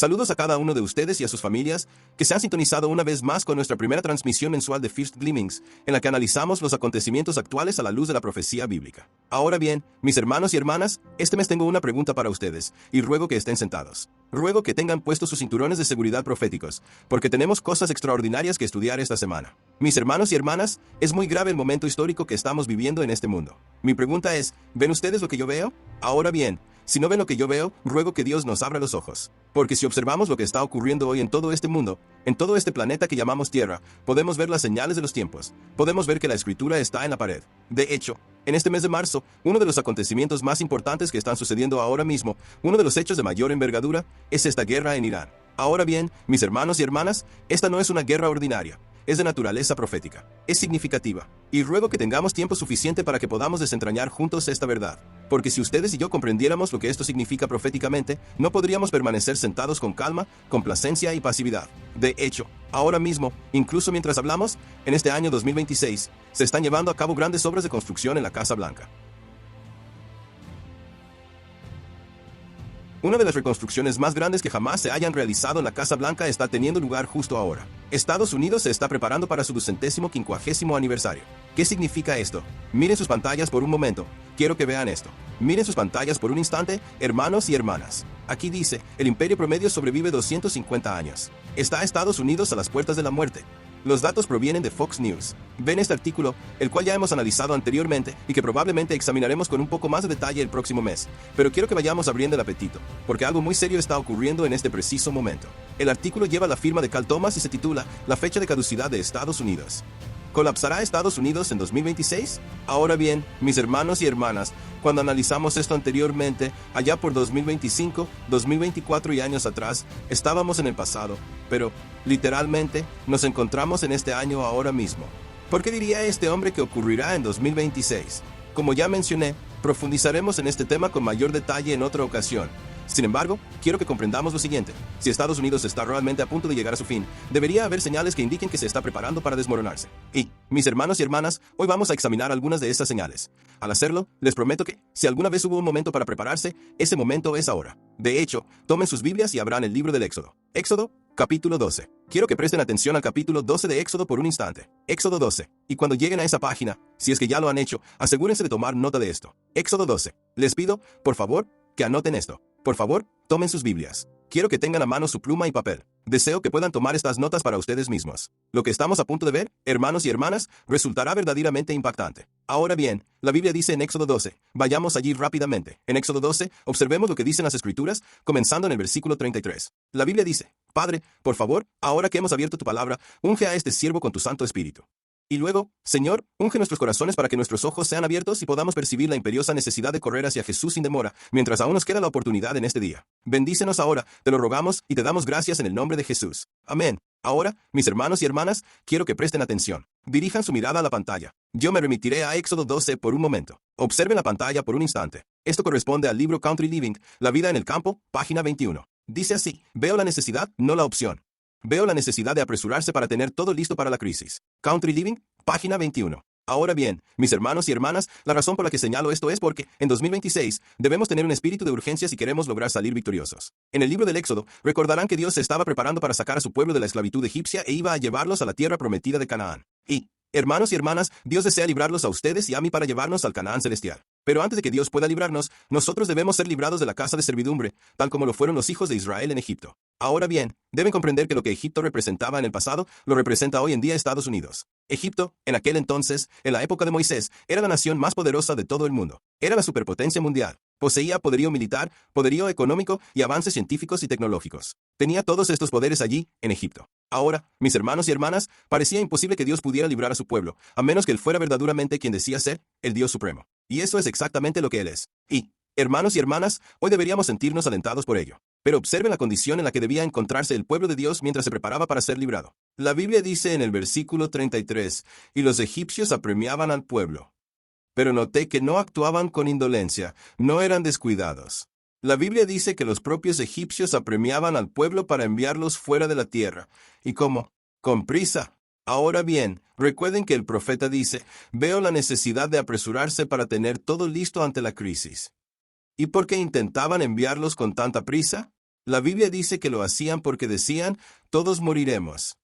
Saludos a cada uno de ustedes y a sus familias que se han sintonizado una vez más con nuestra primera transmisión mensual de First Gleamings, en la que analizamos los acontecimientos actuales a la luz de la profecía bíblica. Ahora bien, mis hermanos y hermanas, este mes tengo una pregunta para ustedes, y ruego que estén sentados. Ruego que tengan puestos sus cinturones de seguridad proféticos, porque tenemos cosas extraordinarias que estudiar esta semana. Mis hermanos y hermanas, es muy grave el momento histórico que estamos viviendo en este mundo. Mi pregunta es, ¿ven ustedes lo que yo veo? Ahora bien, si no ven lo que yo veo, ruego que Dios nos abra los ojos. Porque si observamos lo que está ocurriendo hoy en todo este mundo, en todo este planeta que llamamos Tierra, podemos ver las señales de los tiempos. Podemos ver que la Escritura está en la pared. De hecho, en este mes de marzo, uno de los acontecimientos más importantes que están sucediendo ahora mismo, uno de los hechos de mayor envergadura, es esta guerra en Irán. Ahora bien, mis hermanos y hermanas, esta no es una guerra ordinaria. Es de naturaleza profética. Es significativa. Y ruego que tengamos tiempo suficiente para que podamos desentrañar juntos esta verdad. Porque si ustedes y yo comprendiéramos lo que esto significa proféticamente, no podríamos permanecer sentados con calma, complacencia y pasividad. De hecho, ahora mismo, incluso mientras hablamos, en este año 2026, se están llevando a cabo grandes obras de construcción en la Casa Blanca. Una de las reconstrucciones más grandes que jamás se hayan realizado en la Casa Blanca está teniendo lugar justo ahora. Estados Unidos se está preparando para su 250º aniversario. ¿Qué significa esto? Miren sus pantallas por un momento. Quiero que vean esto. Miren sus pantallas por un instante, hermanos y hermanas. Aquí dice, el imperio promedio sobrevive 250 años. Está Estados Unidos a las puertas de la muerte. Los datos provienen de Fox News. Ven este artículo, el cual ya hemos analizado anteriormente y que probablemente examinaremos con un poco más de detalle el próximo mes. Pero quiero que vayamos abriendo el apetito, porque algo muy serio está ocurriendo en este preciso momento. El artículo lleva la firma de Cal Thomas y se titula La fecha de caducidad de Estados Unidos. ¿Colapsará Estados Unidos en 2026? Ahora bien, mis hermanos y hermanas, cuando analizamos esto anteriormente, allá por 2025, 2024 y años atrás, estábamos en el pasado, pero, literalmente, nos encontramos en este año ahora mismo. ¿Por qué diría este hombre que ocurrirá en 2026? Como ya mencioné, profundizaremos en este tema con mayor detalle en otra ocasión. Sin embargo, quiero que comprendamos lo siguiente. Si Estados Unidos está realmente a punto de llegar a su fin, debería haber señales que indiquen que se está preparando para desmoronarse. Y, mis hermanos y hermanas, hoy vamos a examinar algunas de estas señales. Al hacerlo, les prometo que, si alguna vez hubo un momento para prepararse, ese momento es ahora. De hecho, tomen sus Biblias y abran el libro del Éxodo. Éxodo, capítulo 12. Quiero que presten atención al capítulo 12 de Éxodo por un instante. Éxodo 12. Y cuando lleguen a esa página, si es que ya lo han hecho, asegúrense de tomar nota de esto. Éxodo 12. Les pido, por favor, que anoten esto. Por favor, tomen sus Biblias. Quiero que tengan a mano su pluma y papel. Deseo que puedan tomar estas notas para ustedes mismos. Lo que estamos a punto de ver, hermanos y hermanas, resultará verdaderamente impactante. Ahora bien, la Biblia dice en Éxodo 12, vayamos allí rápidamente. En Éxodo 12, observemos lo que dicen las Escrituras, comenzando en el versículo 33. La Biblia dice, Padre, por favor, ahora que hemos abierto tu palabra, unge a este siervo con tu Santo Espíritu. Y luego, Señor, unge nuestros corazones para que nuestros ojos sean abiertos y podamos percibir la imperiosa necesidad de correr hacia Jesús sin demora, mientras aún nos queda la oportunidad en este día. Bendícenos ahora, te lo rogamos y te damos gracias en el nombre de Jesús. Amén. Ahora, mis hermanos y hermanas, quiero que presten atención. Dirijan su mirada a la pantalla. Yo me remitiré a Éxodo 12 por un momento. Observen la pantalla por un instante. Esto corresponde al libro Country Living, La vida en el campo, página 21. Dice así, veo la necesidad, no la opción. Veo la necesidad de apresurarse para tener todo listo para la crisis. Country Living, página 21. Ahora bien, mis hermanos y hermanas, la razón por la que señalo esto es porque, en 2026, debemos tener un espíritu de urgencia si queremos lograr salir victoriosos. En el libro del Éxodo, recordarán que Dios se estaba preparando para sacar a su pueblo de la esclavitud egipcia e iba a llevarlos a la tierra prometida de Canaán. Y, hermanos y hermanas, Dios desea librarlos a ustedes y a mí para llevarnos al Canaán celestial. Pero antes de que Dios pueda librarnos, nosotros debemos ser librados de la casa de servidumbre, tal como lo fueron los hijos de Israel en Egipto. Ahora bien, deben comprender que lo que Egipto representaba en el pasado, lo representa hoy en día Estados Unidos. Egipto, en aquel entonces, en la época de Moisés, era la nación más poderosa de todo el mundo. Era la superpotencia mundial. Poseía poderío militar, poderío económico y avances científicos y tecnológicos. Tenía todos estos poderes allí, en Egipto. Ahora, mis hermanos y hermanas, parecía imposible que Dios pudiera librar a su pueblo, a menos que Él fuera verdaderamente quien decía ser el Dios Supremo. Y eso es exactamente lo que Él es. Y, hermanos y hermanas, hoy deberíamos sentirnos alentados por ello. Pero observen la condición en la que debía encontrarse el pueblo de Dios mientras se preparaba para ser librado. La Biblia dice en el versículo 33, y los egipcios apremiaban al pueblo. Pero noté que no actuaban con indolencia, no eran descuidados. La Biblia dice que los propios egipcios apremiaban al pueblo para enviarlos fuera de la tierra. ¿Y cómo? Con prisa. Ahora bien, recuerden que el profeta dice, veo la necesidad de apresurarse para tener todo listo ante la crisis. ¿Y por qué intentaban enviarlos con tanta prisa? La Biblia dice que lo hacían porque decían, todos moriremos.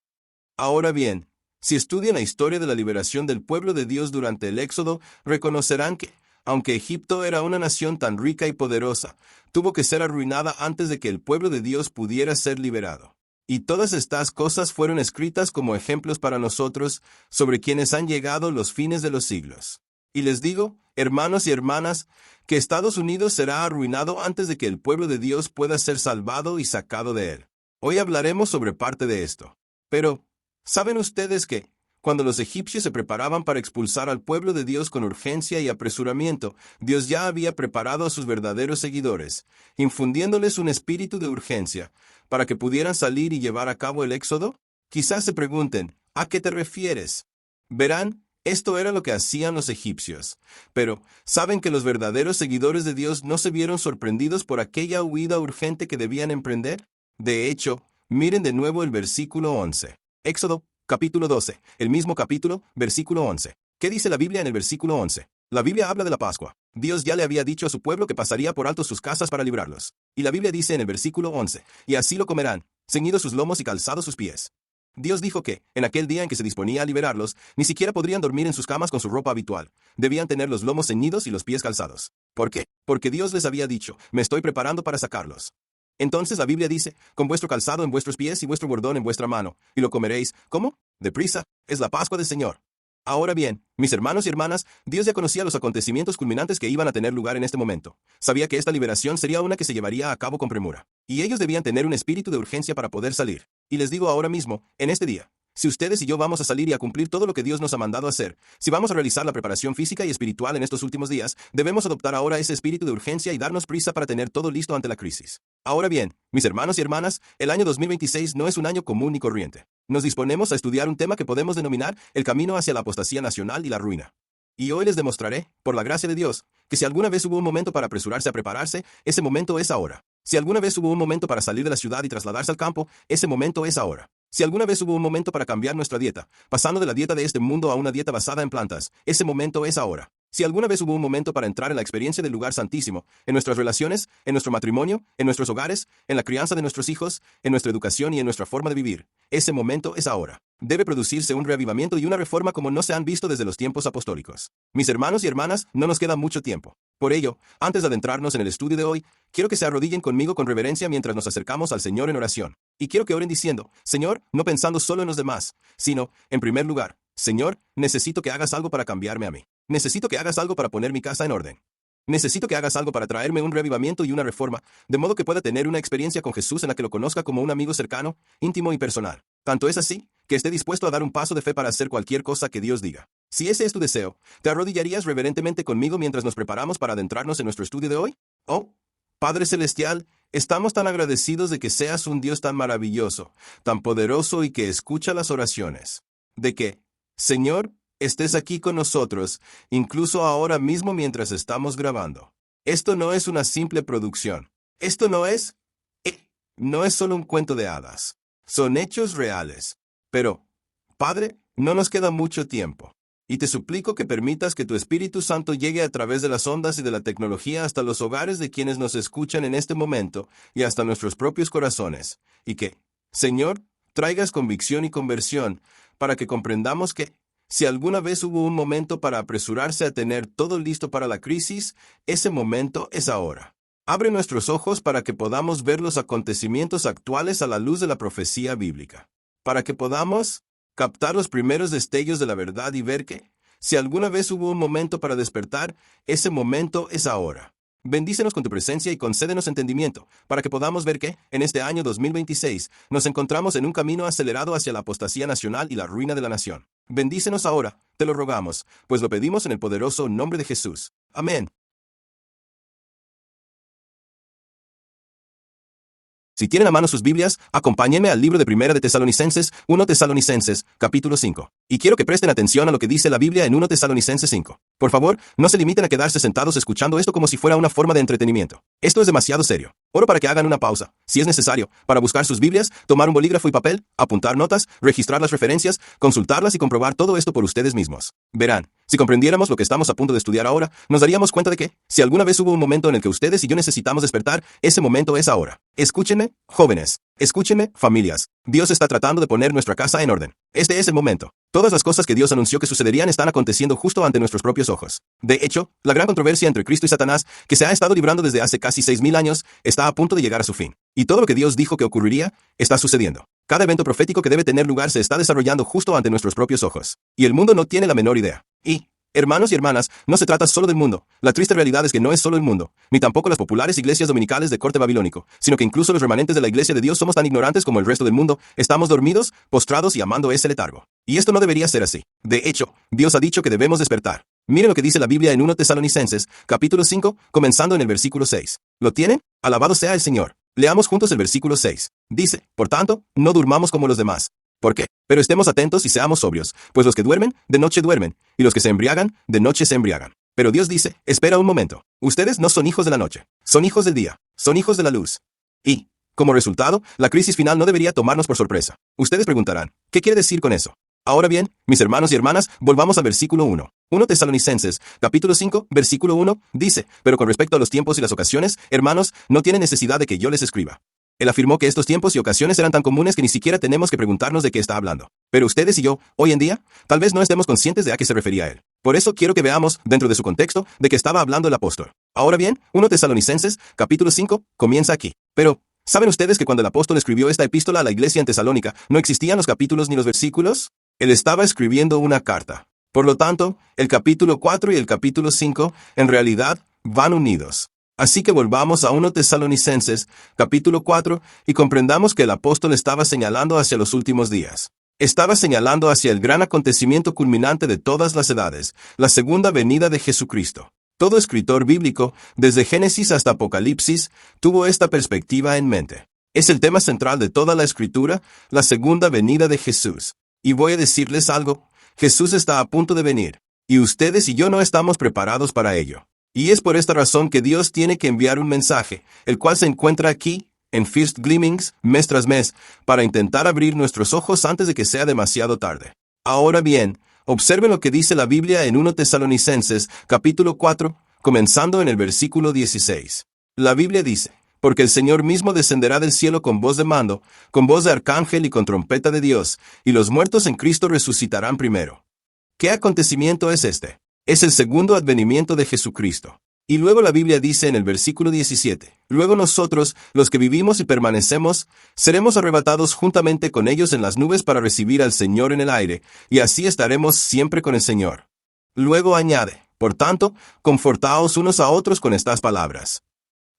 Ahora bien, si estudian la historia de la liberación del pueblo de Dios durante el Éxodo, reconocerán que, aunque Egipto era una nación tan rica y poderosa, tuvo que ser arruinada antes de que el pueblo de Dios pudiera ser liberado. Y todas estas cosas fueron escritas como ejemplos para nosotros, sobre quienes han llegado los fines de los siglos. Y les digo, hermanos y hermanas, que Estados Unidos será arruinado antes de que el pueblo de Dios pueda ser salvado y sacado de él. Hoy hablaremos sobre parte de esto. Pero, ¿saben ustedes que, cuando los egipcios se preparaban para expulsar al pueblo de Dios con urgencia y apresuramiento, Dios ya había preparado a sus verdaderos seguidores, infundiéndoles un espíritu de urgencia, para que pudieran salir y llevar a cabo el éxodo? Quizás se pregunten, ¿a qué te refieres? Verán, esto era lo que hacían los egipcios. Pero, ¿saben que los verdaderos seguidores de Dios no se vieron sorprendidos por aquella huida urgente que debían emprender? De hecho, miren de nuevo el versículo 11. Éxodo, capítulo 12, el mismo capítulo, versículo 11. ¿Qué dice la Biblia en el versículo 11? La Biblia habla de la Pascua. Dios ya le había dicho a su pueblo que pasaría por alto sus casas para librarlos. Y la Biblia dice en el versículo 11, y así lo comerán, ceñidos sus lomos y calzados sus pies. Dios dijo que, en aquel día en que se disponía a liberarlos, ni siquiera podrían dormir en sus camas con su ropa habitual. Debían tener los lomos ceñidos y los pies calzados. ¿Por qué? Porque Dios les había dicho, me estoy preparando para sacarlos. Entonces la Biblia dice, con vuestro calzado en vuestros pies y vuestro bordón en vuestra mano, y lo comeréis, ¿cómo? Deprisa, es la Pascua del Señor. Ahora bien, mis hermanos y hermanas, Dios ya conocía los acontecimientos culminantes que iban a tener lugar en este momento. Sabía que esta liberación sería una que se llevaría a cabo con premura. Y ellos debían tener un espíritu de urgencia para poder salir. Y les digo ahora mismo, en este día, si ustedes y yo vamos a salir y a cumplir todo lo que Dios nos ha mandado hacer, si vamos a realizar la preparación física y espiritual en estos últimos días, debemos adoptar ahora ese espíritu de urgencia y darnos prisa para tener todo listo ante la crisis. Ahora bien, mis hermanos y hermanas, el año 2026 no es un año común ni corriente. Nos disponemos a estudiar un tema que podemos denominar el camino hacia la apostasía nacional y la ruina. Y hoy les demostraré, por la gracia de Dios, que si alguna vez hubo un momento para apresurarse a prepararse, ese momento es ahora. Si alguna vez hubo un momento para salir de la ciudad y trasladarse al campo, ese momento es ahora. Si alguna vez hubo un momento para cambiar nuestra dieta, pasando de la dieta de este mundo a una dieta basada en plantas, ese momento es ahora. Si alguna vez hubo un momento para entrar en la experiencia del lugar santísimo, en nuestras relaciones, en nuestro matrimonio, en nuestros hogares, en la crianza de nuestros hijos, en nuestra educación y en nuestra forma de vivir, ese momento es ahora. Debe producirse un reavivamiento y una reforma como no se han visto desde los tiempos apostólicos. Mis hermanos y hermanas, no nos queda mucho tiempo. Por ello, antes de adentrarnos en el estudio de hoy, quiero que se arrodillen conmigo con reverencia mientras nos acercamos al Señor en oración. Y quiero que oren diciendo, Señor, no pensando solo en los demás, sino, en primer lugar, Señor, necesito que hagas algo para cambiarme a mí. Necesito que hagas algo para poner mi casa en orden. Necesito que hagas algo para traerme un reavivamiento y una reforma, de modo que pueda tener una experiencia con Jesús en la que lo conozca como un amigo cercano, íntimo y personal. Tanto es así, que esté dispuesto a dar un paso de fe para hacer cualquier cosa que Dios diga. Si ese es tu deseo, ¿te arrodillarías reverentemente conmigo mientras nos preparamos para adentrarnos en nuestro estudio de hoy? Oh, Padre Celestial, estamos tan agradecidos de que seas un Dios tan maravilloso, tan poderoso y que escucha las oraciones. De que, Señor, estés aquí con nosotros, incluso ahora mismo mientras estamos grabando. Esto no es una simple producción. Esto no es solo un cuento de hadas. Son hechos reales. Pero, Padre, no nos queda mucho tiempo. Y te suplico que permitas que tu Espíritu Santo llegue a través de las ondas y de la tecnología hasta los hogares de quienes nos escuchan en este momento y hasta nuestros propios corazones. Y que, Señor, traigas convicción y conversión para que comprendamos que, si alguna vez hubo un momento para apresurarse a tener todo listo para la crisis, ese momento es ahora. Abre nuestros ojos para que podamos ver los acontecimientos actuales a la luz de la profecía bíblica. Para que podamos captar los primeros destellos de la verdad y ver que, si alguna vez hubo un momento para despertar, ese momento es ahora. Bendícenos con tu presencia y concédenos entendimiento, para que podamos ver que, en este año 2026, nos encontramos en un camino acelerado hacia la apostasía nacional y la ruina de la nación. Bendícenos ahora, te lo rogamos, pues lo pedimos en el poderoso nombre de Jesús. Amén. Si tienen a mano sus Biblias, acompáñenme al libro de Primera de Tesalonicenses, 1 Tesalonicenses, capítulo 5. Y quiero que presten atención a lo que dice la Biblia en 1 Tesalonicenses 5. Por favor, no se limiten a quedarse sentados escuchando esto como si fuera una forma de entretenimiento. Esto es demasiado serio. Oro para que hagan una pausa, si es necesario, para buscar sus Biblias, tomar un bolígrafo y papel, apuntar notas, registrar las referencias, consultarlas y comprobar todo esto por ustedes mismos. Verán, si comprendiéramos lo que estamos a punto de estudiar ahora, nos daríamos cuenta de que, si alguna vez hubo un momento en el que ustedes y yo necesitamos despertar, ese momento es ahora. Escúchenme, jóvenes. Escúchenme, familias. Dios está tratando de poner nuestra casa en orden. Este es el momento. Todas las cosas que Dios anunció que sucederían están aconteciendo justo ante nuestros propios ojos. De hecho, la gran controversia entre Cristo y Satanás, que se ha estado librando desde hace casi 6,000 años, está a punto de llegar a su fin. Y todo lo que Dios dijo que ocurriría, está sucediendo. Cada evento profético que debe tener lugar se está desarrollando justo ante nuestros propios ojos. Y el mundo no tiene la menor idea. Y, hermanos y hermanas, no se trata solo del mundo. La triste realidad es que no es solo el mundo, ni tampoco las populares iglesias dominicales de corte babilónico, sino que incluso los remanentes de la iglesia de Dios somos tan ignorantes como el resto del mundo, estamos dormidos, postrados y amando ese letargo. Y esto no debería ser así. De hecho, Dios ha dicho que debemos despertar. Miren lo que dice la Biblia en 1 Tesalonicenses, capítulo 5, comenzando en el versículo 6. ¿Lo tienen? Alabado sea el Señor. Leamos juntos el versículo 6. Dice, por tanto, no durmamos como los demás. ¿Por qué? Pero estemos atentos y seamos sobrios, pues los que duermen, de noche duermen, y los que se embriagan, de noche se embriagan. Pero Dios dice, espera un momento. Ustedes no son hijos de la noche, son hijos del día, son hijos de la luz. Y, como resultado, la crisis final no debería tomarnos por sorpresa. Ustedes preguntarán, ¿qué quiere decir con eso? Ahora bien, mis hermanos y hermanas, volvamos al versículo 1. 1 Tesalonicenses, capítulo 5, versículo 1, dice, pero con respecto a los tiempos y las ocasiones, hermanos, no tienen necesidad de que yo les escriba. Él afirmó que estos tiempos y ocasiones eran tan comunes que ni siquiera tenemos que preguntarnos de qué está hablando. Pero ustedes y yo, hoy en día, tal vez no estemos conscientes de a qué se refería él. Por eso quiero que veamos, dentro de su contexto, de qué estaba hablando el apóstol. Ahora bien, 1 Tesalonicenses, capítulo 5, comienza aquí. Pero, ¿saben ustedes que cuando el apóstol escribió esta epístola a la iglesia en Tesalónica, no existían los capítulos ni los versículos? Él estaba escribiendo una carta. Por lo tanto, el capítulo 4 y el capítulo 5, en realidad, van unidos. Así que volvamos a 1 Tesalonicenses, capítulo 4, y comprendamos que el apóstol estaba señalando hacia los últimos días. Estaba señalando hacia el gran acontecimiento culminante de todas las edades, la segunda venida de Jesucristo. Todo escritor bíblico, desde Génesis hasta Apocalipsis, tuvo esta perspectiva en mente. Es el tema central de toda la escritura, la segunda venida de Jesús. Y voy a decirles algo, Jesús está a punto de venir, y ustedes y yo no estamos preparados para ello. Y es por esta razón que Dios tiene que enviar un mensaje, el cual se encuentra aquí, en First Gleamings, mes tras mes, para intentar abrir nuestros ojos antes de que sea demasiado tarde. Ahora bien, observen lo que dice la Biblia en 1 Tesalonicenses, capítulo 4, comenzando en el versículo 16. La Biblia dice, porque el Señor mismo descenderá del cielo con voz de mando, con voz de arcángel y con trompeta de Dios, y los muertos en Cristo resucitarán primero. ¿Qué acontecimiento es este? Es el segundo advenimiento de Jesucristo. Y luego la Biblia dice en el versículo 17, luego nosotros, los que vivimos y permanecemos, seremos arrebatados juntamente con ellos en las nubes para recibir al Señor en el aire, y así estaremos siempre con el Señor. Luego añade, por tanto, confortaos unos a otros con estas palabras.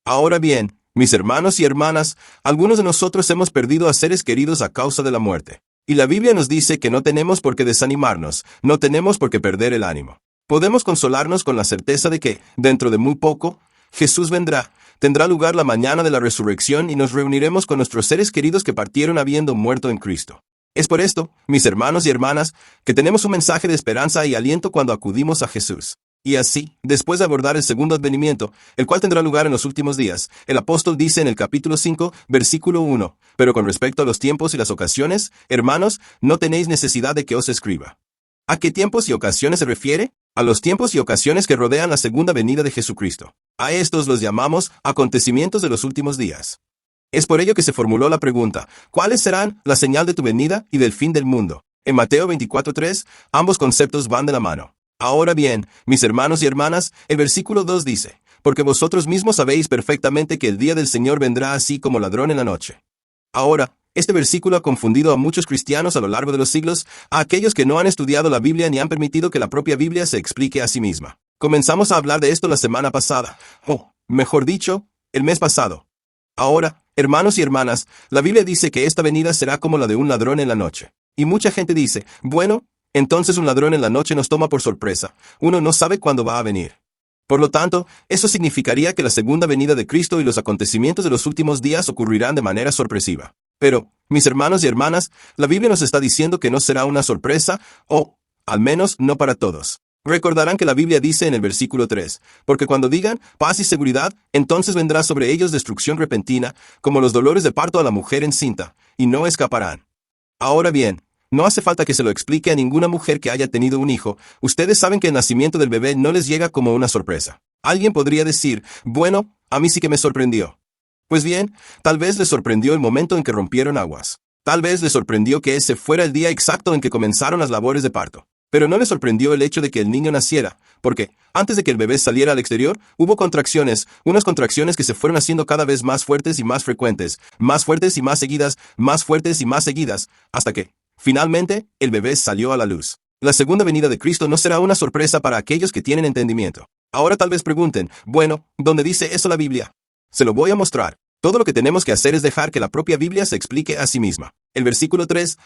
Ahora bien, mis hermanos y hermanas, algunos de nosotros hemos perdido a seres queridos a causa de la muerte. Y la Biblia nos dice que no tenemos por qué desanimarnos, no tenemos por qué perder el ánimo. Podemos consolarnos con la certeza de que, dentro de muy poco, Jesús vendrá, tendrá lugar la mañana de la resurrección y nos reuniremos con nuestros seres queridos que partieron habiendo muerto en Cristo. Es por esto, mis hermanos y hermanas, que tenemos un mensaje de esperanza y aliento cuando acudimos a Jesús. Y así, después de abordar el segundo advenimiento, el cual tendrá lugar en los últimos días, el apóstol dice en el capítulo 5, versículo 1, pero con respecto a los tiempos y las ocasiones, hermanos, no tenéis necesidad de que os escriba. ¿A qué tiempos y ocasiones se refiere? A los tiempos y ocasiones que rodean la segunda venida de Jesucristo. A estos los llamamos acontecimientos de los últimos días. Es por ello que se formuló la pregunta, ¿cuáles serán la señal de tu venida y del fin del mundo? En Mateo 24:3, ambos conceptos van de la mano. Ahora bien, mis hermanos y hermanas, el versículo 2 dice, porque vosotros mismos sabéis perfectamente que el día del Señor vendrá así como ladrón en la noche. Ahora, este versículo ha confundido a muchos cristianos a lo largo de los siglos, a aquellos que no han estudiado la Biblia ni han permitido que la propia Biblia se explique a sí misma. Comenzamos a hablar de esto la semana pasada, o, mejor dicho, el mes pasado. Ahora, hermanos y hermanas, la Biblia dice que esta venida será como la de un ladrón en la noche. Y mucha gente dice, bueno, entonces un ladrón en la noche nos toma por sorpresa. Uno no sabe cuándo va a venir. Por lo tanto, eso significaría que la segunda venida de Cristo y los acontecimientos de los últimos días ocurrirán de manera sorpresiva. Pero, mis hermanos y hermanas, la Biblia nos está diciendo que no será una sorpresa, o, al menos, no para todos. Recordarán que la Biblia dice en el versículo 3, porque cuando digan paz y seguridad, entonces vendrá sobre ellos destrucción repentina, como los dolores de parto a la mujer encinta, y no escaparán. Ahora bien, no hace falta que se lo explique a ninguna mujer que haya tenido un hijo, ustedes saben que el nacimiento del bebé no les llega como una sorpresa. Alguien podría decir, bueno, a mí sí que me sorprendió. Pues bien, tal vez les sorprendió el momento en que rompieron aguas. Tal vez les sorprendió que ese fuera el día exacto en que comenzaron las labores de parto. Pero no les sorprendió el hecho de que el niño naciera, porque, antes de que el bebé saliera al exterior, hubo contracciones, unas contracciones que se fueron haciendo cada vez más fuertes y más frecuentes, más fuertes y más seguidas, más fuertes y más seguidas, hasta que, finalmente, el bebé salió a la luz. La segunda venida de Cristo no será una sorpresa para aquellos que tienen entendimiento. Ahora tal vez pregunten, bueno, ¿dónde dice eso la Biblia? Se lo voy a mostrar. Todo lo que tenemos que hacer es dejar que la propia Biblia se explique a sí misma. El versículo 3,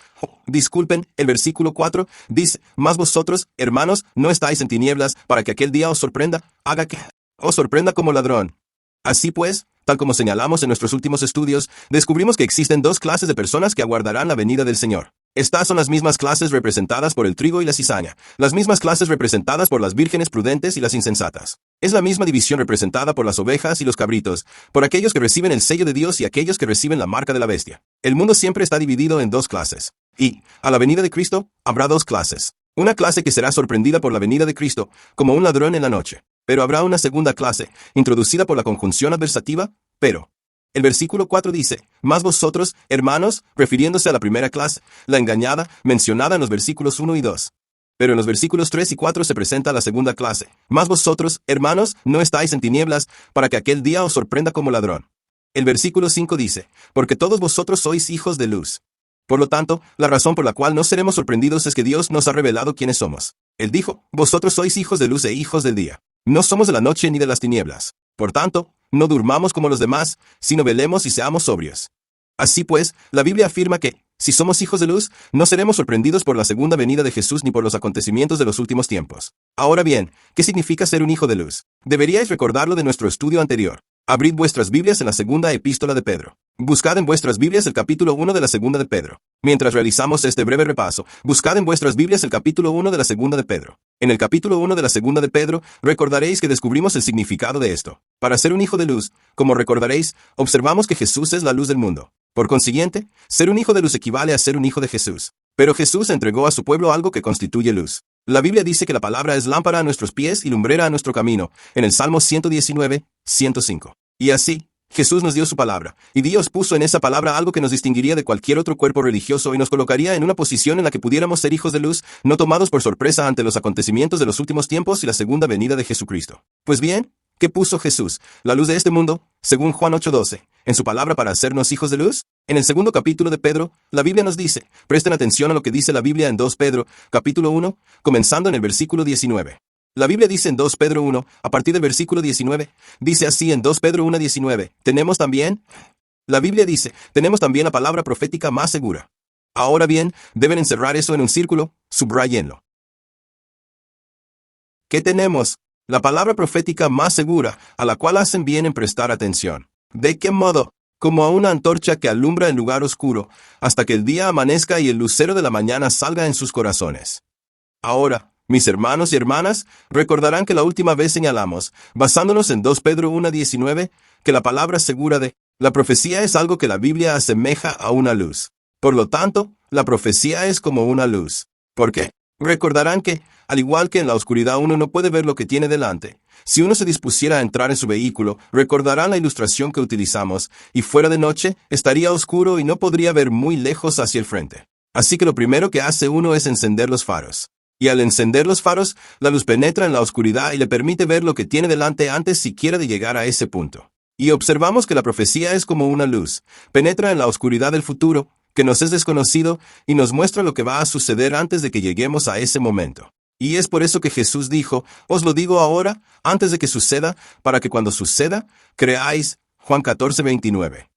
el versículo 4, dice, mas vosotros, hermanos, no estáis en tinieblas para que aquel día os sorprenda, haga que os sorprenda como ladrón. Así pues, tal como señalamos en nuestros últimos estudios, descubrimos que existen dos clases de personas que aguardarán la venida del Señor. Estas son las mismas clases representadas por el trigo y la cizaña, las mismas clases representadas por las vírgenes prudentes y las insensatas. Es la misma división representada por las ovejas y los cabritos, por aquellos que reciben el sello de Dios y aquellos que reciben la marca de la bestia. El mundo siempre está dividido en dos clases. Y, a la venida de Cristo, habrá dos clases. Una clase que será sorprendida por la venida de Cristo, como un ladrón en la noche. Pero habrá una segunda clase, introducida por la conjunción adversativa, pero. El versículo 4 dice, mas vosotros, hermanos, refiriéndose a la primera clase, la engañada, mencionada en los versículos 1 y 2. Pero en los versículos 3 y 4 se presenta la segunda clase, mas vosotros, hermanos, no estáis en tinieblas, para que aquel día os sorprenda como ladrón. El versículo 5 dice, porque todos vosotros sois hijos de luz. Por lo tanto, la razón por la cual no seremos sorprendidos es que Dios nos ha revelado quiénes somos. Él dijo, vosotros sois hijos de luz e hijos del día. No somos de la noche ni de las tinieblas. Por tanto, no durmamos como los demás, sino velemos y seamos sobrios. Así pues, la Biblia afirma que, si somos hijos de luz, no seremos sorprendidos por la segunda venida de Jesús ni por los acontecimientos de los últimos tiempos. Ahora bien, ¿qué significa ser un hijo de luz? Deberíais recordarlo de nuestro estudio anterior. Abrid vuestras Biblias en la segunda epístola de Pedro. Buscad en vuestras Biblias el capítulo 1 de la segunda de Pedro. Mientras realizamos este breve repaso, buscad en vuestras Biblias el capítulo 1 de la segunda de Pedro. En el capítulo 1 de la segunda de Pedro, recordaréis que descubrimos el significado de esto. Para ser un hijo de luz, como recordaréis, observamos que Jesús es la luz del mundo. Por consiguiente, ser un hijo de luz equivale a ser un hijo de Jesús. Pero Jesús entregó a su pueblo algo que constituye luz. La Biblia dice que la palabra es lámpara a nuestros pies y lumbrera a nuestro camino, en el Salmo 119, 105. Y así, Jesús nos dio su palabra, y Dios puso en esa palabra algo que nos distinguiría de cualquier otro cuerpo religioso y nos colocaría en una posición en la que pudiéramos ser hijos de luz, no tomados por sorpresa ante los acontecimientos de los últimos tiempos y la segunda venida de Jesucristo. Pues bien, ¿qué puso Jesús, la luz de este mundo, según Juan 8:12, en su palabra para hacernos hijos de luz? En el segundo capítulo de Pedro, la Biblia nos dice, presten atención a lo que dice la Biblia en 2 Pedro, capítulo 1, comenzando en el versículo 19. La Biblia dice en 2 Pedro 1, a partir del versículo 19, dice así en 2 Pedro 1:19, tenemos también, la Biblia dice, tenemos también la palabra profética más segura. Ahora bien, deben encerrar eso en un círculo, subrayenlo. ¿Qué tenemos? La palabra profética más segura, a la cual hacen bien en prestar atención. ¿De qué modo? Como a una antorcha que alumbra en lugar oscuro, hasta que el día amanezca y el lucero de la mañana salga en sus corazones. Ahora, mis hermanos y hermanas, recordarán que la última vez señalamos, basándonos en 2 Pedro 1:19, que la palabra segura de la profecía es algo que la Biblia asemeja a una luz. Por lo tanto, la profecía es como una luz. ¿Por qué? Recordarán que, al igual que en la oscuridad uno no puede ver lo que tiene delante, si uno se dispusiera a entrar en su vehículo, recordarán la ilustración que utilizamos, y fuera de noche, estaría oscuro y no podría ver muy lejos hacia el frente. Así que lo primero que hace uno es encender los faros. Y al encender los faros, la luz penetra en la oscuridad y le permite ver lo que tiene delante antes siquiera de llegar a ese punto. Y observamos que la profecía es como una luz, penetra en la oscuridad del futuro, que nos es desconocido, y nos muestra lo que va a suceder antes de que lleguemos a ese momento. Y es por eso que Jesús dijo, os lo digo ahora, antes de que suceda, para que cuando suceda, creáis. Juan 14:29.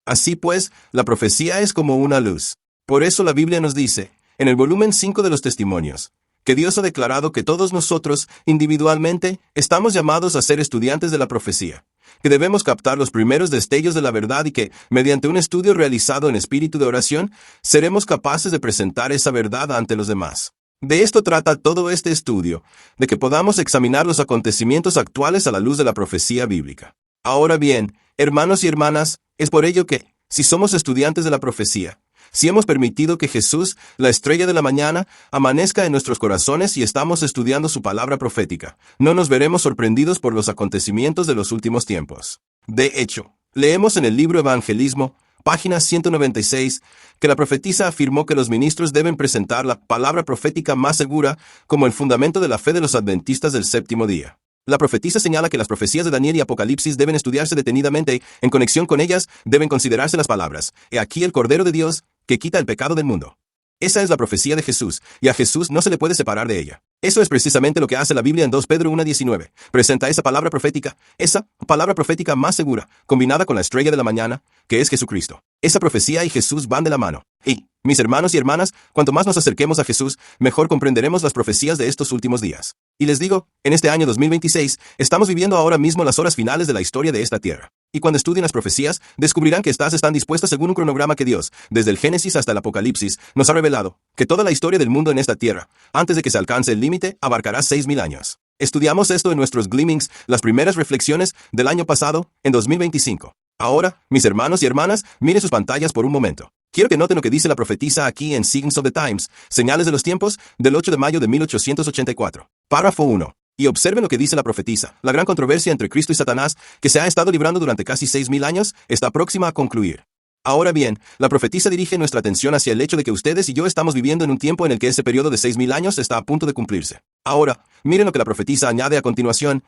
Así pues, la profecía es como una luz. Por eso la Biblia nos dice, en el volumen 5 de los Testimonios, que Dios ha declarado que todos nosotros, individualmente, estamos llamados a ser estudiantes de la profecía, que debemos captar los primeros destellos de la verdad y que, mediante un estudio realizado en espíritu de oración, seremos capaces de presentar esa verdad ante los demás. De esto trata todo este estudio, de que podamos examinar los acontecimientos actuales a la luz de la profecía bíblica. Ahora bien, hermanos y hermanas, es por ello que, si somos estudiantes de la profecía, si hemos permitido que Jesús, la estrella de la mañana, amanezca en nuestros corazones y estamos estudiando su palabra profética, no nos veremos sorprendidos por los acontecimientos de los últimos tiempos. De hecho, leemos en el libro Evangelismo, página 196, que la profetisa afirmó que los ministros deben presentar la palabra profética más segura como el fundamento de la fe de los adventistas del séptimo día. La profetisa señala que las profecías de Daniel y Apocalipsis deben estudiarse detenidamente y, en conexión con ellas, deben considerarse las palabras: He aquí el Cordero de Dios, que quita el pecado del mundo. Esa es la profecía de Jesús, y a Jesús no se le puede separar de ella. Eso es precisamente lo que hace la Biblia en 2 Pedro 1:19. Presenta esa palabra profética más segura, combinada con la estrella de la mañana, que es Jesucristo. Esa profecía y Jesús van de la mano. Y, mis hermanos y hermanas, cuanto más nos acerquemos a Jesús, mejor comprenderemos las profecías de estos últimos días. Y les digo, en este año 2026, estamos viviendo ahora mismo las horas finales de la historia de esta tierra. Y cuando estudien las profecías, descubrirán que estas están dispuestas según un cronograma que Dios, desde el Génesis hasta el Apocalipsis, nos ha revelado, que toda la historia del mundo en esta tierra, antes de que se alcance el límite, abarcará 6,000 años. Estudiamos esto en nuestros Gleamings, las primeras reflexiones del año pasado, en 2025. Ahora, mis hermanos y hermanas, miren sus pantallas por un momento. Quiero que noten lo que dice la profetisa aquí en Signs of the Times, Señales de los Tiempos, del 8 de mayo de 1884. Párrafo 1. Y observen lo que dice la profetisa. La gran controversia entre Cristo y Satanás, que se ha estado librando durante casi 6,000 años, está próxima a concluir. Ahora bien, la profetisa dirige nuestra atención hacia el hecho de que ustedes y yo estamos viviendo en un tiempo en el que ese periodo de 6,000 años está a punto de cumplirse. Ahora, miren lo que la profetisa añade a continuación.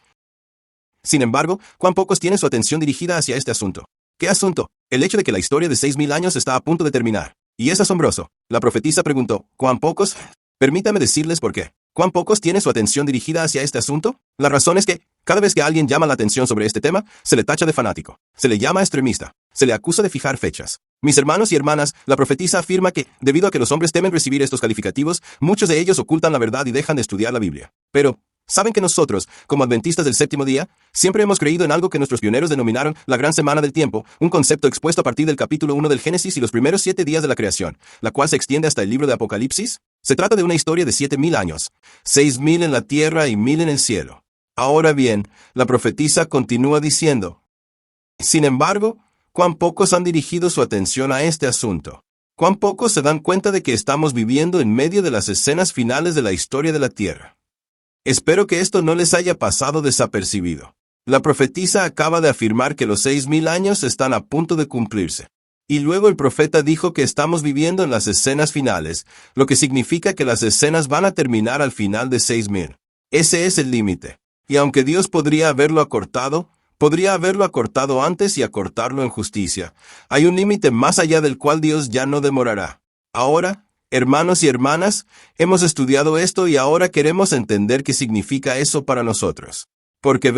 Sin embargo, ¿cuán pocos tienen su atención dirigida hacia este asunto? ¿Qué asunto? El hecho de que la historia de 6,000 años está a punto de terminar. Y es asombroso. La profetisa preguntó, ¿cuán pocos? Permítame decirles por qué. ¿Cuán pocos tienen su atención dirigida hacia este asunto? La razón es que, cada vez que alguien llama la atención sobre este tema, se le tacha de fanático, se le llama extremista, se le acusa de fijar fechas. Mis hermanos y hermanas, la profetisa afirma que, debido a que los hombres temen recibir estos calificativos, muchos de ellos ocultan la verdad y dejan de estudiar la Biblia. Pero, ¿saben que nosotros, como adventistas del séptimo día, siempre hemos creído en algo que nuestros pioneros denominaron la gran semana del tiempo, un concepto expuesto a partir del capítulo 1 del Génesis y los primeros 7 días de la creación, la cual se extiende hasta el libro de Apocalipsis? Se trata de una historia de 7,000 años, 6,000 en la tierra y 1,000 en el cielo. Ahora bien, la profetisa continúa diciendo, sin embargo, ¿cuán pocos han dirigido su atención a este asunto? ¿Cuán pocos se dan cuenta de que estamos viviendo en medio de las escenas finales de la historia de la tierra? Espero que esto no les haya pasado desapercibido. La profetisa acaba de afirmar que los 6,000 años están a punto de cumplirse. Y luego el profeta dijo que estamos viviendo en las escenas finales, lo que significa que las escenas van a terminar al final de 6,000. Ese es el límite. Y aunque Dios podría haberlo acortado antes y acortarlo en justicia, hay un límite más allá del cual Dios ya no demorará. Ahora, hermanos y hermanas, hemos estudiado esto y ahora queremos entender qué significa eso para nosotros. Porque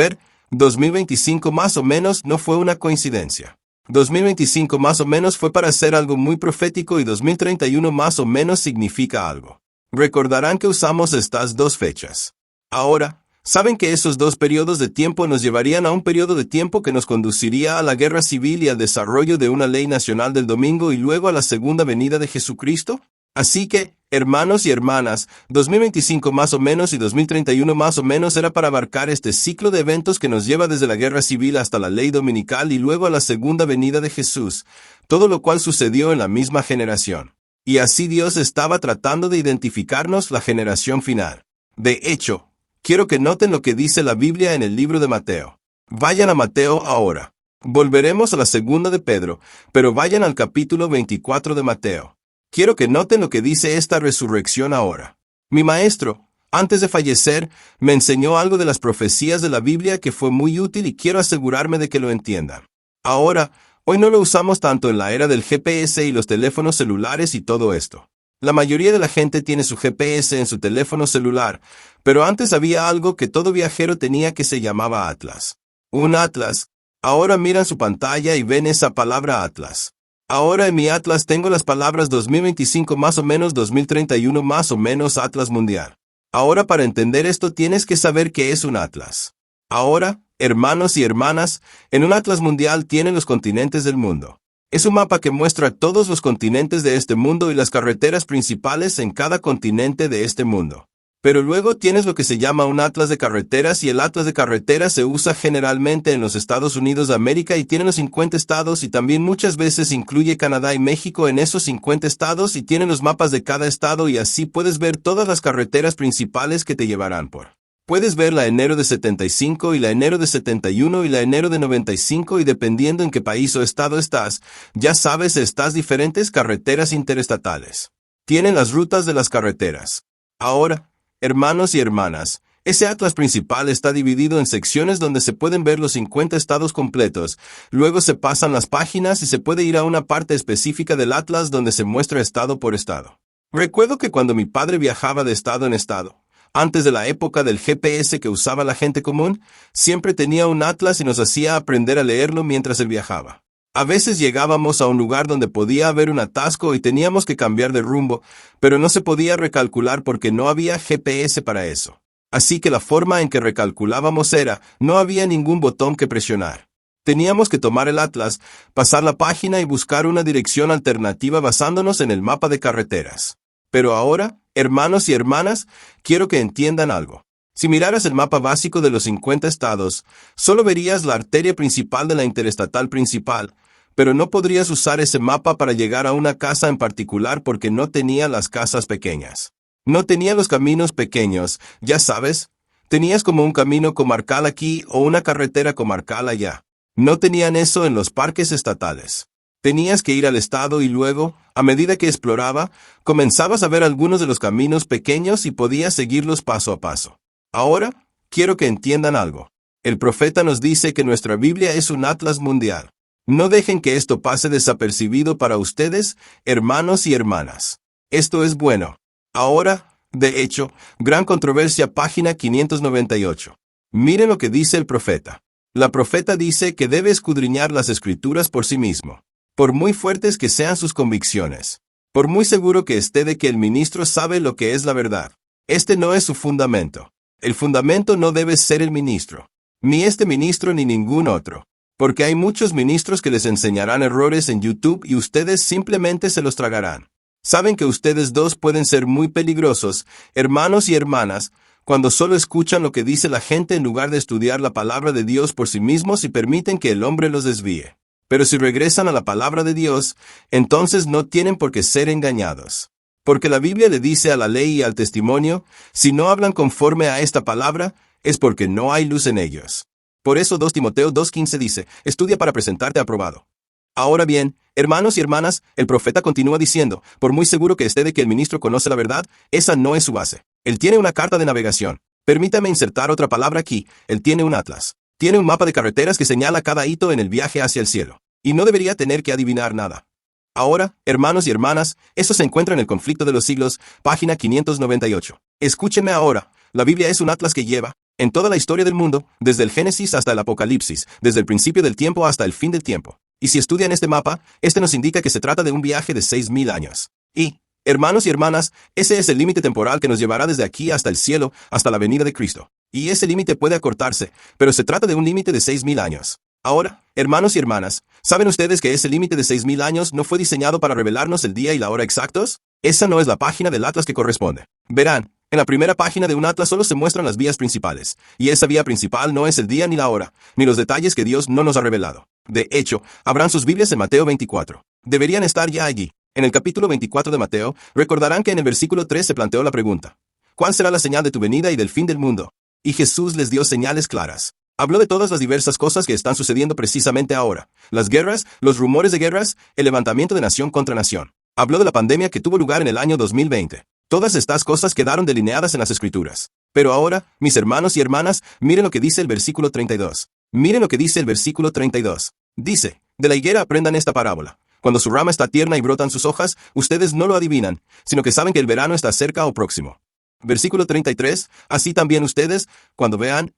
2025 más o menos no fue una coincidencia. 2025 más o menos fue para hacer algo muy profético y 2031 más o menos significa algo. Recordarán que usamos estas dos fechas. Ahora, ¿saben que esos dos periodos de tiempo nos llevarían a un periodo de tiempo que nos conduciría a la guerra civil y al desarrollo de una ley nacional del domingo y luego a la segunda venida de Jesucristo? Así que, hermanos y hermanas, 2025 más o menos y 2031 más o menos era para abarcar este ciclo de eventos que nos lleva desde la guerra civil hasta la ley dominical y luego a la segunda venida de Jesús, todo lo cual sucedió en la misma generación. Y así Dios estaba tratando de identificarnos la generación final. De hecho, quiero que noten lo que dice la Biblia en el libro de Mateo. Vayan a Mateo ahora. Volveremos a la segunda de Pedro, pero vayan al capítulo 24 de Mateo. Quiero que noten lo que dice esta resurrección ahora. Mi maestro, antes de fallecer, me enseñó algo de las profecías de la Biblia que fue muy útil y quiero asegurarme de que lo entiendan. Ahora, hoy no lo usamos tanto en la era del GPS y los teléfonos celulares y todo esto. La mayoría de la gente tiene su GPS en su teléfono celular, pero antes había algo que todo viajero tenía que se llamaba Atlas. Un Atlas. Ahora miran su pantalla y ven esa palabra Atlas. Ahora en mi Atlas tengo las palabras 2025 más o menos 2031 más o menos Atlas Mundial. Ahora para entender esto tienes que saber qué es un Atlas. Ahora, hermanos y hermanas, en un Atlas Mundial tienen los continentes del mundo. Es un mapa que muestra todos los continentes de este mundo y las carreteras principales en cada continente de este mundo. Pero luego tienes lo que se llama un atlas de carreteras, y el atlas de carreteras se usa generalmente en los Estados Unidos de América y tiene los 50 estados, y también muchas veces incluye Canadá y México en esos 50 estados, y tiene los mapas de cada estado, y así puedes ver todas las carreteras principales que te llevarán por. Puedes ver la enero de 75 y la enero de 71 y la enero de 95, y dependiendo en qué país o estado estás, ya sabes, estas diferentes carreteras interestatales. Tienen las rutas de las carreteras. Ahora, hermanos y hermanas, ese atlas principal está dividido en secciones donde se pueden ver los 50 estados completos. Luego se pasan las páginas y se puede ir a una parte específica del atlas donde se muestra estado por estado. Recuerdo que cuando mi padre viajaba de estado en estado, antes de la época del GPS que usaba la gente común, siempre tenía un atlas y nos hacía aprender a leerlo mientras él viajaba. A veces llegábamos a un lugar donde podía haber un atasco y teníamos que cambiar de rumbo, pero no se podía recalcular porque no había GPS para eso. Así que la forma en que recalculábamos era, no había ningún botón que presionar. Teníamos que tomar el atlas, pasar la página y buscar una dirección alternativa basándonos en el mapa de carreteras. Pero ahora, hermanos y hermanas, quiero que entiendan algo. Si miraras el mapa básico de los 50 estados, solo verías la arteria principal de la interestatal principal, pero no podrías usar ese mapa para llegar a una casa en particular porque no tenía las casas pequeñas. No tenía los caminos pequeños, ya sabes. Tenías como un camino comarcal aquí o una carretera comarcal allá. No tenían eso en los parques estatales. Tenías que ir al estado y luego, a medida que exploraba, comenzabas a ver algunos de los caminos pequeños y podías seguirlos paso a paso. Ahora, quiero que entiendan algo. El profeta nos dice que nuestra Biblia es un atlas mundial. No dejen que esto pase desapercibido para ustedes, hermanos y hermanas. Esto es bueno. Ahora, de hecho, gran controversia, página 598. Miren lo que dice el profeta. La profeta dice que debe escudriñar las escrituras por sí mismo. Por muy fuertes que sean sus convicciones. Por muy seguro que esté de que el ministro sabe lo que es la verdad. Este no es su fundamento. El fundamento no debe ser el ministro. Ni este ministro ni ningún otro. Porque hay muchos ministros que les enseñarán errores en YouTube y ustedes simplemente se los tragarán. Saben que ustedes dos pueden ser muy peligrosos, hermanos y hermanas, cuando solo escuchan lo que dice la gente en lugar de estudiar la palabra de Dios por sí mismos y permiten que el hombre los desvíe. Pero si regresan a la palabra de Dios, entonces no tienen por qué ser engañados. Porque la Biblia le dice a la ley y al testimonio, si no hablan conforme a esta palabra, es porque no hay luz en ellos. Por eso 2 Timoteo 2:15 dice, estudia para presentarte aprobado. Ahora bien, hermanos y hermanas, el profeta continúa diciendo, por muy seguro que esté de que el ministro conoce la verdad, esa no es su base. Él tiene una carta de navegación. Permítame insertar otra palabra aquí, él tiene un atlas. Tiene un mapa de carreteras que señala cada hito en el viaje hacia el cielo. Y no debería tener que adivinar nada. Ahora, hermanos y hermanas, eso se encuentra en el conflicto de los siglos, página 598. Escúchenme ahora, la Biblia es un atlas que lleva, en toda la historia del mundo, desde el Génesis hasta el Apocalipsis, desde el principio del tiempo hasta el fin del tiempo. Y si estudian este mapa, este nos indica que se trata de un viaje de 6,000 años. Y, hermanos y hermanas, ese es el límite temporal que nos llevará desde aquí hasta el cielo, hasta la venida de Cristo. Y ese límite puede acortarse, pero se trata de un límite de 6,000 años. Ahora, hermanos y hermanas, ¿saben ustedes que ese límite de 6,000 años no fue diseñado para revelarnos el día y la hora exactos? Esa no es la página del atlas que corresponde. Verán, en la primera página de un atlas solo se muestran las vías principales, y esa vía principal no es el día ni la hora, ni los detalles que Dios no nos ha revelado. De hecho, abran sus Biblias en Mateo 24. Deberían estar ya allí. En el capítulo 24 de Mateo, recordarán que en el versículo 3 se planteó la pregunta, ¿cuál será la señal de tu venida y del fin del mundo? Y Jesús les dio señales claras. Habló de todas las diversas cosas que están sucediendo precisamente ahora. Las guerras, los rumores de guerras, el levantamiento de nación contra nación. Habló de la pandemia que tuvo lugar en el año 2020. Todas estas cosas quedaron delineadas en las Escrituras. Pero ahora, mis hermanos y hermanas, miren lo que dice el versículo 32. Miren lo que dice el versículo 32. Dice, de la higuera aprendan esta parábola. Cuando su rama está tierna y brotan sus hojas, ustedes no lo adivinan, sino que saben que el verano está cerca o próximo. Versículo 33. Así también ustedes, cuando vean.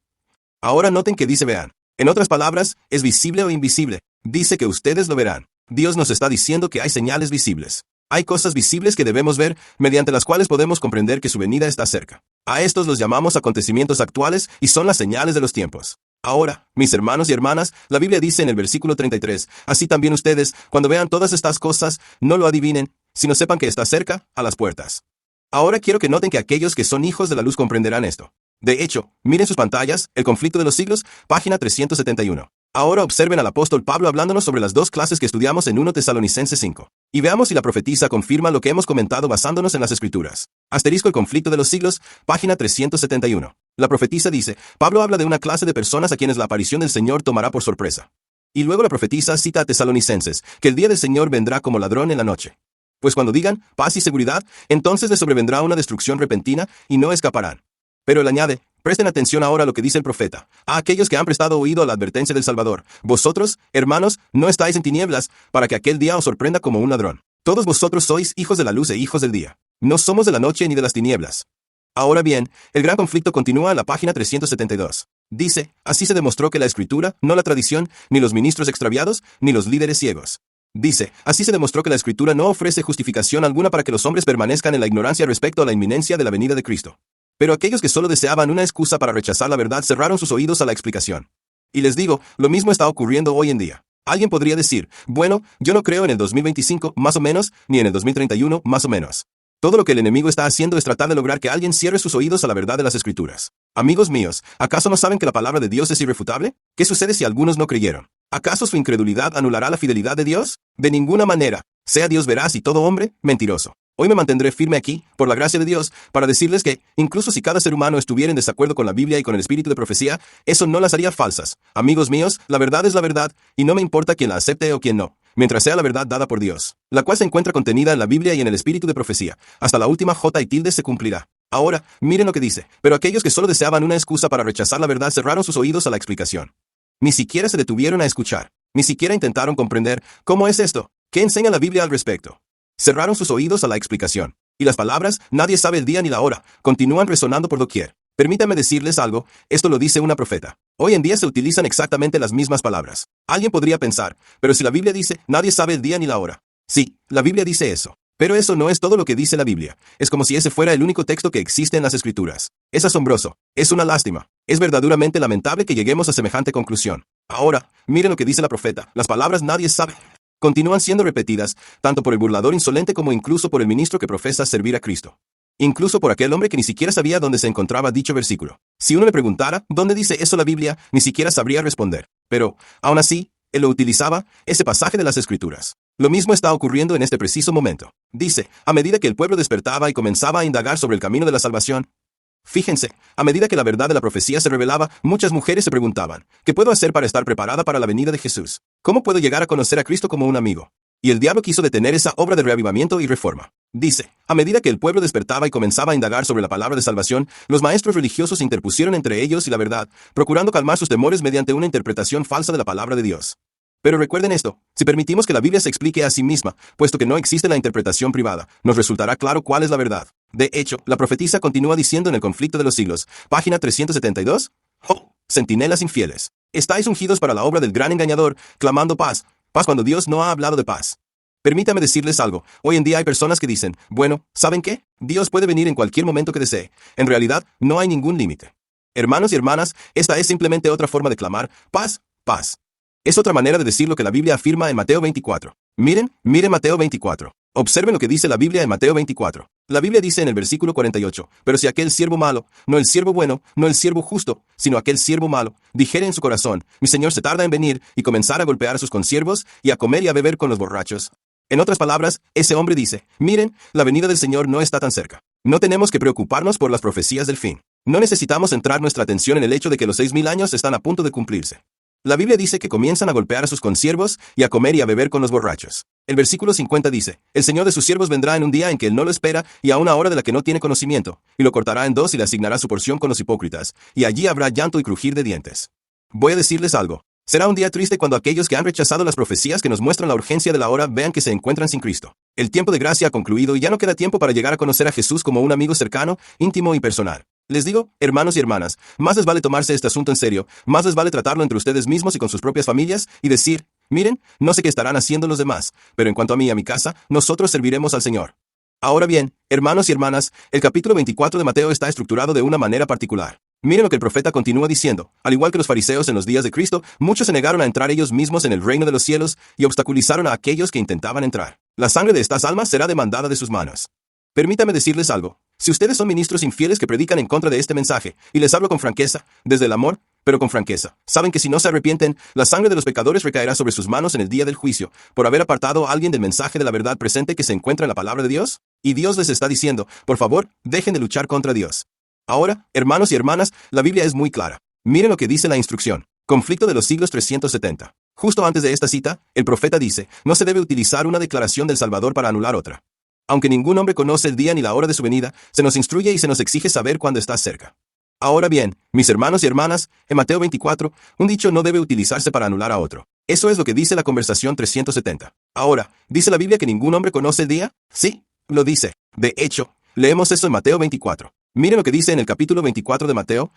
Ahora noten que dice vean. En otras palabras, ¿es visible o invisible? Dice que ustedes lo verán. Dios nos está diciendo que hay señales visibles. Hay cosas visibles que debemos ver, mediante las cuales podemos comprender que su venida está cerca. A estos los llamamos acontecimientos actuales y son las señales de los tiempos. Ahora, mis hermanos y hermanas, la Biblia dice en el versículo 33, así también ustedes, cuando vean todas estas cosas, no lo adivinen, sino sepan que está cerca, a las puertas. Ahora quiero que noten que aquellos que son hijos de la luz comprenderán esto. De hecho, miren sus pantallas, El conflicto de los siglos, página 371. Ahora observen al apóstol Pablo hablándonos sobre las dos clases que estudiamos en 1 Tesalonicenses 5. Y veamos si la profetisa confirma lo que hemos comentado basándonos en las Escrituras. Asterisco El conflicto de los siglos, página 371. La profetisa dice, Pablo habla de una clase de personas a quienes la aparición del Señor tomará por sorpresa. Y luego la profetisa cita a Tesalonicenses, que el día del Señor vendrá como ladrón en la noche. Pues cuando digan paz y seguridad, entonces les sobrevendrá una destrucción repentina y no escaparán. Pero él añade, presten atención ahora a lo que dice el profeta, a aquellos que han prestado oído a la advertencia del Salvador. Vosotros, hermanos, no estáis en tinieblas, para que aquel día os sorprenda como un ladrón. Todos vosotros sois hijos de la luz e hijos del día. No somos de la noche ni de las tinieblas. Ahora bien, el gran conflicto continúa en la página 372. Dice, así se demostró que la Escritura, no la tradición, ni los ministros extraviados, ni los líderes ciegos. Dice, así se demostró que la Escritura no ofrece justificación alguna para que los hombres permanezcan en la ignorancia respecto a la inminencia de la venida de Cristo. Pero aquellos que solo deseaban una excusa para rechazar la verdad cerraron sus oídos a la explicación. Y les digo, lo mismo está ocurriendo hoy en día. Alguien podría decir, bueno, yo no creo en el 2025, más o menos, ni en el 2031, más o menos. Todo lo que el enemigo está haciendo es tratar de lograr que alguien cierre sus oídos a la verdad de las Escrituras. Amigos míos, ¿acaso no saben que la palabra de Dios es irrefutable? ¿Qué sucede si algunos no creyeron? ¿Acaso su incredulidad anulará la fidelidad de Dios? De ninguna manera. Sea Dios veraz y todo hombre mentiroso. Hoy me mantendré firme aquí, por la gracia de Dios, para decirles que, incluso si cada ser humano estuviera en desacuerdo con la Biblia y con el espíritu de profecía, eso no las haría falsas. Amigos míos, la verdad es la verdad, y no me importa quién la acepte o quién no, mientras sea la verdad dada por Dios, la cual se encuentra contenida en la Biblia y en el espíritu de profecía. Hasta la última jota y tilde se cumplirá. Ahora, miren lo que dice. Pero aquellos que solo deseaban una excusa para rechazar la verdad cerraron sus oídos a la explicación. Ni siquiera se detuvieron a escuchar. Ni siquiera intentaron comprender cómo es esto. ¿Qué enseña la Biblia al respecto? Cerraron sus oídos a la explicación. Y las palabras, nadie sabe el día ni la hora, continúan resonando por doquier. Permítanme decirles algo, esto lo dice una profeta. Hoy en día se utilizan exactamente las mismas palabras. Alguien podría pensar, pero si la Biblia dice, nadie sabe el día ni la hora. Sí, la Biblia dice eso. Pero eso no es todo lo que dice la Biblia. Es como si ese fuera el único texto que existe en las Escrituras. Es asombroso. Es una lástima. Es verdaderamente lamentable que lleguemos a semejante conclusión. Ahora, miren lo que dice la profeta. Las palabras nadie sabe continúan siendo repetidas, tanto por el burlador insolente como incluso por el ministro que profesa servir a Cristo. Incluso por aquel hombre que ni siquiera sabía dónde se encontraba dicho versículo. Si uno le preguntara, ¿dónde dice eso la Biblia?, ni siquiera sabría responder. Pero, aún así, él lo utilizaba, ese pasaje de las Escrituras. Lo mismo está ocurriendo en este preciso momento. Dice, a medida que el pueblo despertaba y comenzaba a indagar sobre el camino de la salvación. Fíjense, a medida que la verdad de la profecía se revelaba, muchas mujeres se preguntaban, ¿qué puedo hacer para estar preparada para la venida de Jesús? ¿Cómo puedo llegar a conocer a Cristo como un amigo? Y el diablo quiso detener esa obra de reavivamiento y reforma. Dice, a medida que el pueblo despertaba y comenzaba a indagar sobre la palabra de salvación, los maestros religiosos interpusieron entre ellos y la verdad, procurando calmar sus temores mediante una interpretación falsa de la palabra de Dios. Pero recuerden esto, si permitimos que la Biblia se explique a sí misma, puesto que no existe la interpretación privada, nos resultará claro cuál es la verdad. De hecho, la profetisa continúa diciendo en el conflicto de los siglos, página 372, ¡Oh, centinelas infieles! Estáis ungidos para la obra del gran engañador, clamando paz, paz cuando Dios no ha hablado de paz. Permítame decirles algo, hoy en día hay personas que dicen, bueno, ¿saben qué? Dios puede venir en cualquier momento que desee. En realidad, no hay ningún límite. Hermanos y hermanas, esta es simplemente otra forma de clamar, paz, paz. Es otra manera de decir lo que la Biblia afirma en Mateo 24. Miren Mateo 24. Observen lo que dice la Biblia en Mateo 24. La Biblia dice en el versículo 48, pero si aquel siervo malo, no el siervo bueno, no el siervo justo, sino aquel siervo malo, dijere en su corazón, mi señor se tarda en venir, y comenzar a golpear a sus consiervos, y a comer y a beber con los borrachos. En otras palabras, ese hombre dice, miren, la venida del Señor no está tan cerca. No tenemos que preocuparnos por las profecías del fin. No necesitamos centrar nuestra atención en el hecho de que los 6,000 años están a punto de cumplirse. La Biblia dice que comienzan a golpear a sus consiervos y a comer y a beber con los borrachos. El versículo 50 dice, el Señor de sus siervos vendrá en un día en que él no lo espera y a una hora de la que no tiene conocimiento, y lo cortará en dos y le asignará su porción con los hipócritas, y allí habrá llanto y crujir de dientes. Voy a decirles algo. Será un día triste cuando aquellos que han rechazado las profecías que nos muestran la urgencia de la hora vean que se encuentran sin Cristo. El tiempo de gracia ha concluido y ya no queda tiempo para llegar a conocer a Jesús como un amigo cercano, íntimo y personal. Les digo, hermanos y hermanas, más les vale tomarse este asunto en serio, más les vale tratarlo entre ustedes mismos y con sus propias familias, y decir, miren, no sé qué estarán haciendo los demás, pero en cuanto a mí y a mi casa, nosotros serviremos al Señor. Ahora bien, hermanos y hermanas, el capítulo 24 de Mateo está estructurado de una manera particular. Miren lo que el profeta continúa diciendo. Al igual que los fariseos en los días de Cristo, muchos se negaron a entrar ellos mismos en el reino de los cielos y obstaculizaron a aquellos que intentaban entrar. La sangre de estas almas será demandada de sus manos. Permítame decirles algo. Si ustedes son ministros infieles que predican en contra de este mensaje, y les hablo con franqueza, desde el amor, pero con franqueza, saben que si no se arrepienten, la sangre de los pecadores recaerá sobre sus manos en el día del juicio, por haber apartado a alguien del mensaje de la verdad presente que se encuentra en la palabra de Dios. Y Dios les está diciendo, por favor, dejen de luchar contra Dios. Ahora, hermanos y hermanas, la Biblia es muy clara. Miren lo que dice la instrucción. Conflicto de los siglos 370. Justo antes de esta cita, el profeta dice, no se debe utilizar una declaración del Salvador para anular otra. Aunque ningún hombre conoce el día ni la hora de su venida, se nos instruye y se nos exige saber cuándo está cerca. Ahora bien, mis hermanos y hermanas, en Mateo 24, un dicho no debe utilizarse para anular a otro. Eso es lo que dice la conversación 370. Ahora, ¿dice la Biblia que ningún hombre conoce el día? Sí, lo dice. De hecho, leemos eso en Mateo 24. Miren lo que dice en el capítulo 24 de Mateo,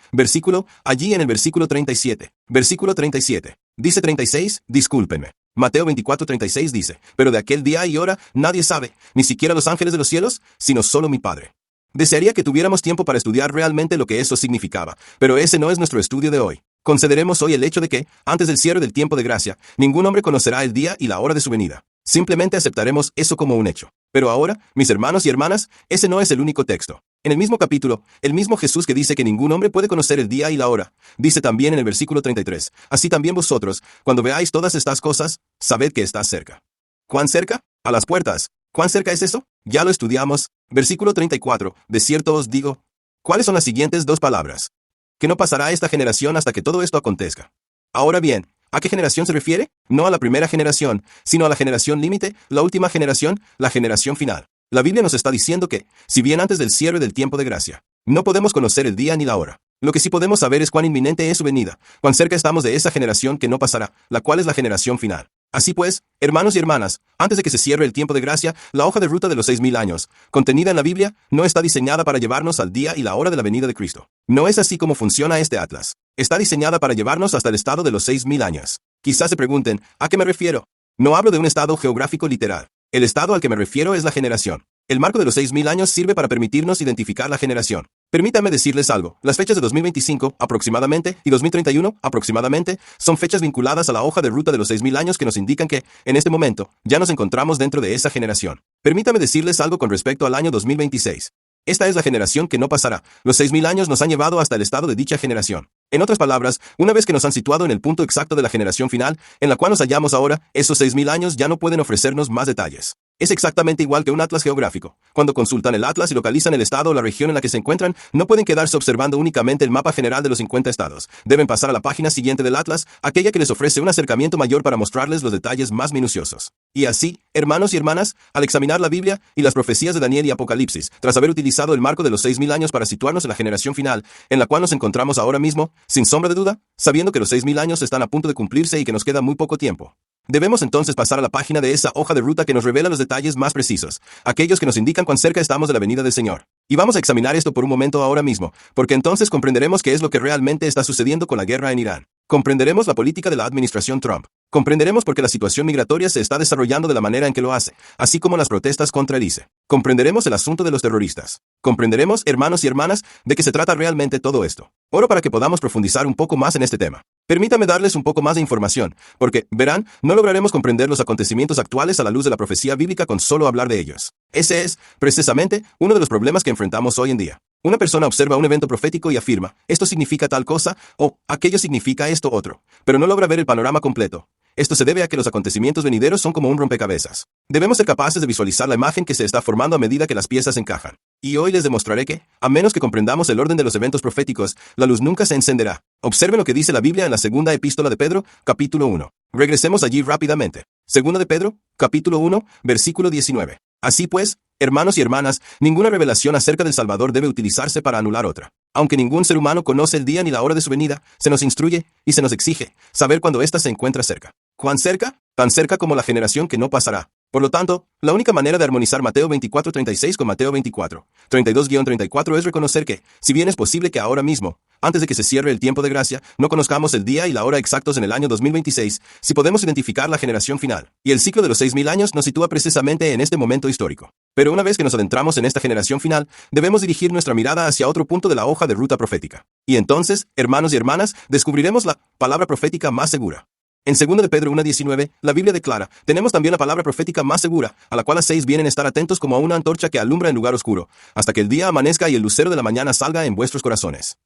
allí en el versículo 37. Versículo 37. Dice 36, discúlpenme. Mateo 24:36 dice, pero de aquel día y hora nadie sabe, ni siquiera los ángeles de los cielos, sino solo mi Padre. Desearía que tuviéramos tiempo para estudiar realmente lo que eso significaba, pero ese no es nuestro estudio de hoy. Consideremos hoy el hecho de que, antes del cierre del tiempo de gracia, ningún hombre conocerá el día y la hora de su venida. Simplemente aceptaremos eso como un hecho. Pero ahora, mis hermanos y hermanas, ese no es el único texto. En el mismo capítulo, el mismo Jesús que dice que ningún hombre puede conocer el día y la hora, dice también en el versículo 33, así también vosotros, cuando veáis todas estas cosas, sabed que está cerca. ¿Cuán cerca? A las puertas. ¿Cuán cerca es eso? Ya lo estudiamos. Versículo 34, de cierto os digo. ¿Cuáles son las siguientes dos palabras? Que no pasará esta generación hasta que todo esto acontezca. Ahora bien, ¿a qué generación se refiere? No a la primera generación, sino a la generación límite, la última generación, la generación final. La Biblia nos está diciendo que, si bien antes del cierre del tiempo de gracia, no podemos conocer el día ni la hora, lo que sí podemos saber es cuán inminente es su venida, cuán cerca estamos de esa generación que no pasará, la cual es la generación final. Así pues, hermanos y hermanas, antes de que se cierre el tiempo de gracia, la hoja de ruta de los 6000 años, contenida en la Biblia, no está diseñada para llevarnos al día y la hora de la venida de Cristo. No es así como funciona este atlas. Está diseñada para llevarnos hasta el estado de los 6000 años. Quizás se pregunten, ¿a qué me refiero? No hablo de un estado geográfico literal. El estado al que me refiero es la generación. El marco de los 6000 años sirve para permitirnos identificar la generación. Permítanme decirles algo. Las fechas de 2025, aproximadamente, y 2031, aproximadamente, son fechas vinculadas a la hoja de ruta de los 6000 años que nos indican que, en este momento, ya nos encontramos dentro de esa generación. Permítanme decirles algo con respecto al año 2026. Esta es la generación que no pasará. Los 6000 años nos han llevado hasta el estado de dicha generación. En otras palabras, una vez que nos han situado en el punto exacto de la generación final, en la cual nos hallamos ahora, esos 6000 años ya no pueden ofrecernos más detalles. Es exactamente igual que un atlas geográfico. Cuando consultan el atlas y localizan el estado o la región en la que se encuentran, no pueden quedarse observando únicamente el mapa general de los 50 estados. Deben pasar a la página siguiente del atlas, aquella que les ofrece un acercamiento mayor para mostrarles los detalles más minuciosos. Y así, hermanos y hermanas, al examinar la Biblia y las profecías de Daniel y Apocalipsis, tras haber utilizado el marco de los 6000 años para situarnos en la generación final, en la cual nos encontramos ahora mismo, sin sombra de duda, sabiendo que los 6000 años están a punto de cumplirse y que nos queda muy poco tiempo. Debemos entonces pasar a la página de esa hoja de ruta que nos revela los detalles más precisos, aquellos que nos indican cuán cerca estamos de la venida del Señor. Y vamos a examinar esto por un momento ahora mismo, porque entonces comprenderemos qué es lo que realmente está sucediendo con la guerra en Irán. Comprenderemos la política de la administración Trump. Comprenderemos por qué la situación migratoria se está desarrollando de la manera en que lo hace, así como las protestas contra el ICE. Comprenderemos el asunto de los terroristas. Comprenderemos, hermanos y hermanas, de qué se trata realmente todo esto. Oro para que podamos profundizar un poco más en este tema. Permítame darles un poco más de información, porque, verán, no lograremos comprender los acontecimientos actuales a la luz de la profecía bíblica con solo hablar de ellos. Ese es, precisamente, uno de los problemas que enfrentamos hoy en día. Una persona observa un evento profético y afirma, esto significa tal cosa, o aquello significa esto otro, pero no logra ver el panorama completo. Esto se debe a que los acontecimientos venideros son como un rompecabezas. Debemos ser capaces de visualizar la imagen que se está formando a medida que las piezas encajan. Y hoy les demostraré que, a menos que comprendamos el orden de los eventos proféticos, la luz nunca se encenderá. Observen lo que dice la Biblia en la segunda epístola de Pedro, capítulo 1. Regresemos allí rápidamente. Segunda de Pedro, capítulo 1, versículo 19. Así pues, hermanos y hermanas, ninguna revelación acerca del Salvador debe utilizarse para anular otra. Aunque ningún ser humano conoce el día ni la hora de su venida, se nos instruye y se nos exige saber cuándo ésta se encuentra cerca. ¿Cuán cerca? Tan cerca como la generación que no pasará. Por lo tanto, la única manera de armonizar Mateo 24:36 con Mateo 24:32-34 es reconocer que, si bien es posible que ahora mismo, antes de que se cierre el tiempo de gracia, no conozcamos el día y la hora exactos en el año 2026, si podemos identificar la generación final. Y el ciclo de los 6.000 años nos sitúa precisamente en este momento histórico. Pero una vez que nos adentramos en esta generación final, debemos dirigir nuestra mirada hacia otro punto de la hoja de ruta profética. Y entonces, hermanos y hermanas, descubriremos la palabra profética más segura. En 2 de Pedro 1:19, la Biblia declara, tenemos también la palabra profética más segura, a la cual hacéis bien en estar atentos como a una antorcha que alumbra en lugar oscuro, hasta que el día amanezca y el lucero de la mañana salga en vuestros corazones.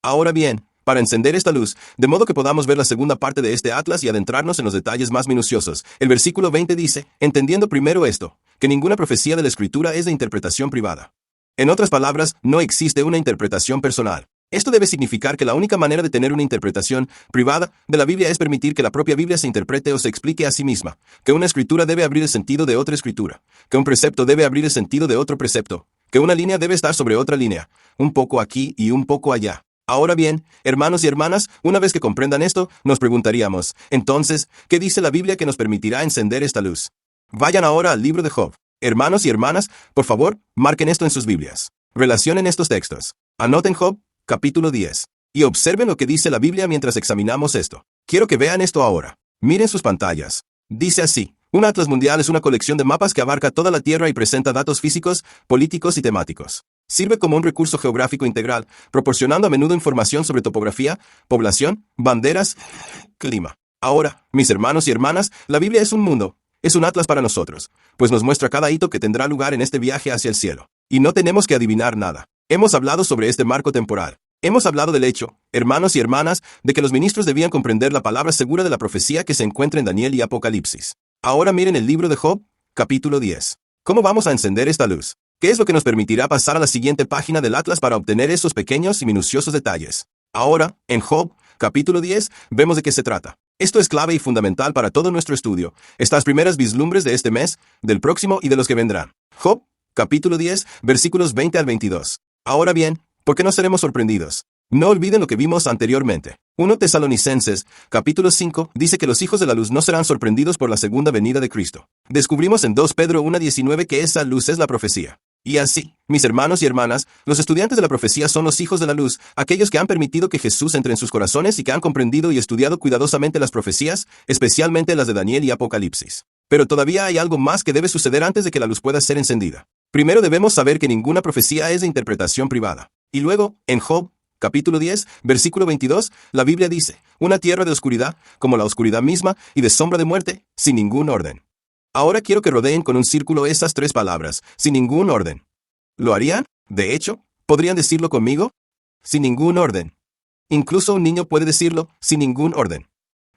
Ahora bien, para encender esta luz, de modo que podamos ver la segunda parte de este atlas y adentrarnos en los detalles más minuciosos, el versículo 20 dice, entendiendo primero esto, que ninguna profecía de la Escritura es de interpretación privada. En otras palabras, no existe una interpretación personal. Esto debe significar que la única manera de tener una interpretación privada de la Biblia es permitir que la propia Biblia se interprete o se explique a sí misma, que una escritura debe abrir el sentido de otra escritura, que un precepto debe abrir el sentido de otro precepto, que una línea debe estar sobre otra línea, un poco aquí y un poco allá. Ahora bien, hermanos y hermanas, una vez que comprendan esto, nos preguntaríamos, entonces, ¿qué dice la Biblia que nos permitirá encender esta luz? Vayan ahora al libro de Job. Hermanos y hermanas, por favor, marquen esto en sus Biblias. Relacionen estos textos. Anoten Job, capítulo 10. Y observen lo que dice la Biblia mientras examinamos esto. Quiero que vean esto ahora. Miren sus pantallas. Dice así, un atlas mundial es una colección de mapas que abarca toda la Tierra y presenta datos físicos, políticos y temáticos. Sirve como un recurso geográfico integral, proporcionando a menudo información sobre topografía, población, banderas, clima. Ahora, mis hermanos y hermanas, la Biblia es un mundo. Es un atlas para nosotros, pues nos muestra cada hito que tendrá lugar en este viaje hacia el cielo. Y no tenemos que adivinar nada. Hemos hablado sobre este marco temporal. Hemos hablado del hecho, hermanos y hermanas, de que los ministros debían comprender la palabra segura de la profecía que se encuentra en Daniel y Apocalipsis. Ahora miren el libro de Job, capítulo 10. ¿Cómo vamos a encender esta luz? ¿Qué es lo que nos permitirá pasar a la siguiente página del atlas para obtener esos pequeños y minuciosos detalles? Ahora, en Job, capítulo 10, vemos de qué se trata. Esto es clave y fundamental para todo nuestro estudio, estas primeras vislumbres de este mes, del próximo y de los que vendrán. Job, capítulo 10, versículos 20 al 22. Ahora bien, ¿por qué no seremos sorprendidos? No olviden lo que vimos anteriormente. 1 Tesalonicenses, capítulo 5, dice que los hijos de la luz no serán sorprendidos por la segunda venida de Cristo. Descubrimos en 2 Pedro 1:19 que esa luz es la profecía. Y así, mis hermanos y hermanas, los estudiantes de la profecía son los hijos de la luz, aquellos que han permitido que Jesús entre en sus corazones y que han comprendido y estudiado cuidadosamente las profecías, especialmente las de Daniel y Apocalipsis. Pero todavía hay algo más que debe suceder antes de que la luz pueda ser encendida. Primero debemos saber que ninguna profecía es de interpretación privada. Y luego, en Job, capítulo 10, versículo 22, la Biblia dice, una tierra de oscuridad, como la oscuridad misma, y de sombra de muerte, sin ningún orden. Ahora quiero que rodeen con un círculo esas tres palabras, sin ningún orden. ¿Lo harían? De hecho, ¿podrían decirlo conmigo? Sin ningún orden. Incluso un niño puede decirlo, sin ningún orden.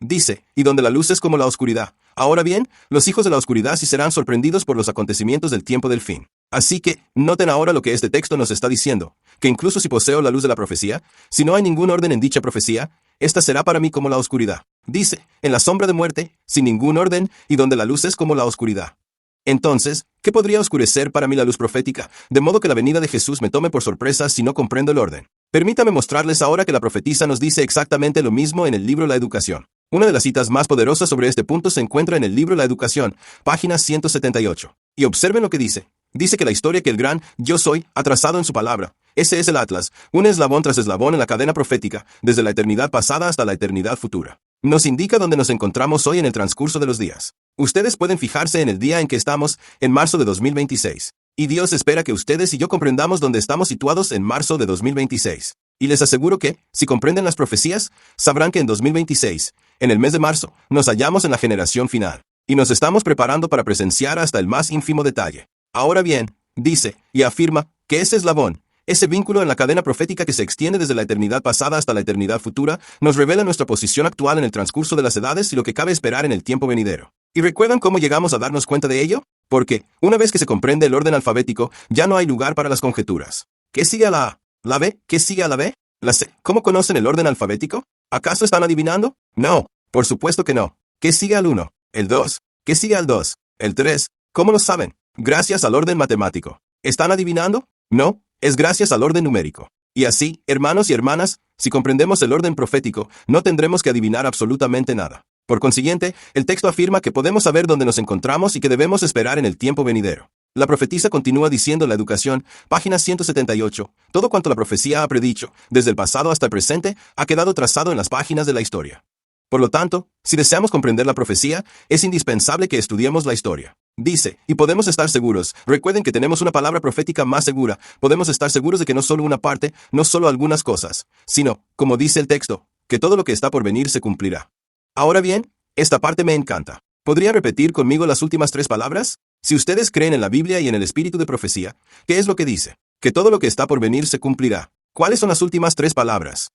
Dice, y donde la luz es como la oscuridad. Ahora bien, los hijos de la oscuridad sí serán sorprendidos por los acontecimientos del tiempo del fin. Así que, noten ahora lo que este texto nos está diciendo, que incluso si poseo la luz de la profecía, si no hay ningún orden en dicha profecía, esta será para mí como la oscuridad. Dice, en la sombra de muerte, sin ningún orden, y donde la luz es como la oscuridad. Entonces, ¿qué podría oscurecer para mí la luz profética, de modo que la venida de Jesús me tome por sorpresa si no comprendo el orden? Permítame mostrarles ahora que la profetisa nos dice exactamente lo mismo en el libro La Educación. Una de las citas más poderosas sobre este punto se encuentra en el libro La Educación, página 178. Y observen lo que dice. Dice que la historia que el gran Yo Soy ha trazado en su palabra. Ese es el Atlas, un eslabón tras eslabón en la cadena profética, desde la eternidad pasada hasta la eternidad futura. Nos indica dónde nos encontramos hoy en el transcurso de los días. Ustedes pueden fijarse en el día en que estamos, en marzo de 2026. Y Dios espera que ustedes y yo comprendamos dónde estamos situados en marzo de 2026. Y les aseguro que, si comprenden las profecías, sabrán que en 2026, en el mes de marzo, nos hallamos en la generación final. Y nos estamos preparando para presenciar hasta el más ínfimo detalle. Ahora bien, dice, y afirma, que ese eslabón, ese vínculo en la cadena profética que se extiende desde la eternidad pasada hasta la eternidad futura, nos revela nuestra posición actual en el transcurso de las edades y lo que cabe esperar en el tiempo venidero. ¿Y recuerdan cómo llegamos a darnos cuenta de ello? Porque, una vez que se comprende el orden alfabético, ya no hay lugar para las conjeturas. ¿Qué sigue a la A? ¿La B? ¿Qué sigue a la B? ¿La C? ¿Cómo conocen el orden alfabético? ¿Acaso están adivinando? No, por supuesto que no. ¿Qué sigue al 1? El 2. ¿Qué sigue al 2? El 3. ¿Cómo lo saben? Gracias al orden matemático. ¿Están adivinando? No, es gracias al orden numérico. Y así, hermanos y hermanas, si comprendemos el orden profético, no tendremos que adivinar absolutamente nada. Por consiguiente, el texto afirma que podemos saber dónde nos encontramos y que debemos esperar en el tiempo venidero. La profetisa continúa diciendo la educación, página 178, todo cuanto la profecía ha predicho, desde el pasado hasta el presente, ha quedado trazado en las páginas de la historia. Por lo tanto, si deseamos comprender la profecía, es indispensable que estudiemos la historia. Dice, y podemos estar seguros, recuerden que tenemos una palabra profética más segura, podemos estar seguros de que no solo una parte, no solo algunas cosas, sino, como dice el texto, que todo lo que está por venir se cumplirá. Ahora bien, esta parte me encanta. ¿Podría repetir conmigo las últimas 3 palabras? Si ustedes creen en la Biblia y en el espíritu de profecía, ¿qué es lo que dice? Que todo lo que está por venir se cumplirá. ¿Cuáles son las últimas 3 palabras?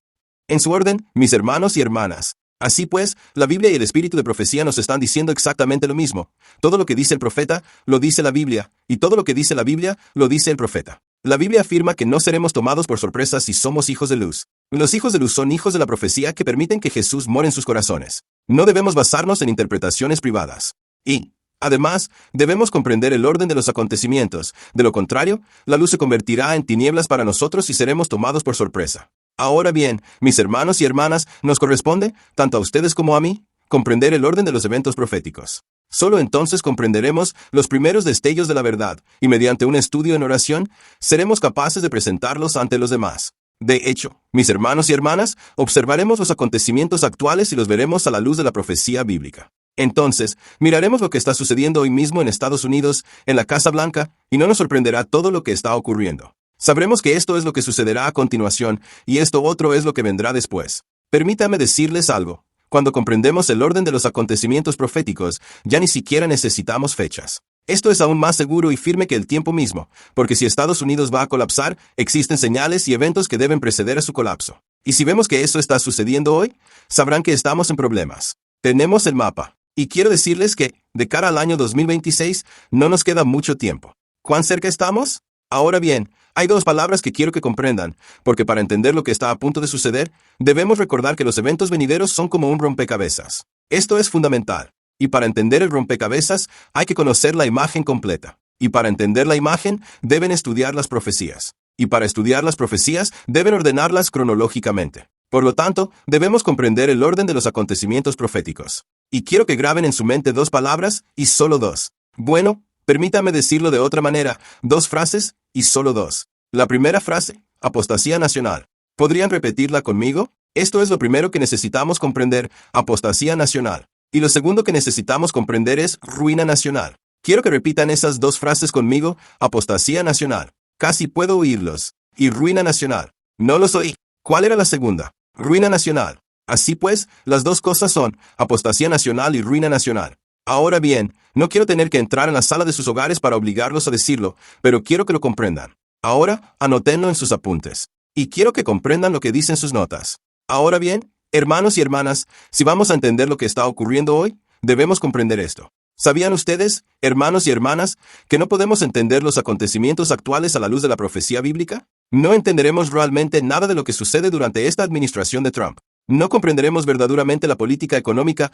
En su orden, mis hermanos y hermanas. Así pues, la Biblia y el espíritu de profecía nos están diciendo exactamente lo mismo. Todo lo que dice el profeta, lo dice la Biblia, y todo lo que dice la Biblia, lo dice el profeta. La Biblia afirma que no seremos tomados por sorpresa si somos hijos de luz. Los hijos de luz son hijos de la profecía que permiten que Jesús more en sus corazones. No debemos basarnos en interpretaciones privadas. Y, además, debemos comprender el orden de los acontecimientos. De lo contrario, la luz se convertirá en tinieblas para nosotros y seremos tomados por sorpresa. Ahora bien, mis hermanos y hermanas, nos corresponde, tanto a ustedes como a mí, comprender el orden de los eventos proféticos. Solo entonces comprenderemos los primeros destellos de la verdad, y mediante un estudio en oración, seremos capaces de presentarlos ante los demás. De hecho, mis hermanos y hermanas, observaremos los acontecimientos actuales y los veremos a la luz de la profecía bíblica. Entonces, miraremos lo que está sucediendo hoy mismo en Estados Unidos, en la Casa Blanca, y no nos sorprenderá todo lo que está ocurriendo. Sabremos que esto es lo que sucederá a continuación, y esto otro es lo que vendrá después. Permítame decirles algo. Cuando comprendemos el orden de los acontecimientos proféticos, ya ni siquiera necesitamos fechas. Esto es aún más seguro y firme que el tiempo mismo, porque si Estados Unidos va a colapsar, existen señales y eventos que deben preceder a su colapso. Y si vemos que eso está sucediendo hoy, sabrán que estamos en problemas. Tenemos el mapa. Y quiero decirles que, de cara al año 2026, no nos queda mucho tiempo. ¿Cuán cerca estamos? Ahora bien, hay 2 palabras que quiero que comprendan, porque para entender lo que está a punto de suceder, debemos recordar que los eventos venideros son como un rompecabezas. Esto es fundamental. Y para entender el rompecabezas, hay que conocer la imagen completa. Y para entender la imagen, deben estudiar las profecías. Y para estudiar las profecías, deben ordenarlas cronológicamente. Por lo tanto, debemos comprender el orden de los acontecimientos proféticos. Y quiero que graben en su mente 2 palabras, y solo 2. Bueno, permítame decirlo de otra manera, 2 frases, y solo 2. La primera frase, apostasía nacional. ¿Podrían repetirla conmigo? Esto es lo primero que necesitamos comprender, apostasía nacional. Y lo segundo que necesitamos comprender es ruina nacional. Quiero que repitan esas 2 frases conmigo, apostasía nacional. Casi puedo oírlos. Y ruina nacional. No los oí. ¿Cuál era la segunda? Ruina nacional. Así pues, las 2 cosas son apostasía nacional y ruina nacional. Ahora bien, no quiero tener que entrar en la sala de sus hogares para obligarlos a decirlo, pero quiero que lo comprendan. Ahora, anótenlo en sus apuntes. Y quiero que comprendan lo que dicen sus notas. Ahora bien, hermanos y hermanas, si vamos a entender lo que está ocurriendo hoy, debemos comprender esto. ¿Sabían ustedes, hermanos y hermanas, que no podemos entender los acontecimientos actuales a la luz de la profecía bíblica? No entenderemos realmente nada de lo que sucede durante esta administración de Trump. No comprenderemos verdaderamente la política económica,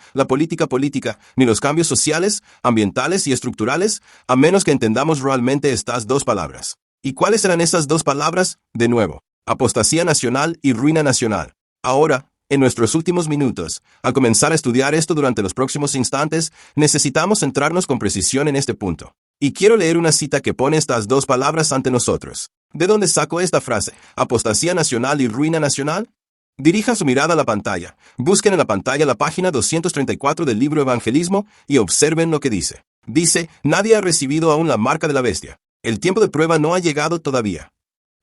ni los cambios sociales, ambientales y estructurales, a menos que entendamos realmente estas 2 palabras. ¿Y cuáles serán esas 2 palabras? De nuevo, apostasía nacional y ruina nacional. Ahora, en nuestros últimos minutos, al comenzar a estudiar esto durante los próximos instantes, necesitamos centrarnos con precisión en este punto. Y quiero leer una cita que pone estas 2 palabras ante nosotros. ¿De dónde saco esta frase? ¿Apostasía nacional y ruina nacional? Dirijan su mirada a la pantalla, busquen en la pantalla la página 234 del libro Evangelismo y observen lo que dice. Dice, nadie ha recibido aún la marca de la bestia. El tiempo de prueba no ha llegado todavía.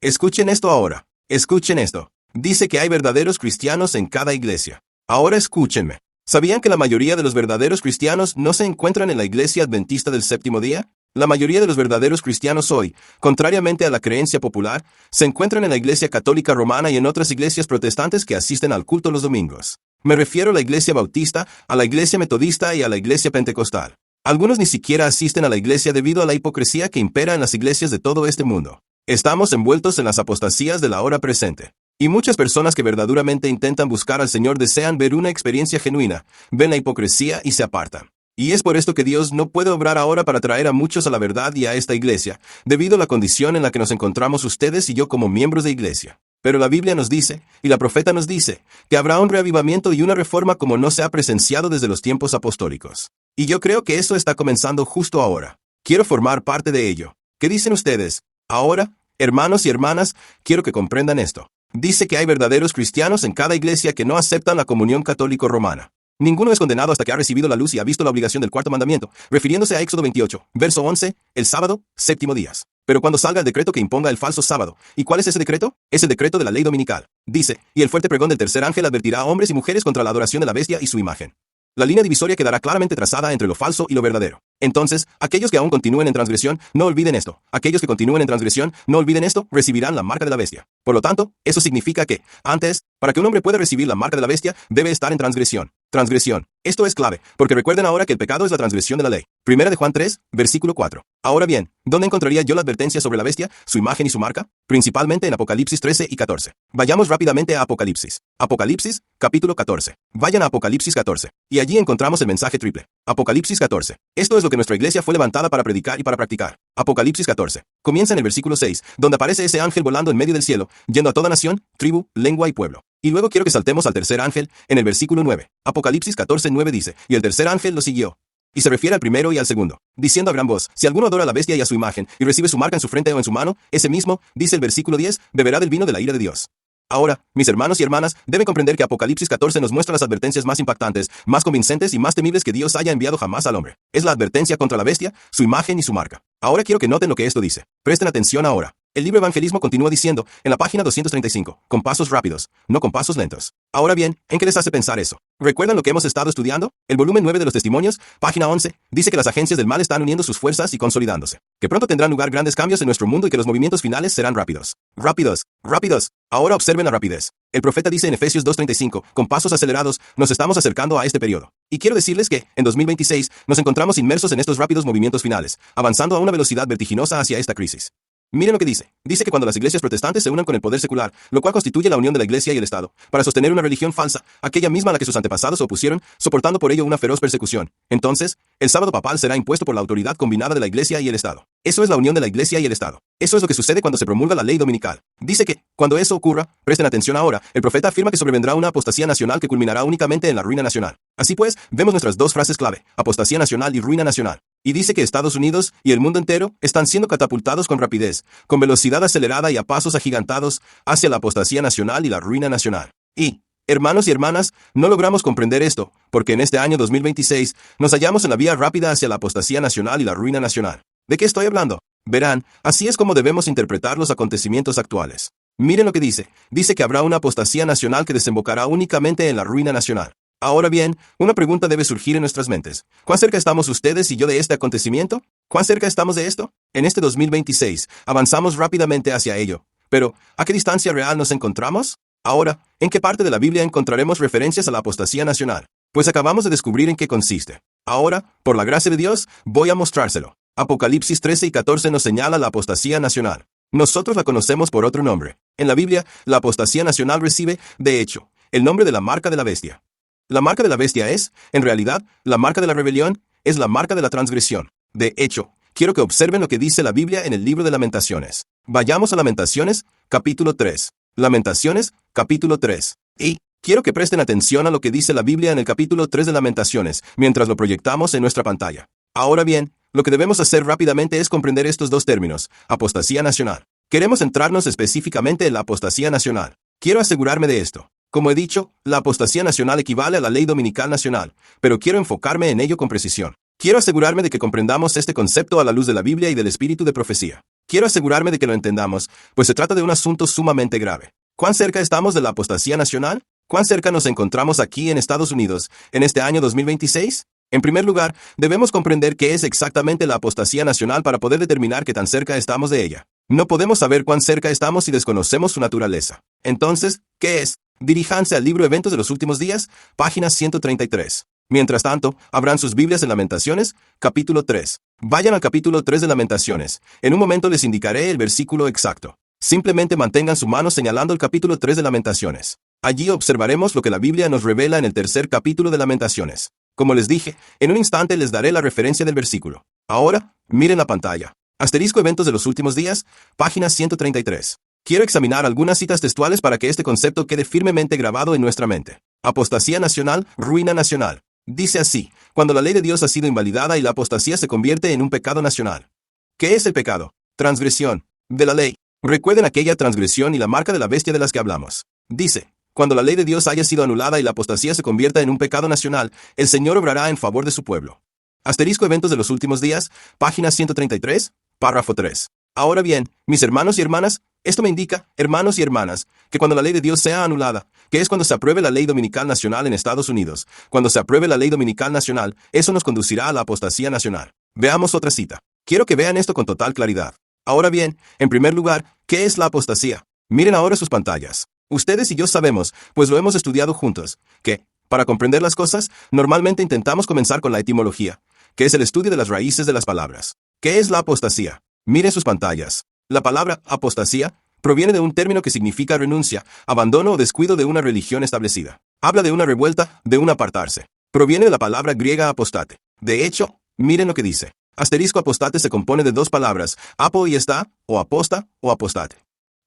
Escuchen esto ahora. Escuchen esto. Dice que hay verdaderos cristianos en cada iglesia. Ahora escúchenme. ¿Sabían que la mayoría de los verdaderos cristianos no se encuentran en la iglesia adventista del séptimo día? La mayoría de los verdaderos cristianos hoy, contrariamente a la creencia popular, se encuentran en la Iglesia Católica Romana y en otras iglesias protestantes que asisten al culto los domingos. Me refiero a la Iglesia Bautista, a la Iglesia Metodista y a la Iglesia Pentecostal. Algunos ni siquiera asisten a la iglesia debido a la hipocresía que impera en las iglesias de todo este mundo. Estamos envueltos en las apostasías de la hora presente. Y muchas personas que verdaderamente intentan buscar al Señor desean ver una experiencia genuina, ven la hipocresía y se apartan. Y es por esto que Dios no puede obrar ahora para traer a muchos a la verdad y a esta iglesia, debido a la condición en la que nos encontramos ustedes y yo como miembros de iglesia. Pero la Biblia nos dice, y la profeta nos dice, que habrá un reavivamiento y una reforma como no se ha presenciado desde los tiempos apostólicos. Y yo creo que eso está comenzando justo ahora. Quiero formar parte de ello. ¿Qué dicen ustedes? Ahora, hermanos y hermanas, quiero que comprendan esto. Dice que hay verdaderos cristianos en cada iglesia que no aceptan la comunión católico romana. Ninguno es condenado hasta que ha recibido la luz y ha visto la obligación del cuarto mandamiento, refiriéndose a Éxodo 28, verso 11, el sábado, séptimo días. Pero cuando salga el decreto que imponga el falso sábado, ¿y cuál es ese decreto? Es el decreto de la ley dominical. Dice, y el fuerte pregón del tercer ángel advertirá a hombres y mujeres contra la adoración de la bestia y su imagen. La línea divisoria quedará claramente trazada entre lo falso y lo verdadero. Entonces, aquellos que aún continúen en transgresión, no olviden esto. Aquellos que continúen en transgresión, no olviden esto, recibirán la marca de la bestia. Por lo tanto, eso significa que, antes, para que un hombre pueda recibir la marca de la bestia, debe estar en transgresión. Transgresión. Esto es clave, porque recuerden ahora que el pecado es la transgresión de la ley. Primera de Juan 3, versículo 4. Ahora bien, ¿dónde encontraría yo la advertencia sobre la bestia, su imagen y su marca? Principalmente en Apocalipsis 13 y 14. Vayamos rápidamente a Apocalipsis. Apocalipsis, capítulo 14. Vayan a Apocalipsis 14. Y allí encontramos el mensaje triple. Apocalipsis 14. Esto es lo que nuestra iglesia fue levantada para predicar y para practicar. Apocalipsis 14. Comienza en el versículo 6, donde aparece ese ángel volando en medio del cielo, yendo a toda nación, tribu, lengua y pueblo. Y luego quiero que saltemos al tercer ángel, en el versículo 9. Apocalipsis 14, 9 dice, y el tercer ángel lo siguió. Y se refiere al primero y al segundo, diciendo a gran voz, si alguno adora a la bestia y a su imagen, y recibe su marca en su frente o en su mano, ese mismo, dice el versículo 10, beberá del vino de la ira de Dios. Ahora, mis hermanos y hermanas, deben comprender que Apocalipsis 14 nos muestra las advertencias más impactantes, más convincentes y más temibles que Dios haya enviado jamás al hombre. Es la advertencia contra la bestia, su imagen y su marca. Ahora quiero que noten lo que esto dice. Presten atención ahora. El libro Evangelismo continúa diciendo, en la página 235, con pasos rápidos, no con pasos lentos. Ahora bien, ¿en qué les hace pensar eso? ¿Recuerdan lo que hemos estado estudiando? El volumen 9 de los testimonios, página 11, dice que las agencias del mal están uniendo sus fuerzas y consolidándose. Que pronto tendrán lugar grandes cambios en nuestro mundo y que los movimientos finales serán rápidos. Rápidos, rápidos. Ahora observen la rapidez. El profeta dice en Efesios 2:35, con pasos acelerados, nos estamos acercando a este periodo. Y quiero decirles que, en 2026, nos encontramos inmersos en estos rápidos movimientos finales, avanzando a una velocidad vertiginosa hacia esta crisis. Miren lo que dice. Dice que cuando las iglesias protestantes se unan con el poder secular, lo cual constituye la unión de la iglesia y el Estado, para sostener una religión falsa, aquella misma a la que sus antepasados se opusieron, soportando por ello una feroz persecución. Entonces, el sábado papal será impuesto por la autoridad combinada de la iglesia y el Estado. Eso es la unión de la iglesia y el Estado. Eso es lo que sucede cuando se promulga la ley dominical. Dice que, cuando eso ocurra, presten atención ahora, el profeta afirma que sobrevendrá una apostasía nacional que culminará únicamente en la ruina nacional. Así pues, vemos nuestras dos frases clave, apostasía nacional y ruina nacional. Y dice que Estados Unidos y el mundo entero están siendo catapultados con rapidez, con velocidad acelerada y a pasos agigantados hacia la apostasía nacional y la ruina nacional. Y, hermanos y hermanas, no logramos comprender esto, porque en este año 2026 nos hallamos en la vía rápida hacia la apostasía nacional y la ruina nacional. ¿De qué estoy hablando? Verán, así es como debemos interpretar los acontecimientos actuales. Miren lo que dice. Dice que habrá una apostasía nacional que desembocará únicamente en la ruina nacional. Ahora bien, una pregunta debe surgir en nuestras mentes. ¿Cuán cerca estamos ustedes y yo de este acontecimiento? ¿Cuán cerca estamos de esto? En este 2026, avanzamos rápidamente hacia ello. Pero, ¿a qué distancia real nos encontramos? Ahora, ¿en qué parte de la Biblia encontraremos referencias a la apostasía nacional? Pues acabamos de descubrir en qué consiste. Ahora, por la gracia de Dios, voy a mostrárselo. Apocalipsis 13 y 14 nos señala la apostasía nacional. Nosotros la conocemos por otro nombre. En la Biblia, la apostasía nacional recibe, de hecho, el nombre de la marca de la bestia. La marca de la bestia es, en realidad, la marca de la rebelión, es la marca de la transgresión. De hecho, quiero que observen lo que dice la Biblia en el libro de Lamentaciones. Vayamos a Lamentaciones, capítulo 3. Lamentaciones, capítulo 3. Y quiero que presten atención a lo que dice la Biblia en el capítulo 3 de Lamentaciones, mientras lo proyectamos en nuestra pantalla. Ahora bien, lo que debemos hacer rápidamente es comprender estos dos términos, apostasía nacional. Queremos centrarnos específicamente en la apostasía nacional. Quiero asegurarme de esto. Como he dicho, la apostasía nacional equivale a la ley dominical nacional, pero quiero enfocarme en ello con precisión. Quiero asegurarme de que comprendamos este concepto a la luz de la Biblia y del espíritu de profecía. Quiero asegurarme de que lo entendamos, pues se trata de un asunto sumamente grave. ¿Cuán cerca estamos de la apostasía nacional? ¿Cuán cerca nos encontramos aquí en Estados Unidos, en este año 2026? En primer lugar, debemos comprender qué es exactamente la apostasía nacional para poder determinar qué tan cerca estamos de ella. No podemos saber cuán cerca estamos si desconocemos su naturaleza. Entonces, ¿qué es? Diríjanse al libro Eventos de los Últimos Días, página 133. Mientras tanto, abran sus Biblias en Lamentaciones, capítulo 3. Vayan al capítulo 3 de Lamentaciones. En un momento les indicaré el versículo exacto. Simplemente mantengan su mano señalando el capítulo 3 de Lamentaciones. Allí observaremos lo que la Biblia nos revela en el tercer capítulo de Lamentaciones. Como les dije, en un instante les daré la referencia del versículo. Ahora, miren la pantalla. Asterisco Eventos de los últimos días, página 133. Quiero examinar algunas citas textuales para que este concepto quede firmemente grabado en nuestra mente. Apostasía nacional, ruina nacional. Dice así, cuando la ley de Dios ha sido invalidada y la apostasía se convierte en un pecado nacional. ¿Qué es el pecado? Transgresión de la ley. Recuerden aquella transgresión y la marca de la bestia de las que hablamos. Dice, cuando la ley de Dios haya sido anulada y la apostasía se convierta en un pecado nacional, el Señor obrará en favor de su pueblo. Asterisco Eventos de los últimos días, página 133, párrafo 3. Ahora bien, mis hermanos y hermanas, esto me indica, hermanos y hermanas, que cuando la ley de Dios sea anulada, que es cuando se apruebe la ley dominical nacional en Estados Unidos, cuando se apruebe la ley dominical nacional, eso nos conducirá a la apostasía nacional. Veamos otra cita. Quiero que vean esto con total claridad. Ahora bien, en primer lugar, ¿qué es la apostasía? Miren ahora sus pantallas. Ustedes y yo sabemos, pues lo hemos estudiado juntos, que, para comprender las cosas, normalmente intentamos comenzar con la etimología, que es el estudio de las raíces de las palabras. ¿Qué es la apostasía? Miren sus pantallas. La palabra apostasía proviene de un término que significa renuncia, abandono o descuido de una religión establecida. Habla de una revuelta, de un apartarse. Proviene de la palabra griega apostate. De hecho, miren lo que dice. Asterisco apostate se compone de dos palabras, apo y está, o aposta, o apostate.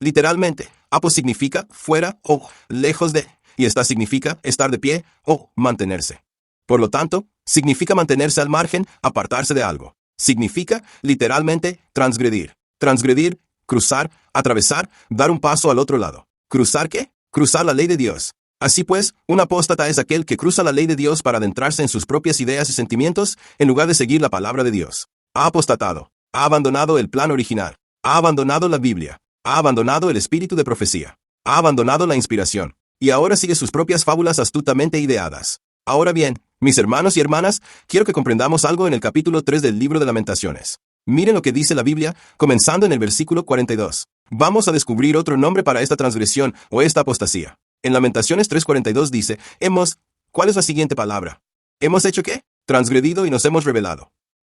Literalmente, apo significa fuera o lejos de, y está significa estar de pie o mantenerse. Por lo tanto, significa mantenerse al margen, apartarse de algo. Significa, literalmente, transgredir. Transgredir, cruzar, atravesar, dar un paso al otro lado. ¿Cruzar qué? Cruzar la ley de Dios. Así pues, un apóstata es aquel que cruza la ley de Dios para adentrarse en sus propias ideas y sentimientos, en lugar de seguir la palabra de Dios. Ha apostatado. Ha abandonado el plan original. Ha abandonado la Biblia. Ha abandonado el espíritu de profecía. Ha abandonado la inspiración. Y ahora sigue sus propias fábulas astutamente ideadas. Ahora bien, mis hermanos y hermanas, quiero que comprendamos algo en el capítulo 3 del libro de Lamentaciones. Miren lo que dice la Biblia, comenzando en el versículo 42. Vamos a descubrir otro nombre para esta transgresión o esta apostasía. En Lamentaciones 3:42 dice, ¿cuál es la siguiente palabra? ¿Hemos hecho qué? Transgredido y nos hemos rebelado.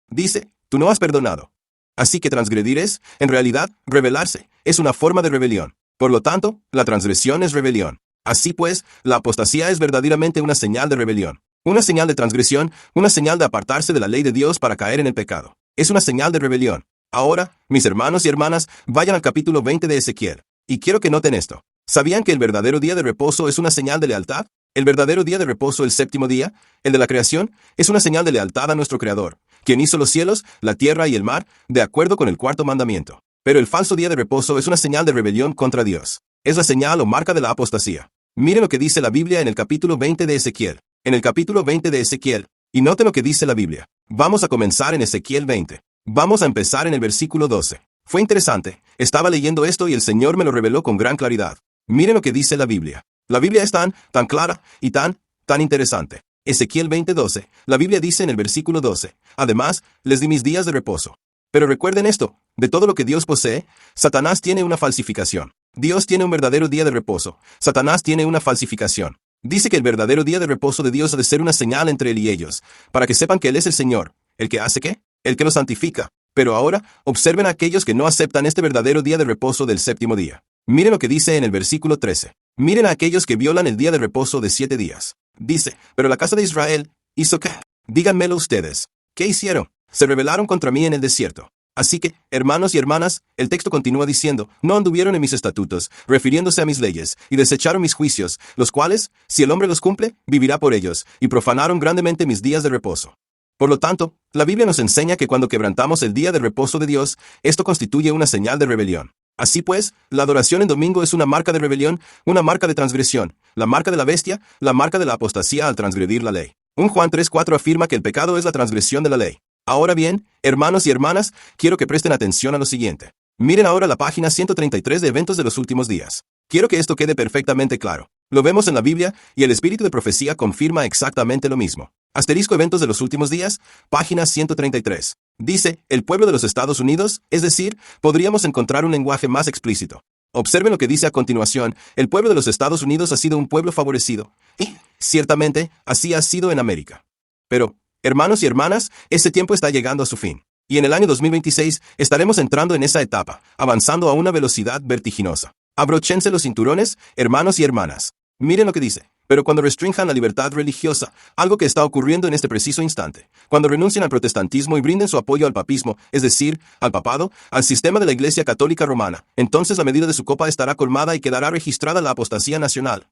Dice, tú no has perdonado. Así que transgredir es, en realidad, rebelarse, es una forma de rebelión. Por lo tanto, la transgresión es rebelión. Así pues, la apostasía es verdaderamente una señal de rebelión. Una señal de transgresión, una señal de apartarse de la ley de Dios para caer en el pecado. Es una señal de rebelión. Ahora, mis hermanos y hermanas, vayan al capítulo 20 de Ezequiel. Y quiero que noten esto. ¿Sabían que el verdadero día de reposo es una señal de lealtad? El verdadero día de reposo, el séptimo día, el de la creación, es una señal de lealtad a nuestro Creador, quien hizo los cielos, la tierra y el mar, de acuerdo con el cuarto mandamiento. Pero el falso día de reposo es una señal de rebelión contra Dios. Es la señal o marca de la apostasía. Miren lo que dice la Biblia en el capítulo 20 de Ezequiel. En el capítulo 20 de Ezequiel. Y noten lo que dice la Biblia. Vamos a comenzar en Ezequiel 20. Vamos a empezar en el versículo 12. Fue interesante. Estaba leyendo esto y el Señor me lo reveló con gran claridad. Miren lo que dice la Biblia. La Biblia es tan clara y tan interesante. Ezequiel 20:12. La Biblia dice en el versículo 12. Además, les di mis días de reposo. Pero recuerden esto. De todo lo que Dios posee, Satanás tiene una falsificación. Dios tiene un verdadero día de reposo. Satanás tiene una falsificación. Dice que el verdadero día de reposo de Dios ha de ser una señal entre él y ellos, para que sepan que Él es el Señor. ¿El que hace qué? El que lo santifica. Pero ahora, observen a aquellos que no aceptan este verdadero día de reposo del séptimo día. Miren lo que dice en el versículo 13. Miren a aquellos que violan el día de reposo de 7 días. Dice, pero la casa de Israel hizo qué. Díganmelo ustedes. ¿Qué hicieron? Se rebelaron contra mí en el desierto. Así que, hermanos y hermanas, el texto continúa diciendo, no anduvieron en mis estatutos, refiriéndose a mis leyes, y desecharon mis juicios, los cuales, si el hombre los cumple, vivirá por ellos, y profanaron grandemente mis días de reposo. Por lo tanto, la Biblia nos enseña que cuando quebrantamos el día de reposo de Dios, esto constituye una señal de rebelión. Así pues, la adoración en domingo es una marca de rebelión, una marca de transgresión, la marca de la bestia, la marca de la apostasía al transgredir la ley. 1 Juan 3:4 afirma que el pecado es la transgresión de la ley. Ahora bien, hermanos y hermanas, quiero que presten atención a lo siguiente. Miren ahora la página 133 de Eventos de los Últimos Días. Quiero que esto quede perfectamente claro. Lo vemos en la Biblia, y el espíritu de profecía confirma exactamente lo mismo. Asterisco Eventos de los Últimos Días, página 133. Dice, el pueblo de los Estados Unidos, es decir, podríamos encontrar un lenguaje más explícito. Observen lo que dice a continuación, el pueblo de los Estados Unidos ha sido un pueblo favorecido. Y, ciertamente, así ha sido en América. Pero, hermanos y hermanas, este tiempo está llegando a su fin. Y en el año 2026 estaremos entrando en esa etapa, avanzando a una velocidad vertiginosa. Abróchense los cinturones, hermanos y hermanas. Miren lo que dice. Pero cuando restrinjan la libertad religiosa, algo que está ocurriendo en este preciso instante, cuando renuncien al protestantismo y brinden su apoyo al papismo, es decir, al papado, al sistema de la Iglesia Católica Romana, entonces la medida de su copa estará colmada y quedará registrada la apostasía nacional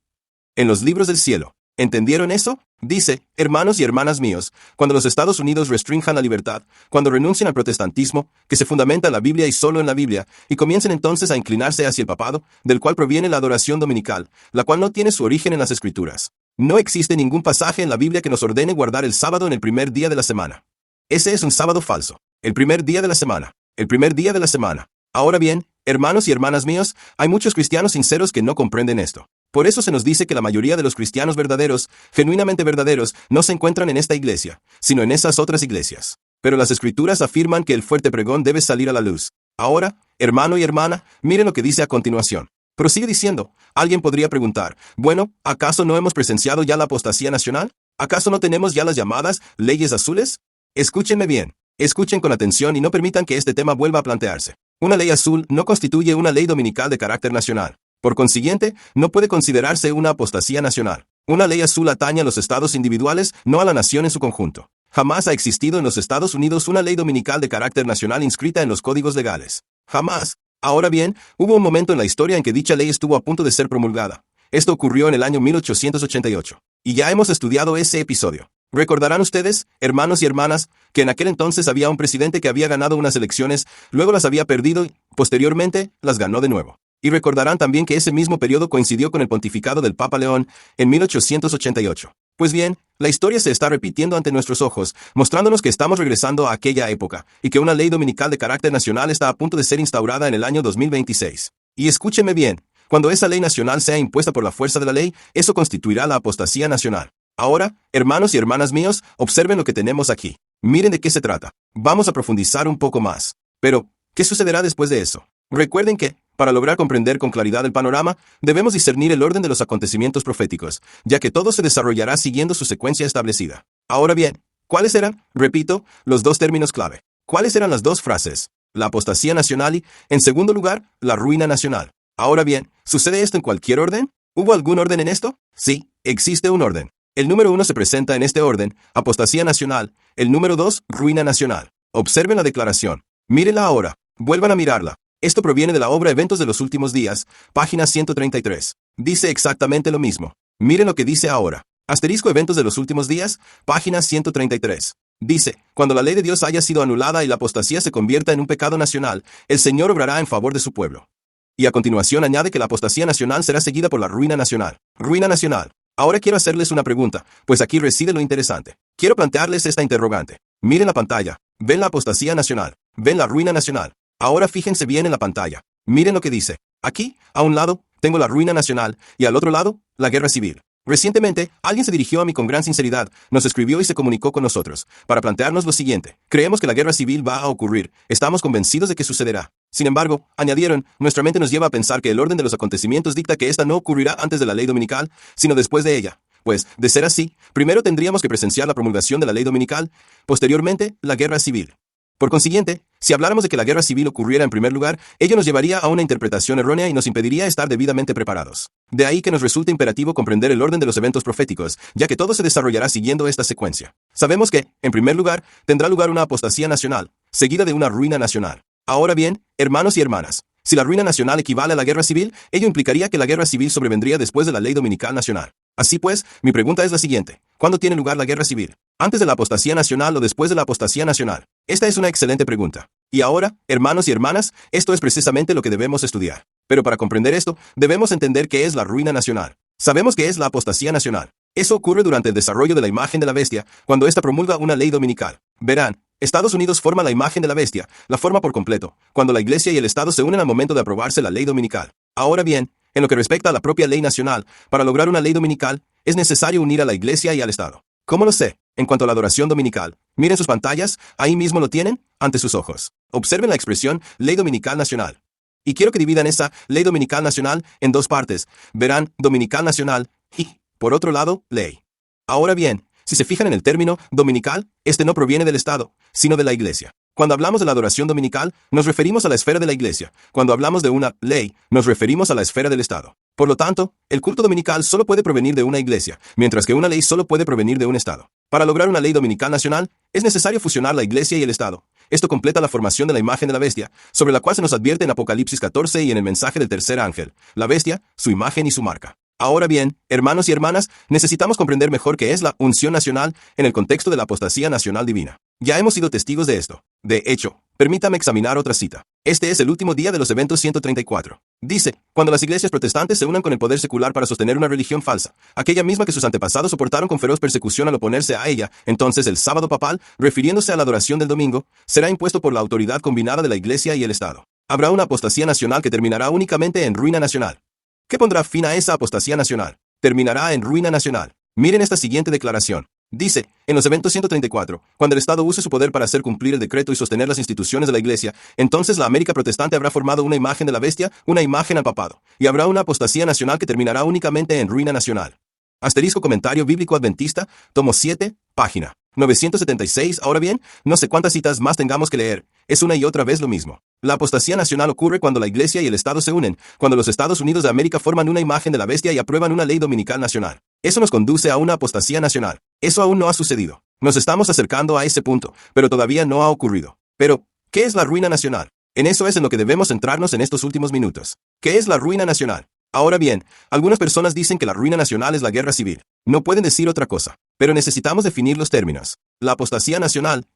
en los libros del cielo. ¿Entendieron eso? Dice, hermanos y hermanas míos, cuando los Estados Unidos restrinjan la libertad, cuando renuncien al protestantismo, que se fundamenta en la Biblia y solo en la Biblia, y comiencen entonces a inclinarse hacia el papado, del cual proviene la adoración dominical, la cual no tiene su origen en las Escrituras. No existe ningún pasaje en la Biblia que nos ordene guardar el sábado en el primer día de la semana. Ese es un sábado falso. El primer día de la semana. El primer día de la semana. Ahora bien, hermanos y hermanas míos, hay muchos cristianos sinceros que no comprenden esto. Por eso se nos dice que la mayoría de los cristianos verdaderos, genuinamente verdaderos, no se encuentran en esta iglesia, sino en esas otras iglesias. Pero las Escrituras afirman que el fuerte pregón debe salir a la luz. Ahora, hermano y hermana, miren lo que dice a continuación. Prosigue diciendo, alguien podría preguntar, bueno, ¿acaso no hemos presenciado ya la apostasía nacional? ¿Acaso no tenemos ya las llamadas leyes azules? Escúchenme bien, escuchen con atención y no permitan que este tema vuelva a plantearse. Una ley azul no constituye una ley dominical de carácter nacional. Por consiguiente, no puede considerarse una apostasía nacional. Una ley azul atañe a los estados individuales, no a la nación en su conjunto. Jamás ha existido en los Estados Unidos una ley dominical de carácter nacional inscrita en los códigos legales. Jamás. Ahora bien, hubo un momento en la historia en que dicha ley estuvo a punto de ser promulgada. Esto ocurrió en el año 1888. Y ya hemos estudiado ese episodio. Recordarán ustedes, hermanos y hermanas, que en aquel entonces había un presidente que había ganado unas elecciones, luego las había perdido y, posteriormente, las ganó de nuevo. Y recordarán también que ese mismo periodo coincidió con el pontificado del Papa León en 1888. Pues bien, la historia se está repitiendo ante nuestros ojos, mostrándonos que estamos regresando a aquella época, y que una ley dominical de carácter nacional está a punto de ser instaurada en el año 2026. Y escúchenme bien, cuando esa ley nacional sea impuesta por la fuerza de la ley, eso constituirá la apostasía nacional. Ahora, hermanos y hermanas míos, observen lo que tenemos aquí. Miren de qué se trata. Vamos a profundizar un poco más. Pero, ¿qué sucederá después de eso? Recuerden que, para lograr comprender con claridad el panorama, debemos discernir el orden de los acontecimientos proféticos, ya que todo se desarrollará siguiendo su secuencia establecida. Ahora bien, ¿cuáles eran, repito, los dos términos clave? ¿Cuáles eran las dos frases? La apostasía nacional y, en segundo lugar, la ruina nacional. Ahora bien, ¿sucede esto en cualquier orden? ¿Hubo algún orden en esto? Sí, existe un orden. El número 1 se presenta en este orden, apostasía nacional. El número 2, ruina nacional. Observen la declaración. Mírenla ahora. Vuelvan a mirarla. Esto proviene de la obra Eventos de los Últimos Días, página 133. Dice exactamente lo mismo. Miren lo que dice ahora. Asterisco Eventos de los Últimos Días, página 133. Dice, cuando la ley de Dios haya sido anulada y la apostasía se convierta en un pecado nacional, el Señor obrará en favor de su pueblo. Y a continuación añade que la apostasía nacional será seguida por la ruina nacional. Ruina nacional. Ahora quiero hacerles una pregunta, pues aquí reside lo interesante. Quiero plantearles esta interrogante. Miren la pantalla. ¿Ven la apostasía nacional? ¿Ven la ruina nacional? Ahora fíjense bien en la pantalla. Miren lo que dice. Aquí, a un lado, tengo la ruina nacional, y al otro lado, la guerra civil. Recientemente, alguien se dirigió a mí con gran sinceridad, nos escribió y se comunicó con nosotros, para plantearnos lo siguiente. Creemos que la guerra civil va a ocurrir, estamos convencidos de que sucederá. Sin embargo, añadieron, nuestra mente nos lleva a pensar que el orden de los acontecimientos dicta que esta no ocurrirá antes de la ley dominical, sino después de ella. Pues, de ser así, primero tendríamos que presenciar la promulgación de la ley dominical, posteriormente, la guerra civil. Por consiguiente, si habláramos de que la guerra civil ocurriera en primer lugar, ello nos llevaría a una interpretación errónea y nos impediría estar debidamente preparados. De ahí que nos resulta imperativo comprender el orden de los eventos proféticos, ya que todo se desarrollará siguiendo esta secuencia. Sabemos que, en primer lugar, tendrá lugar una apostasía nacional, seguida de una ruina nacional. Ahora bien, hermanos y hermanas, si la ruina nacional equivale a la guerra civil, ello implicaría que la guerra civil sobrevendría después de la ley dominical nacional. Así pues, mi pregunta es la siguiente. ¿Cuándo tiene lugar la guerra civil? ¿Antes de la apostasía nacional o después de la apostasía nacional? Esta es una excelente pregunta. Y ahora, hermanos y hermanas, esto es precisamente lo que debemos estudiar. Pero para comprender esto, debemos entender qué es la ruina nacional. Sabemos que es la apostasía nacional. Eso ocurre durante el desarrollo de la imagen de la bestia, cuando ésta promulga una ley dominical. Verán, Estados Unidos forma la imagen de la bestia, la forma por completo, cuando la Iglesia y el Estado se unen al momento de aprobarse la ley dominical. Ahora bien, en lo que respecta a la propia ley nacional, para lograr una ley dominical, es necesario unir a la Iglesia y al Estado. ¿Cómo lo sé? En cuanto a la adoración dominical, miren sus pantallas, ahí mismo lo tienen, ante sus ojos. Observen la expresión ley dominical nacional. Y quiero que dividan esa ley dominical nacional en dos partes. Verán, dominical nacional y, por otro lado, ley. Ahora bien, si se fijan en el término dominical, este no proviene del Estado, sino de la Iglesia. Cuando hablamos de la adoración dominical, nos referimos a la esfera de la Iglesia. Cuando hablamos de una ley, nos referimos a la esfera del Estado. Por lo tanto, el culto dominical solo puede provenir de una iglesia, mientras que una ley solo puede provenir de un Estado. Para lograr una ley dominical nacional, es necesario fusionar la iglesia y el Estado. Esto completa la formación de la imagen de la bestia, sobre la cual se nos advierte en Apocalipsis 14 y en el mensaje del tercer ángel, la bestia, su imagen y su marca. Ahora bien, hermanos y hermanas, necesitamos comprender mejor qué es la unción nacional en el contexto de la apostasía nacional divina. Ya hemos sido testigos de esto. De hecho, permítame examinar otra cita. Este es el último día de los eventos 134. Dice, cuando las iglesias protestantes se unan con el poder secular para sostener una religión falsa, aquella misma que sus antepasados soportaron con feroz persecución al oponerse a ella, entonces el sábado papal, refiriéndose a la adoración del domingo, será impuesto por la autoridad combinada de la iglesia y el Estado. Habrá una apostasía nacional que terminará únicamente en ruina nacional. ¿Qué pondrá fin a esa apostasía nacional? Terminará en ruina nacional. Miren esta siguiente declaración. Dice, en los eventos 134, cuando el Estado use su poder para hacer cumplir el decreto y sostener las instituciones de la Iglesia, entonces la América protestante habrá formado una imagen de la bestia, una imagen al papado, y habrá una apostasía nacional que terminará únicamente en ruina nacional. Asterisco Comentario Bíblico Adventista, tomo 7, página 976. Ahora bien, no sé cuántas citas más tengamos que leer, es una y otra vez lo mismo. La apostasía nacional ocurre cuando la Iglesia y el Estado se unen, cuando los Estados Unidos de América forman una imagen de la bestia y aprueban una ley dominical nacional. Eso nos conduce a una apostasía nacional. Eso aún no ha sucedido. Nos estamos acercando a ese punto, pero todavía no ha ocurrido. Pero, ¿qué es la ruina nacional? En eso es en lo que debemos centrarnos en estos últimos minutos. ¿Qué es la ruina nacional? Ahora bien, algunas personas dicen que la ruina nacional es la guerra civil. No pueden decir otra cosa. Pero necesitamos definir los términos. La apostasía nacional,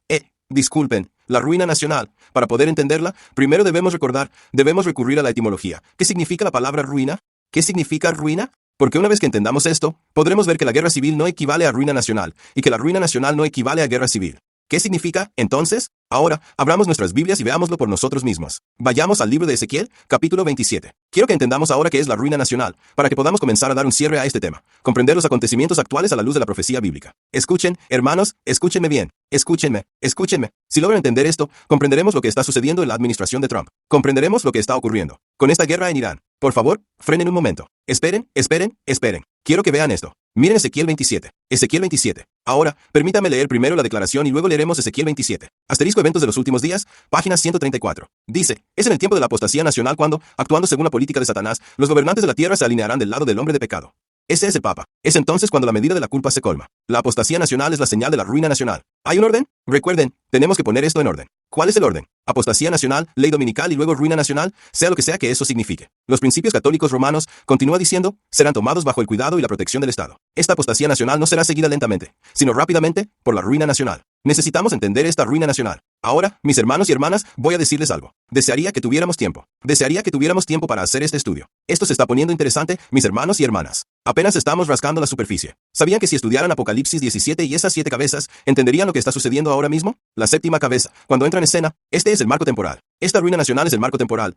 disculpen, la ruina nacional. Para poder entenderla, primero debemos recurrir a la etimología. ¿Qué significa la palabra ruina? ¿Qué significa ruina? Porque una vez que entendamos esto, podremos ver que la guerra civil no equivale a ruina nacional, y que la ruina nacional no equivale a guerra civil. ¿Qué significa, entonces? Ahora, abramos nuestras Biblias y veámoslo por nosotros mismos. Vayamos al libro de Ezequiel, capítulo 27. Quiero que entendamos ahora qué es la ruina nacional, para que podamos comenzar a dar un cierre a este tema, comprender los acontecimientos actuales a la luz de la profecía bíblica. Escuchen, hermanos, escúchenme bien. Escúchenme. Si logran entender esto, comprenderemos lo que está sucediendo en la administración de Trump. Comprenderemos lo que está ocurriendo con esta guerra en Irán. Por favor, frenen un momento. Esperen. Quiero que vean esto. Miren Ezequiel 27. Ezequiel 27. Ahora, permítame leer primero la declaración y luego leeremos Ezequiel 27. Asterisco Eventos de los últimos días, página 134. Dice, es en el tiempo de la apostasía nacional cuando, actuando según la política de Satanás, los gobernantes de la tierra se alinearán del lado del hombre de pecado. Ese es el Papa. Es entonces cuando la medida de la culpa se colma. La apostasía nacional es la señal de la ruina nacional. ¿Hay un orden? Recuerden, tenemos que poner esto en orden. ¿Cuál es el orden? Apostasía nacional, ley dominical y luego ruina nacional, sea lo que sea que eso signifique. Los principios católicos romanos, continúa diciendo, serán tomados bajo el cuidado y la protección del Estado. Esta apostasía nacional no será seguida lentamente, sino rápidamente, por la ruina nacional. Necesitamos entender esta ruina nacional. Ahora, mis hermanos y hermanas, voy a decirles algo. Desearía que tuviéramos tiempo. Para hacer este estudio. Esto se está poniendo interesante, mis hermanos y hermanas. Apenas estamos rascando la superficie. ¿Sabían que si estudiaran Apocalipsis 17 y esas 7 cabezas, entenderían lo que está sucediendo ahora mismo? La séptima cabeza, cuando entra en escena, este es el marco temporal. Esta ruina nacional es el marco temporal.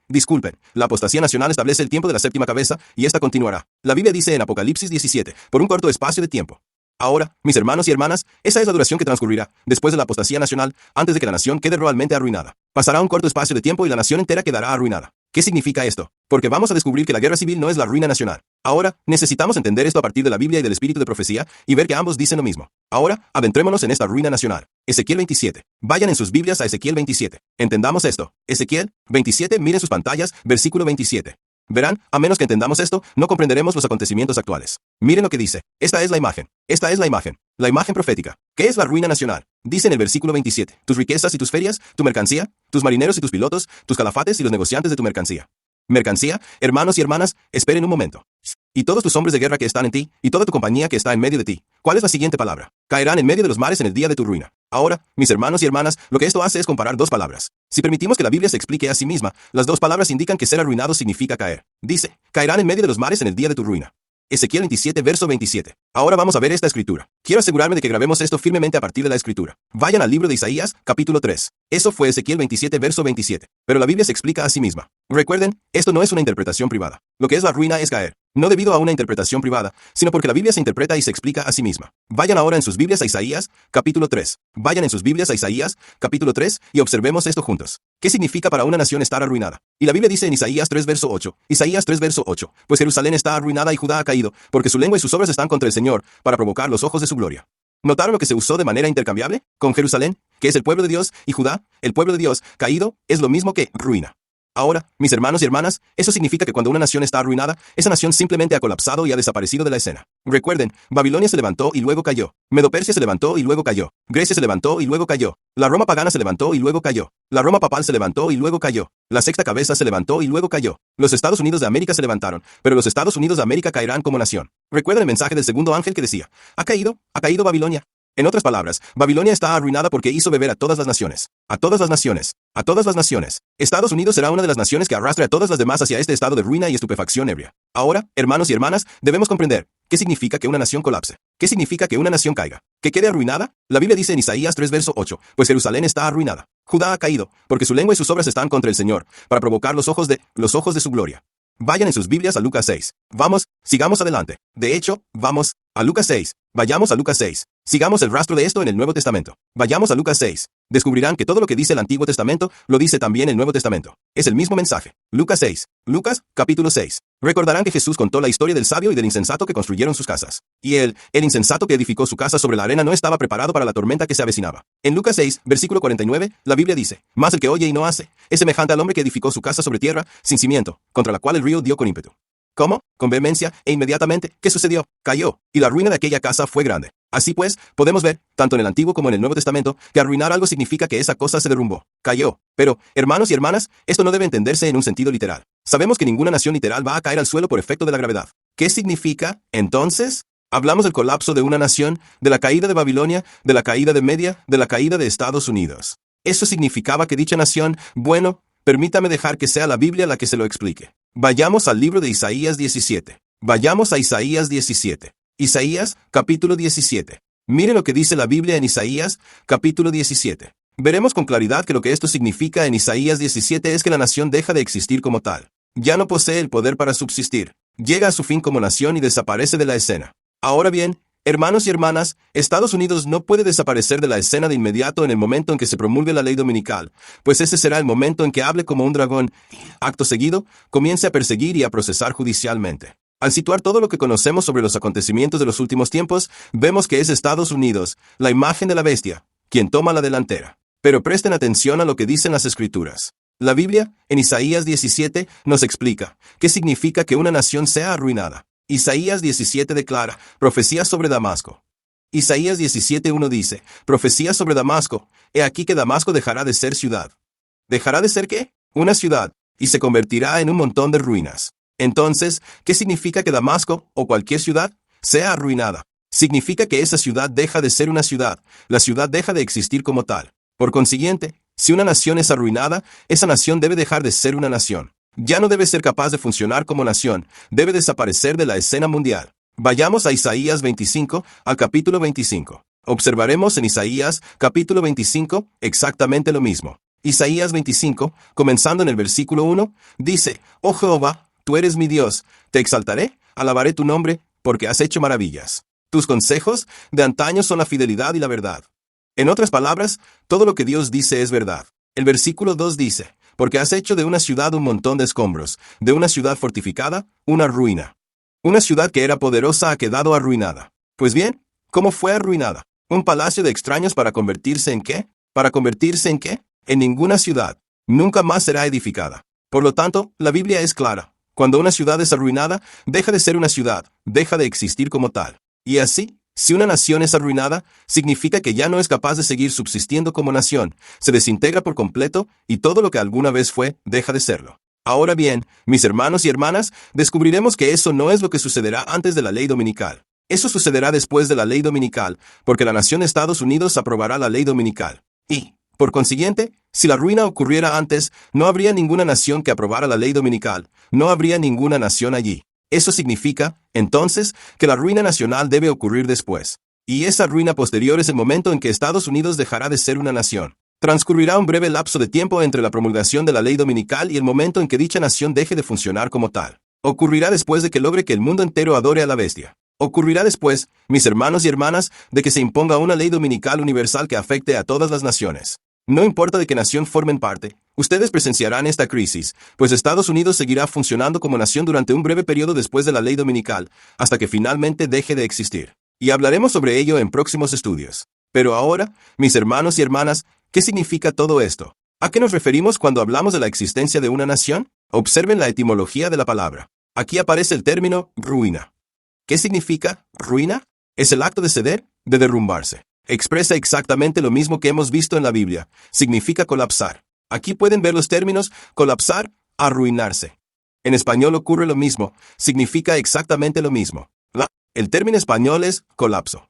Disculpen, la apostasía nacional establece el tiempo de la séptima cabeza, y esta continuará. La Biblia dice en Apocalipsis 17, por un corto espacio de tiempo. Ahora, mis hermanos y hermanas, esa es la duración que transcurrirá, después de la apostasía nacional, antes de que la nación quede realmente arruinada. Pasará un corto espacio de tiempo y la nación entera quedará arruinada. ¿Qué significa esto? Porque vamos a descubrir que la guerra civil no es la ruina nacional. Ahora, necesitamos entender esto a partir de la Biblia y del espíritu de profecía, y ver que ambos dicen lo mismo. Ahora, adentrémonos en esta ruina nacional. Ezequiel 27. Vayan en sus Biblias a Ezequiel 27. Entendamos esto. Ezequiel 27, miren sus pantallas, versículo 27. Verán, a menos que entendamos esto, no comprenderemos los acontecimientos actuales. Miren lo que dice. Esta es la imagen. La imagen profética. ¿Qué es la ruina nacional? Dice en el versículo 27. Tus riquezas y tus ferias, tu mercancía, tus marineros y tus pilotos, tus calafates y los negociantes de tu mercancía. Mercancía, hermanos y hermanas, esperen un momento. Y todos tus hombres de guerra que están en ti, y toda tu compañía que está en medio de ti. ¿Cuál es la siguiente palabra? Caerán en medio de los mares en el día de tu ruina. Ahora, mis hermanos y hermanas, lo que esto hace es comparar dos palabras. Si permitimos que la Biblia se explique a sí misma, las dos palabras indican que ser arruinado significa caer. Dice, caerán en medio de los mares en el día de tu ruina. Ezequiel 27, verso 27. Ahora vamos a ver esta escritura. Quiero asegurarme de que grabemos esto firmemente a partir de la escritura. Vayan al libro de Isaías, capítulo 3. Eso fue Ezequiel 27, verso 27. Pero la Biblia se explica a sí misma. Recuerden, esto no es una interpretación privada. Lo que es la ruina es caer. No debido a una interpretación privada, sino porque la Biblia se interpreta y se explica a sí misma. Vayan ahora en sus Biblias a Isaías, capítulo 3. Vayan en sus Biblias a Isaías, capítulo 3, y observemos esto juntos. ¿Qué significa para una nación estar arruinada? Y la Biblia dice en Isaías 3, verso 8. Isaías 3, verso 8. Pues Jerusalén está arruinada y Judá ha caído, porque su lengua y sus obras están contra el Señor, para provocar los ojos de su gloria. ¿Notaron lo que se usó de manera intercambiable? Con Jerusalén, que es el pueblo de Dios, y Judá, el pueblo de Dios, caído, es lo mismo que ruina. Ahora, mis hermanos y hermanas, eso significa que cuando una nación está arruinada, esa nación simplemente ha colapsado y ha desaparecido de la escena. Recuerden, Babilonia se levantó y luego cayó. Medo-Persia se levantó y luego cayó. Grecia se levantó y luego cayó. La Roma pagana se levantó y luego cayó. La Roma papal se levantó y luego cayó. La sexta cabeza se levantó y luego cayó. Los Estados Unidos de América se levantaron, pero los Estados Unidos de América caerán como nación. Recuerden el mensaje del segundo ángel que decía, ha caído Babilonia. En otras palabras, Babilonia está arruinada porque hizo beber a todas las naciones. A todas las naciones. A todas las naciones. Estados Unidos será una de las naciones que arrastre a todas las demás hacia este estado de ruina y estupefacción ebria. Ahora, hermanos y hermanas, debemos comprender, ¿qué significa que una nación colapse? ¿Qué significa que una nación caiga? ¿Que quede arruinada? La Biblia dice en Isaías 3 verso 8, pues Jerusalén está arruinada. Judá ha caído, porque su lengua y sus obras están contra el Señor, para provocar los ojos de su gloria. Vayan en sus Biblias a Lucas 6. Vamos, sigamos adelante. De hecho, vamos a Lucas 6. Vayamos a Lucas 6. Sigamos el rastro de esto en el Nuevo Testamento. Vayamos a Lucas 6. Descubrirán que todo lo que dice el Antiguo Testamento, lo dice también el Nuevo Testamento. Es el mismo mensaje. Lucas 6. Lucas, capítulo 6. Recordarán que Jesús contó la historia del sabio y del insensato que construyeron sus casas. Y el insensato que edificó su casa sobre la arena no estaba preparado para la tormenta que se avecinaba. En Lucas 6, versículo 49, la Biblia dice, mas el que oye y no hace, es semejante al hombre que edificó su casa sobre tierra, sin cimiento, contra la cual el río dio con ímpetu. ¿Cómo? Con vehemencia, e inmediatamente, ¿qué sucedió? Cayó, y la ruina de aquella casa fue grande. Así pues, podemos ver, tanto en el Antiguo como en el Nuevo Testamento, que arruinar algo significa que esa cosa se derrumbó, cayó. Pero, hermanos y hermanas, esto no debe entenderse en un sentido literal. Sabemos que ninguna nación literal va a caer al suelo por efecto de la gravedad. ¿Qué significa, entonces? Hablamos del colapso de una nación, de la caída de Babilonia, de la caída de Media, de la caída de Estados Unidos. Eso significaba que dicha nación, bueno, permítame dejar que sea la Biblia la que se lo explique. Vayamos al libro de Isaías 17. Vayamos a Isaías 17. Isaías, capítulo 17. Mire lo que dice la Biblia en Isaías, capítulo 17. Veremos con claridad que lo que esto significa en Isaías 17 es que la nación deja de existir como tal. Ya no posee el poder para subsistir. Llega a su fin como nación y desaparece de la escena. Ahora bien, hermanos y hermanas, Estados Unidos no puede desaparecer de la escena de inmediato en el momento en que se promulgue la ley dominical, pues ese será el momento en que hable como un dragón. Acto seguido, comience a perseguir y a procesar judicialmente. Al situar todo lo que conocemos sobre los acontecimientos de los últimos tiempos, vemos que es Estados Unidos, la imagen de la bestia, quien toma la delantera. Pero presten atención a lo que dicen las Escrituras. La Biblia, en Isaías 17, nos explica qué significa que una nación sea arruinada. Isaías 17 declara, profecía sobre Damasco. Isaías 17:1 dice, profecía sobre Damasco, he aquí que Damasco dejará de ser ciudad. ¿Dejará de ser qué? Una ciudad, y se convertirá en un montón de ruinas. Entonces, ¿qué significa que Damasco, o cualquier ciudad, sea arruinada? Significa que esa ciudad deja de ser una ciudad, la ciudad deja de existir como tal. Por consiguiente, si una nación es arruinada, esa nación debe dejar de ser una nación. Ya no debe ser capaz de funcionar como nación, debe desaparecer de la escena mundial. Vayamos a Isaías 25, al capítulo 25. Observaremos en Isaías, capítulo 25, exactamente lo mismo. Isaías 25, comenzando en el versículo 1, dice, oh Jehová, tú eres mi Dios, te exaltaré, alabaré tu nombre, porque has hecho maravillas. Tus consejos de antaño son la fidelidad y la verdad. En otras palabras, todo lo que Dios dice es verdad. El versículo 2 dice, porque has hecho de una ciudad un montón de escombros, de una ciudad fortificada, una ruina. Una ciudad que era poderosa ha quedado arruinada. Pues bien, ¿cómo fue arruinada? ¿Un palacio de extraños para convertirse en qué? ¿Para convertirse en qué? En ninguna ciudad. Nunca más será edificada. Por lo tanto, la Biblia es clara. Cuando una ciudad es arruinada, deja de ser una ciudad, deja de existir como tal. Y así, si una nación es arruinada, significa que ya no es capaz de seguir subsistiendo como nación, se desintegra por completo y todo lo que alguna vez fue, deja de serlo. Ahora bien, mis hermanos y hermanas, descubriremos que eso no es lo que sucederá antes de la ley dominical. Eso sucederá después de la ley dominical, porque la nación de Estados Unidos aprobará la ley dominical. Y, por consiguiente, si la ruina ocurriera antes, no habría ninguna nación que aprobara la ley dominical, no habría ninguna nación allí. Eso significa, entonces, que la ruina nacional debe ocurrir después. Y esa ruina posterior es el momento en que Estados Unidos dejará de ser una nación. Transcurrirá un breve lapso de tiempo entre la promulgación de la ley dominical y el momento en que dicha nación deje de funcionar como tal. Ocurrirá después de que logre que el mundo entero adore a la bestia. Ocurrirá después, mis hermanos y hermanas, de que se imponga una ley dominical universal que afecte a todas las naciones. No importa de qué nación formen parte, ustedes presenciarán esta crisis, pues Estados Unidos seguirá funcionando como nación durante un breve periodo después de la ley dominical, hasta que finalmente deje de existir. Y hablaremos sobre ello en próximos estudios. Pero ahora, mis hermanos y hermanas, ¿qué significa todo esto? ¿A qué nos referimos cuando hablamos de la existencia de una nación? Observen la etimología de la palabra. Aquí aparece el término ruina. ¿Qué significa ruina? Es el acto de ceder, de derrumbarse. Expresa exactamente lo mismo que hemos visto en la Biblia. Significa colapsar. Aquí pueden ver los términos colapsar, arruinarse. En español ocurre lo mismo, significa exactamente lo mismo. El término español es colapso.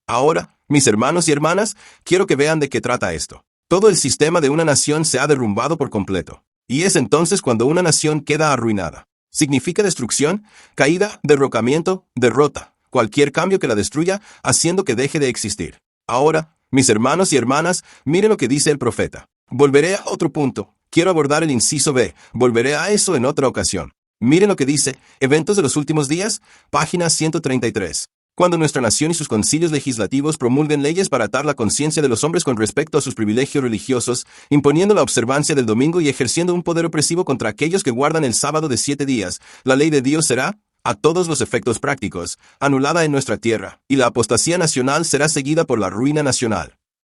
Ahora, mis hermanos y hermanas, quiero que vean de qué trata esto. Todo el sistema de una nación se ha derrumbado por completo. Y es entonces cuando una nación queda arruinada. Significa destrucción, caída, derrocamiento, derrota, cualquier cambio que la destruya, haciendo que deje de existir. Ahora, mis hermanos y hermanas, miren lo que dice el profeta. Volveré a otro punto. Quiero abordar el inciso B. Volveré a eso en otra ocasión. Miren lo que dice, Eventos de los Últimos Días, página 133. Cuando nuestra nación y sus concilios legislativos promulguen leyes para atar la conciencia de los hombres con respecto a sus privilegios religiosos, imponiendo la observancia del domingo y ejerciendo un poder opresivo contra aquellos que guardan el sábado de 7 días, la ley de Dios será, a todos los efectos prácticos, anulada en nuestra tierra, y la apostasía nacional será seguida por la ruina nacional.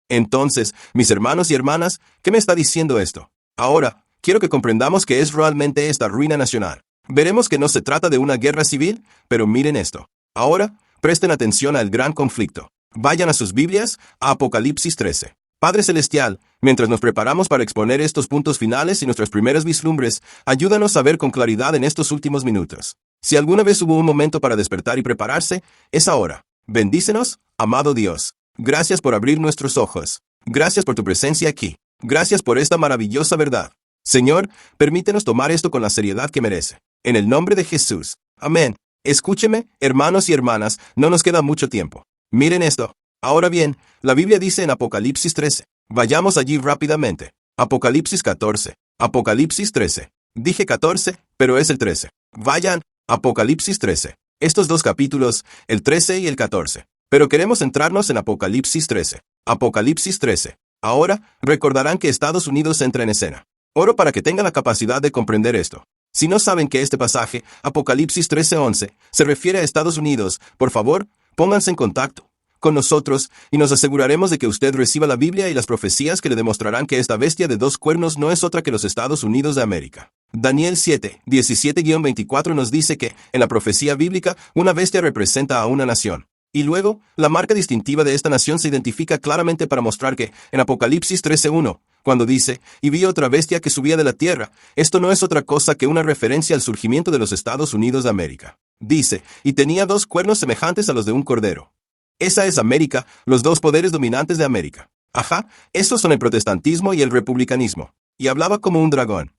Entonces, mis hermanos y hermanas, ¿qué me está diciendo esto? Ahora, quiero que comprendamos qué es realmente esta ruina nacional. Veremos que no se trata de una guerra civil, pero miren esto. Ahora, presten atención al gran conflicto. Vayan a sus Biblias, a Apocalipsis 13. Padre Celestial, mientras nos preparamos para exponer estos puntos finales y nuestras primeras vislumbres, ayúdanos a ver con claridad en estos últimos minutos. Si alguna vez hubo un momento para despertar y prepararse, es ahora. Bendícenos, amado Dios. Gracias por abrir nuestros ojos. Gracias por tu presencia aquí. Gracias por esta maravillosa verdad. Señor, permítenos tomar esto con la seriedad que merece. En el nombre de Jesús. Amén. Escúcheme, hermanos y hermanas, no nos queda mucho tiempo. Miren esto. Ahora bien, la Biblia dice en Apocalipsis 13. Vayamos allí rápidamente. Apocalipsis 14. Apocalipsis 13. Dije 14, pero es el 13. Vayan, Apocalipsis 13. Estos dos capítulos, el 13 y el 14. Pero queremos centrarnos en Apocalipsis 13. Apocalipsis 13. Ahora, recordarán que Estados Unidos entra en escena. Oro para que tengan la capacidad de comprender esto. Si no saben que este pasaje, Apocalipsis 13:11, se refiere a Estados Unidos, por favor, pónganse en contacto con nosotros y nos aseguraremos de que usted reciba la Biblia y las profecías que le demostrarán que esta bestia de 2 cuernos no es otra que los Estados Unidos de América. Daniel 7, 17-24 nos dice que, en la profecía bíblica, una bestia representa a una nación. Y luego, la marca distintiva de esta nación se identifica claramente para mostrar que, en Apocalipsis 13:1, cuando dice, y vi otra bestia que subía de la tierra, esto no es otra cosa que una referencia al surgimiento de los Estados Unidos de América. Dice, y tenía 2 cuernos semejantes a los de un cordero. Esa es América, los 2 poderes dominantes de América. Ajá, esos son el protestantismo y el republicanismo. Y hablaba como un dragón.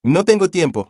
No tengo tiempo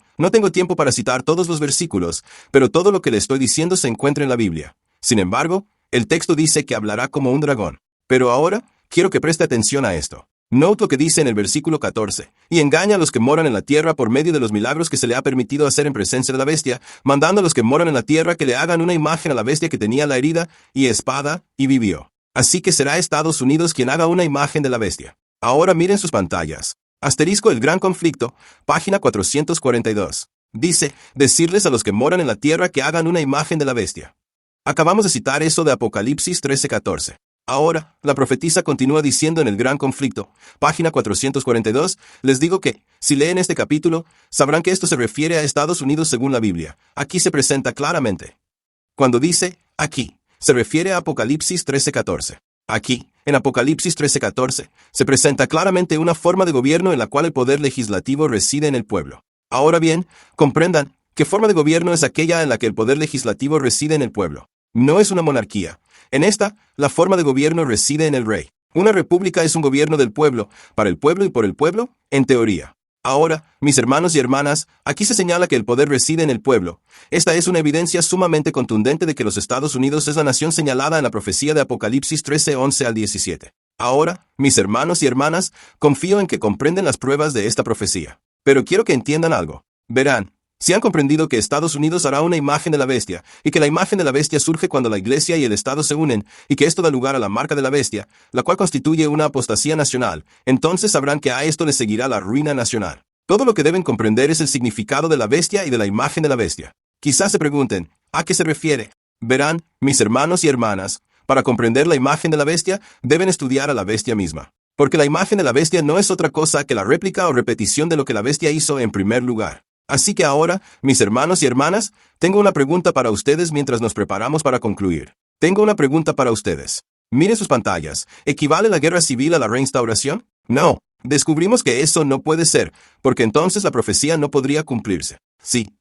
para citar todos los versículos, pero todo lo que le estoy diciendo se encuentra en la Biblia. Sin embargo, el texto dice que hablará como un dragón. Pero ahora, quiero que preste atención a esto. Note lo que dice en el versículo 14. Y engaña a los que moran en la tierra por medio de los milagros que se le ha permitido hacer en presencia de la bestia, mandando a los que moran en la tierra que le hagan una imagen a la bestia que tenía la herida y espada, y vivió. Así que será Estados Unidos quien haga una imagen de la bestia. Ahora miren sus pantallas. Asterisco el gran conflicto, página 442. Dice, decirles a los que moran en la tierra que hagan una imagen de la bestia. Acabamos de citar eso de Apocalipsis 13:14. Ahora, la profetisa continúa diciendo en el gran conflicto, página 442, les digo que, si leen este capítulo, sabrán que esto se refiere a Estados Unidos según la Biblia. Aquí se presenta claramente. Cuando dice, aquí, se refiere a Apocalipsis 13:14. Aquí, en Apocalipsis 13:14, se presenta claramente una forma de gobierno en la cual el poder legislativo reside en el pueblo. Ahora bien, comprendan, ¿qué forma de gobierno es aquella en la que el poder legislativo reside en el pueblo? No es una monarquía. En esta, la forma de gobierno reside en el rey. Una república es un gobierno del pueblo, para el pueblo y por el pueblo, en teoría. Ahora, mis hermanos y hermanas, aquí se señala que el poder reside en el pueblo. Esta es una evidencia sumamente contundente de que los Estados Unidos es la nación señalada en la profecía de Apocalipsis 13:11-17. Ahora, mis hermanos y hermanas, confío en que comprenden las pruebas de esta profecía. Pero quiero que entiendan algo. Verán, si han comprendido que Estados Unidos hará una imagen de la bestia, y que la imagen de la bestia surge cuando la Iglesia y el Estado se unen, y que esto da lugar a la marca de la bestia, la cual constituye una apostasía nacional, entonces sabrán que a esto le seguirá la ruina nacional. Todo lo que deben comprender es el significado de la bestia y de la imagen de la bestia. Quizás se pregunten, ¿a qué se refiere? Verán, mis hermanos y hermanas, para comprender la imagen de la bestia, deben estudiar a la bestia misma. Porque la imagen de la bestia no es otra cosa que la réplica o repetición de lo que la bestia hizo en primer lugar. Así que ahora, mis hermanos y hermanas, tengo una pregunta para ustedes mientras nos preparamos para concluir. Tengo una pregunta para ustedes. Miren sus pantallas. ¿Equivale la guerra civil a la reinstauración? No. Descubrimos que eso no puede ser, porque entonces la profecía no podría cumplirse. Sí.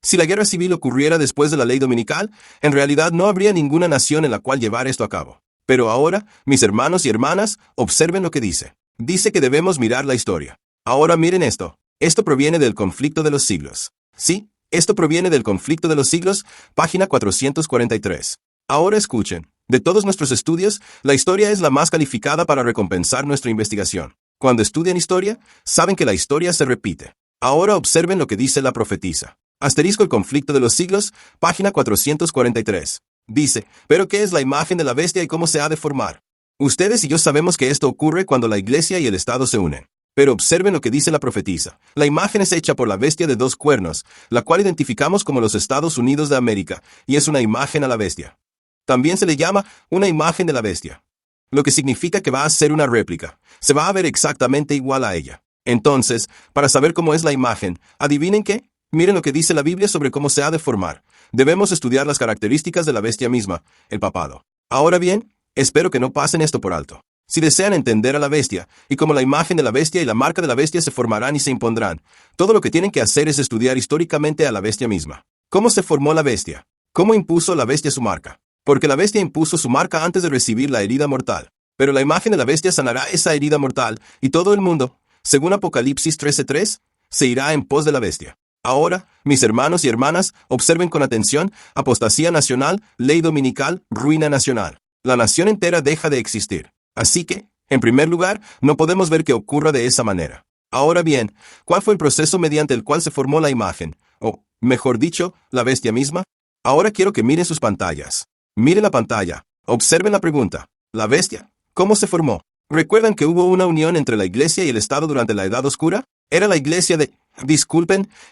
Si la guerra civil ocurriera después de la ley dominical, en realidad no habría ninguna nación en la cual llevar esto a cabo. Pero ahora, mis hermanos y hermanas, observen lo que dice. Dice que debemos mirar la historia. Ahora miren esto. Esto proviene del conflicto de los siglos. Sí, esto proviene del conflicto de los siglos, página 443. Ahora escuchen. De todos nuestros estudios, la historia es la más calificada para recompensar nuestra investigación. Cuando estudian historia, saben que la historia se repite. Ahora observen lo que dice la profetisa. Asterisco el conflicto de los siglos, página 443. Dice, ¿pero qué es la imagen de la bestia y cómo se ha de formar? Ustedes y yo sabemos que esto ocurre cuando la iglesia y el Estado se unen. Pero observen lo que dice la profetisa. La imagen es hecha por la bestia de 2 cuernos, la cual identificamos como los Estados Unidos de América, y es una imagen a la bestia. También se le llama una imagen de la bestia, lo que significa que va a ser una réplica. Se va a ver exactamente igual a ella. Entonces, para saber cómo es la imagen, ¿adivinen qué? Miren lo que dice la Biblia sobre cómo se ha de formar. Debemos estudiar las características de la bestia misma, el papado. Ahora bien, espero que no pasen esto por alto. Si desean entender a la bestia, y cómo la imagen de la bestia y la marca de la bestia se formarán y se impondrán, todo lo que tienen que hacer es estudiar históricamente a la bestia misma. ¿Cómo se formó la bestia? ¿Cómo impuso la bestia su marca? Porque la bestia impuso su marca antes de recibir la herida mortal. Pero la imagen de la bestia sanará esa herida mortal, y todo el mundo, según Apocalipsis 13:3, se irá en pos de la bestia. Ahora, mis hermanos y hermanas, observen con atención: apostasía nacional, ley dominical, ruina nacional. La nación entera deja de existir. Así que, en primer lugar, no podemos ver que ocurra de esa manera. Ahora bien, ¿cuál fue el proceso mediante el cual se formó la imagen? O, mejor dicho, la bestia misma. Ahora quiero que miren sus pantallas. Miren la pantalla. Observen la pregunta. ¿La bestia? ¿Cómo se formó? ¿Recuerdan que hubo una unión entre la iglesia y el Estado durante la Edad Oscura? Era la iglesia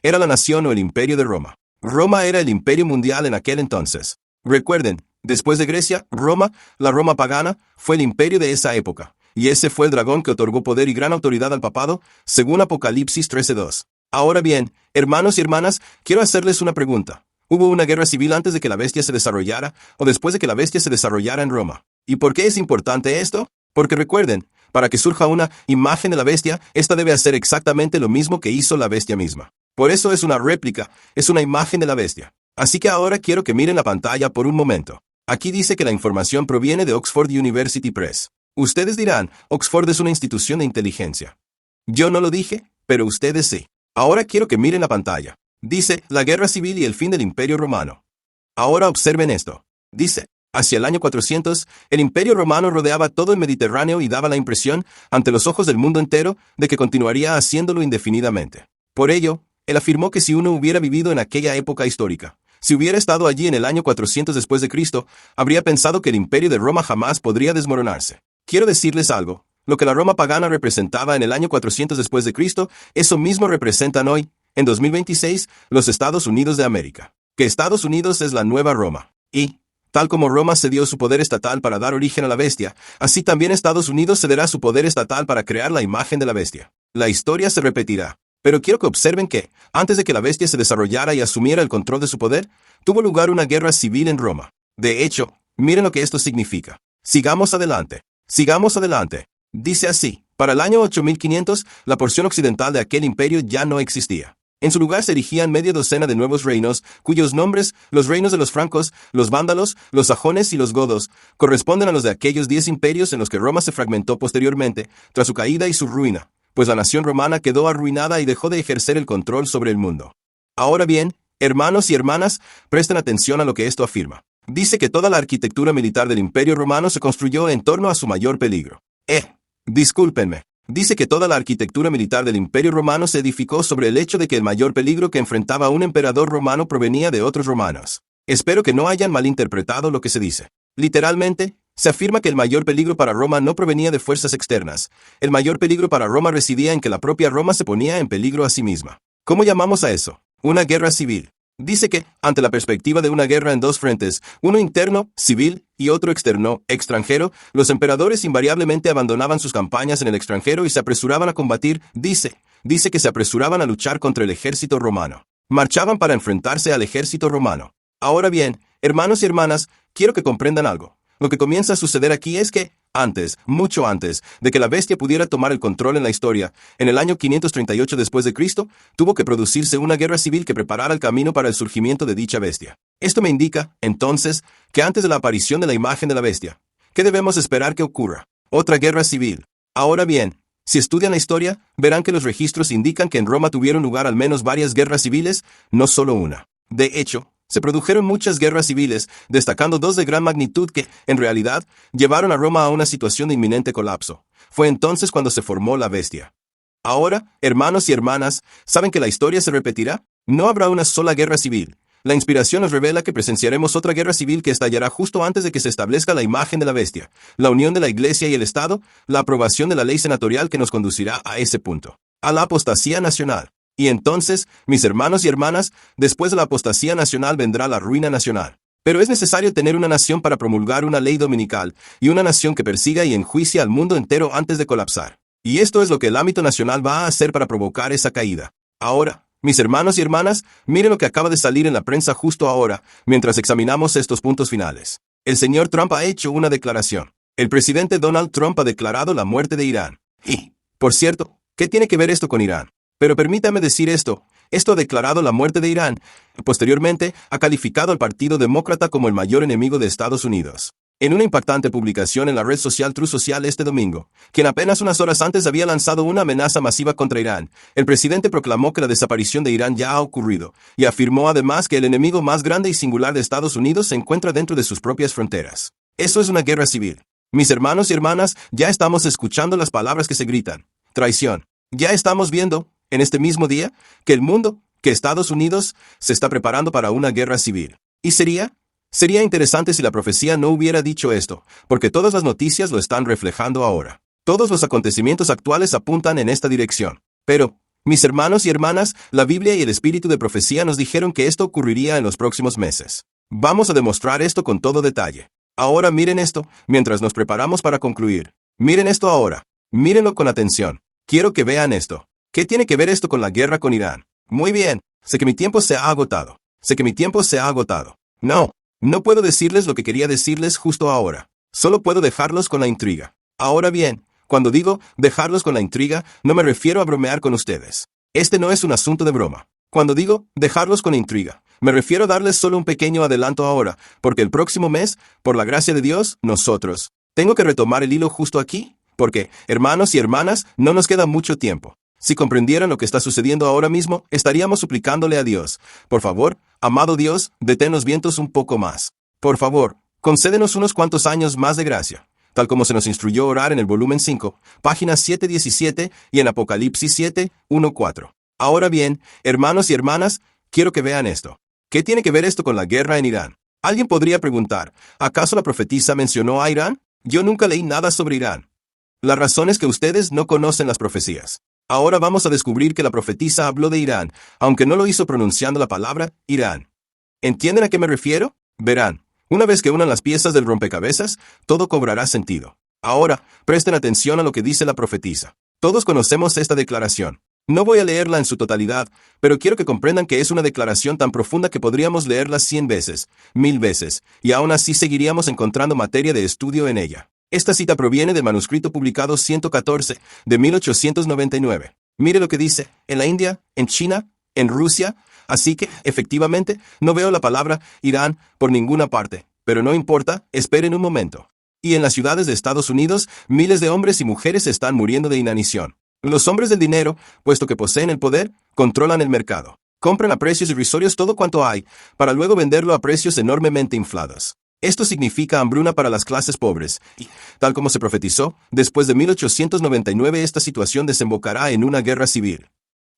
era la nación o el imperio de Roma. Roma era el imperio mundial en aquel entonces. Recuerden, después de Grecia, Roma, la Roma pagana, fue el imperio de esa época. Y ese fue el dragón que otorgó poder y gran autoridad al papado, según Apocalipsis 13:2. Ahora bien, hermanos y hermanas, quiero hacerles una pregunta. ¿Hubo una guerra civil antes de que la bestia se desarrollara o después de que la bestia se desarrollara en Roma? ¿Y por qué es importante esto? Porque recuerden, para que surja una imagen de la bestia, esta debe hacer exactamente lo mismo que hizo la bestia misma. Por eso es una réplica, es una imagen de la bestia. Así que ahora quiero que miren la pantalla por un momento. Aquí dice que la información proviene de Oxford University Press. Ustedes dirán, Oxford es una institución de inteligencia. Yo no lo dije, pero ustedes sí. Ahora quiero que miren la pantalla. Dice, la guerra civil y el fin del Imperio Romano. Ahora observen esto. Dice, hacia el año 400, el Imperio Romano rodeaba todo el Mediterráneo y daba la impresión, ante los ojos del mundo entero, de que continuaría haciéndolo indefinidamente. Por ello, él afirmó que si uno hubiera vivido en aquella época histórica, si hubiera estado allí en el año 400 después de Cristo, habría pensado que el Imperio de Roma jamás podría desmoronarse. Quiero decirles algo. Lo que la Roma pagana representaba en el año 400 después de Cristo, eso mismo representan hoy, en 2026, los Estados Unidos de América. Que Estados Unidos es la nueva Roma. Y, tal como Roma cedió su poder estatal para dar origen a la bestia, así también Estados Unidos cederá su poder estatal para crear la imagen de la bestia. La historia se repetirá. Pero quiero que observen que, antes de que la bestia se desarrollara y asumiera el control de su poder, tuvo lugar una guerra civil en Roma. De hecho, miren lo que esto significa. Sigamos adelante. Sigamos adelante. Dice así, para el año 8500, la porción occidental de aquel imperio ya no existía. En su lugar se erigían media docena de nuevos reinos, cuyos nombres, los reinos de los francos, los vándalos, los sajones y los godos, corresponden a los de aquellos 10 imperios en los que Roma se fragmentó posteriormente, tras su caída y su ruina, pues la nación romana quedó arruinada y dejó de ejercer el control sobre el mundo. Ahora bien, hermanos y hermanas, presten atención a lo que esto afirma. Dice que toda la arquitectura militar del Imperio Romano se construyó en torno a su mayor peligro. Discúlpenme. Dice que toda la arquitectura militar del Imperio Romano se edificó sobre el hecho de que el mayor peligro que enfrentaba un emperador romano provenía de otros romanos. Espero que no hayan malinterpretado lo que se dice. Literalmente, se afirma que el mayor peligro para Roma no provenía de fuerzas externas. El mayor peligro para Roma residía en que la propia Roma se ponía en peligro a sí misma. ¿Cómo llamamos a eso? Una guerra civil. Dice que, ante la perspectiva de una guerra en dos frentes, uno interno, civil, y otro externo, extranjero, los emperadores invariablemente abandonaban sus campañas en el extranjero y se apresuraban a combatir, dice que se apresuraban a luchar contra el ejército romano. Marchaban para enfrentarse al ejército romano. Ahora bien, hermanos y hermanas, quiero que comprendan algo. Lo que comienza a suceder aquí es que, antes, mucho antes, de que la bestia pudiera tomar el control en la historia, en el año 538 después de Cristo, tuvo que producirse una guerra civil que preparara el camino para el surgimiento de dicha bestia. Esto me indica, entonces, que antes de la aparición de la imagen de la bestia, ¿qué debemos esperar que ocurra? Otra guerra civil. Ahora bien, si estudian la historia, verán que los registros indican que en Roma tuvieron lugar al menos varias guerras civiles, no solo una. De hecho, se produjeron muchas guerras civiles, destacando dos de gran magnitud que, en realidad, llevaron a Roma a una situación de inminente colapso. Fue entonces cuando se formó la bestia. Ahora, hermanos y hermanas, ¿saben que la historia se repetirá? No habrá una sola guerra civil. La inspiración nos revela que presenciaremos otra guerra civil que estallará justo antes de que se establezca la imagen de la bestia, la unión de la Iglesia y el Estado, la aprobación de la ley senatorial que nos conducirá a ese punto, a la apostasía nacional. Y entonces, mis hermanos y hermanas, después de la apostasía nacional vendrá la ruina nacional. Pero es necesario tener una nación para promulgar una ley dominical, y una nación que persiga y enjuicie al mundo entero antes de colapsar. Y esto es lo que el ámbito nacional va a hacer para provocar esa caída. Ahora, mis hermanos y hermanas, miren lo que acaba de salir en la prensa justo ahora, mientras examinamos estos puntos finales. El señor Trump ha hecho una declaración. El presidente Donald Trump ha declarado la muerte de Irán. Y, por cierto, ¿qué tiene que ver esto con Irán? Pero permítame decir esto ha declarado la muerte de Irán. Posteriormente, ha calificado al Partido Demócrata como el mayor enemigo de Estados Unidos. En una impactante publicación en la red social Truth Social este domingo, quien apenas unas horas antes había lanzado una amenaza masiva contra Irán, el presidente proclamó que la desaparición de Irán ya ha ocurrido, y afirmó además que el enemigo más grande y singular de Estados Unidos se encuentra dentro de sus propias fronteras. Eso es una guerra civil. Mis hermanos y hermanas, ya estamos escuchando las palabras que se gritan. Traición. Ya estamos viendo, en este mismo día, que el mundo, que Estados Unidos, se está preparando para una guerra civil. ¿Y sería interesante si la profecía no hubiera dicho esto, porque todas las noticias lo están reflejando ahora. Todos los acontecimientos actuales apuntan en esta dirección. Pero, mis hermanos y hermanas, la Biblia y el espíritu de profecía nos dijeron que esto ocurriría en los próximos meses. Vamos a demostrar esto con todo detalle. Ahora miren esto, mientras nos preparamos para concluir. Miren esto ahora. Mírenlo con atención. Quiero que vean esto. ¿Qué tiene que ver esto con la guerra con Irán? Muy bien. Sé que mi tiempo se ha agotado. No puedo decirles lo que quería decirles justo ahora. Solo puedo dejarlos con la intriga. Ahora bien, cuando digo dejarlos con la intriga, no me refiero a bromear con ustedes. Este no es un asunto de broma. Cuando digo dejarlos con intriga, me refiero a darles solo un pequeño adelanto ahora, porque el próximo mes, por la gracia de Dios, nosotros. Tengo que retomar el hilo justo aquí, porque, hermanos y hermanas, no nos queda mucho tiempo. Si comprendieran lo que está sucediendo ahora mismo, estaríamos suplicándole a Dios. Por favor, amado Dios, detén los vientos un poco más. Por favor, concédenos unos cuantos años más de gracia, tal como se nos instruyó orar en el volumen 5, páginas 7:17 y en Apocalipsis 7:1-4. Ahora bien, hermanos y hermanas, quiero que vean esto. ¿Qué tiene que ver esto con la guerra en Irán? Alguien podría preguntar, ¿acaso la profetisa mencionó a Irán? Yo nunca leí nada sobre Irán. La razón es que ustedes no conocen las profecías. Ahora vamos a descubrir que la profetisa habló de Irán, aunque no lo hizo pronunciando la palabra Irán. ¿Entienden a qué me refiero? Verán, una vez que unan las piezas del rompecabezas, todo cobrará sentido. Ahora, presten atención a lo que dice la profetisa. Todos conocemos esta declaración. No voy a leerla en su totalidad, pero quiero que comprendan que es una declaración tan profunda que podríamos leerla 100 veces, 1000 veces, y aún así seguiríamos encontrando materia de estudio en ella. Esta cita proviene del manuscrito publicado 114, de 1899. Mire lo que dice, en la India, en China, en Rusia, así que, efectivamente, no veo la palabra Irán por ninguna parte, pero no importa, esperen un momento. Y en las ciudades de Estados Unidos, miles de hombres y mujeres están muriendo de inanición. Los hombres del dinero, puesto que poseen el poder, controlan el mercado. Compran a precios irrisorios todo cuanto hay, para luego venderlo a precios enormemente inflados. Esto significa hambruna para las clases pobres, y, tal como se profetizó, después de 1899 esta situación desembocará en una guerra civil.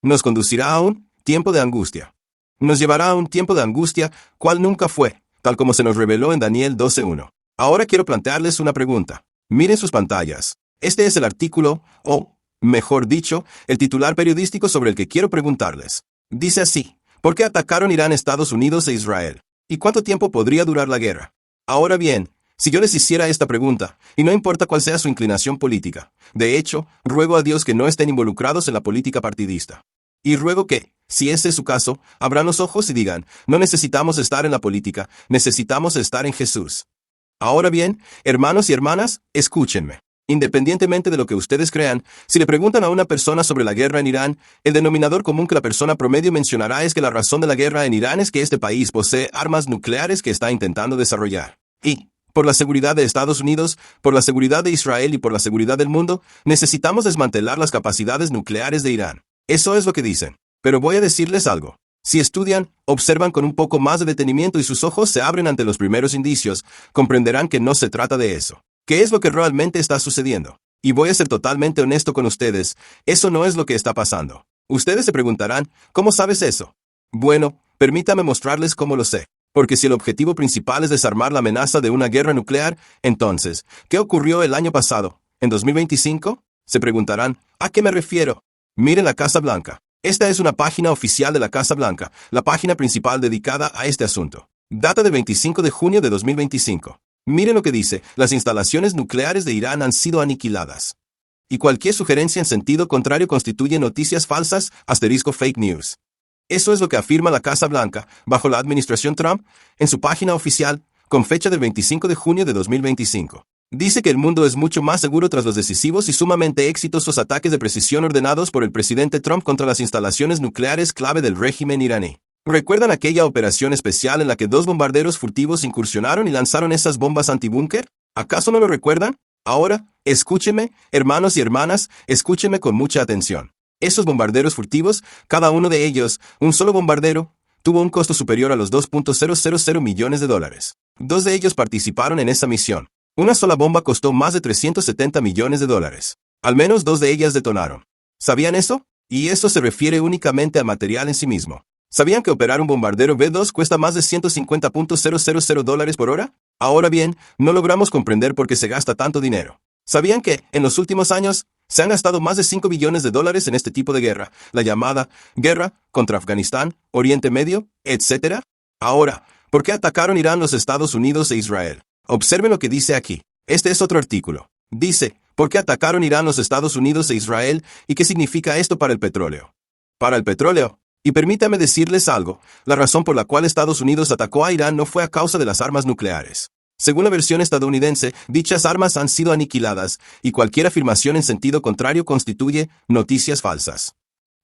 Nos conducirá a un tiempo de angustia. Nos llevará a un tiempo de angustia, cual nunca fue, tal como se nos reveló en Daniel 12:1. Ahora quiero plantearles una pregunta. Miren sus pantallas. Este es el artículo, o, mejor dicho, el titular periodístico sobre el que quiero preguntarles. Dice así: ¿Por qué atacaron Irán, Estados Unidos e Israel? ¿Y cuánto tiempo podría durar la guerra? Ahora bien, si yo les hiciera esta pregunta, y no importa cuál sea su inclinación política, de hecho, ruego a Dios que no estén involucrados en la política partidista. Y ruego que, si ese es su caso, abran los ojos y digan, no necesitamos estar en la política, necesitamos estar en Jesús. Ahora bien, hermanos y hermanas, escúchenme. Independientemente de lo que ustedes crean, si le preguntan a una persona sobre la guerra en Irán, el denominador común que la persona promedio mencionará es que la razón de la guerra en Irán es que este país posee armas nucleares que está intentando desarrollar. Y, por la seguridad de Estados Unidos, por la seguridad de Israel y por la seguridad del mundo, necesitamos desmantelar las capacidades nucleares de Irán. Eso es lo que dicen. Pero voy a decirles algo. Si estudian, observan con un poco más de detenimiento y sus ojos se abren ante los primeros indicios, comprenderán que no se trata de eso. ¿Qué es lo que realmente está sucediendo? Y voy a ser totalmente honesto con ustedes, eso no es lo que está pasando. Ustedes se preguntarán, ¿cómo sabes eso? Bueno, permítame mostrarles cómo lo sé. Porque si el objetivo principal es desarmar la amenaza de una guerra nuclear, entonces, ¿qué ocurrió el año pasado? ¿En 2025? Se preguntarán, ¿a qué me refiero? Miren la Casa Blanca. Esta es una página oficial de la Casa Blanca, la página principal dedicada a este asunto. Data del 25 de junio de 2025. Miren lo que dice, las instalaciones nucleares de Irán han sido aniquiladas. Y cualquier sugerencia en sentido contrario constituye noticias falsas, *fake news. Eso es lo que afirma la Casa Blanca, bajo la administración Trump, en su página oficial, con fecha del 25 de junio de 2025. Dice que el mundo es mucho más seguro tras los decisivos y sumamente exitosos ataques de precisión ordenados por el presidente Trump contra las instalaciones nucleares clave del régimen iraní. ¿Recuerdan aquella operación especial en la que 2 bombarderos furtivos incursionaron y lanzaron esas bombas antibúnker? ¿Acaso no lo recuerdan? Ahora, escúcheme, hermanos y hermanas, escúcheme con mucha atención. Esos bombarderos furtivos, cada uno de ellos, un solo bombardero, tuvo un costo superior a los $2.000 millones. 2 de ellos participaron en esa misión. Una sola bomba costó más de $370 millones. Al menos 2 de ellas detonaron. ¿Sabían eso? Y eso se refiere únicamente al material en sí mismo. ¿Sabían que operar un bombardero B-2 cuesta más de $150.000 por hora? Ahora bien, no logramos comprender por qué se gasta tanto dinero. ¿Sabían que, en los últimos años, se han gastado más de $5 billones en este tipo de guerra, la llamada guerra contra Afganistán, Oriente Medio, etc.? Ahora, ¿por qué atacaron Irán, los Estados Unidos e Israel? Observen lo que dice aquí. Este es otro artículo. Dice, ¿por qué atacaron Irán, los Estados Unidos e Israel? ¿Y qué significa esto para el petróleo? Para el petróleo. Y permítame decirles algo, la razón por la cual Estados Unidos atacó a Irán no fue a causa de las armas nucleares. Según la versión estadounidense, dichas armas han sido aniquiladas, y cualquier afirmación en sentido contrario constituye noticias falsas.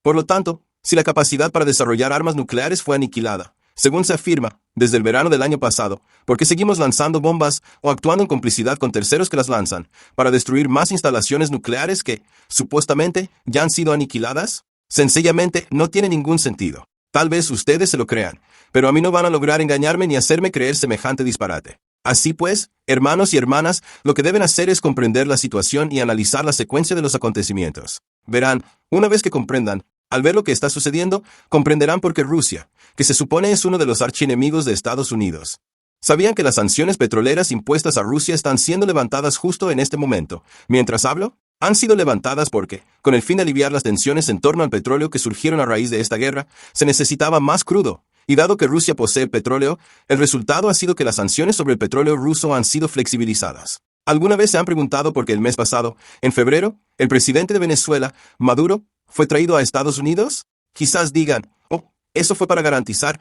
Por lo tanto, si la capacidad para desarrollar armas nucleares fue aniquilada, según se afirma, desde el verano del año pasado, ¿por qué seguimos lanzando bombas o actuando en complicidad con terceros que las lanzan, para destruir más instalaciones nucleares que, supuestamente, ya han sido aniquiladas? Sencillamente, no tiene ningún sentido. Tal vez ustedes se lo crean, pero a mí no van a lograr engañarme ni hacerme creer semejante disparate. Así pues, hermanos y hermanas, lo que deben hacer es comprender la situación y analizar la secuencia de los acontecimientos. Verán, una vez que comprendan, al ver lo que está sucediendo, comprenderán por qué Rusia, que se supone es uno de los archienemigos de Estados Unidos. ¿Sabían que las sanciones petroleras impuestas a Rusia están siendo levantadas justo en este momento, mientras hablo? Han sido levantadas porque, con el fin de aliviar las tensiones en torno al petróleo que surgieron a raíz de esta guerra, se necesitaba más crudo, y dado que Rusia posee petróleo, el resultado ha sido que las sanciones sobre el petróleo ruso han sido flexibilizadas. ¿Alguna vez se han preguntado por qué el mes pasado, en febrero, el presidente de Venezuela, Maduro, fue traído a Estados Unidos? Quizás digan, oh, eso fue para ¿garantizar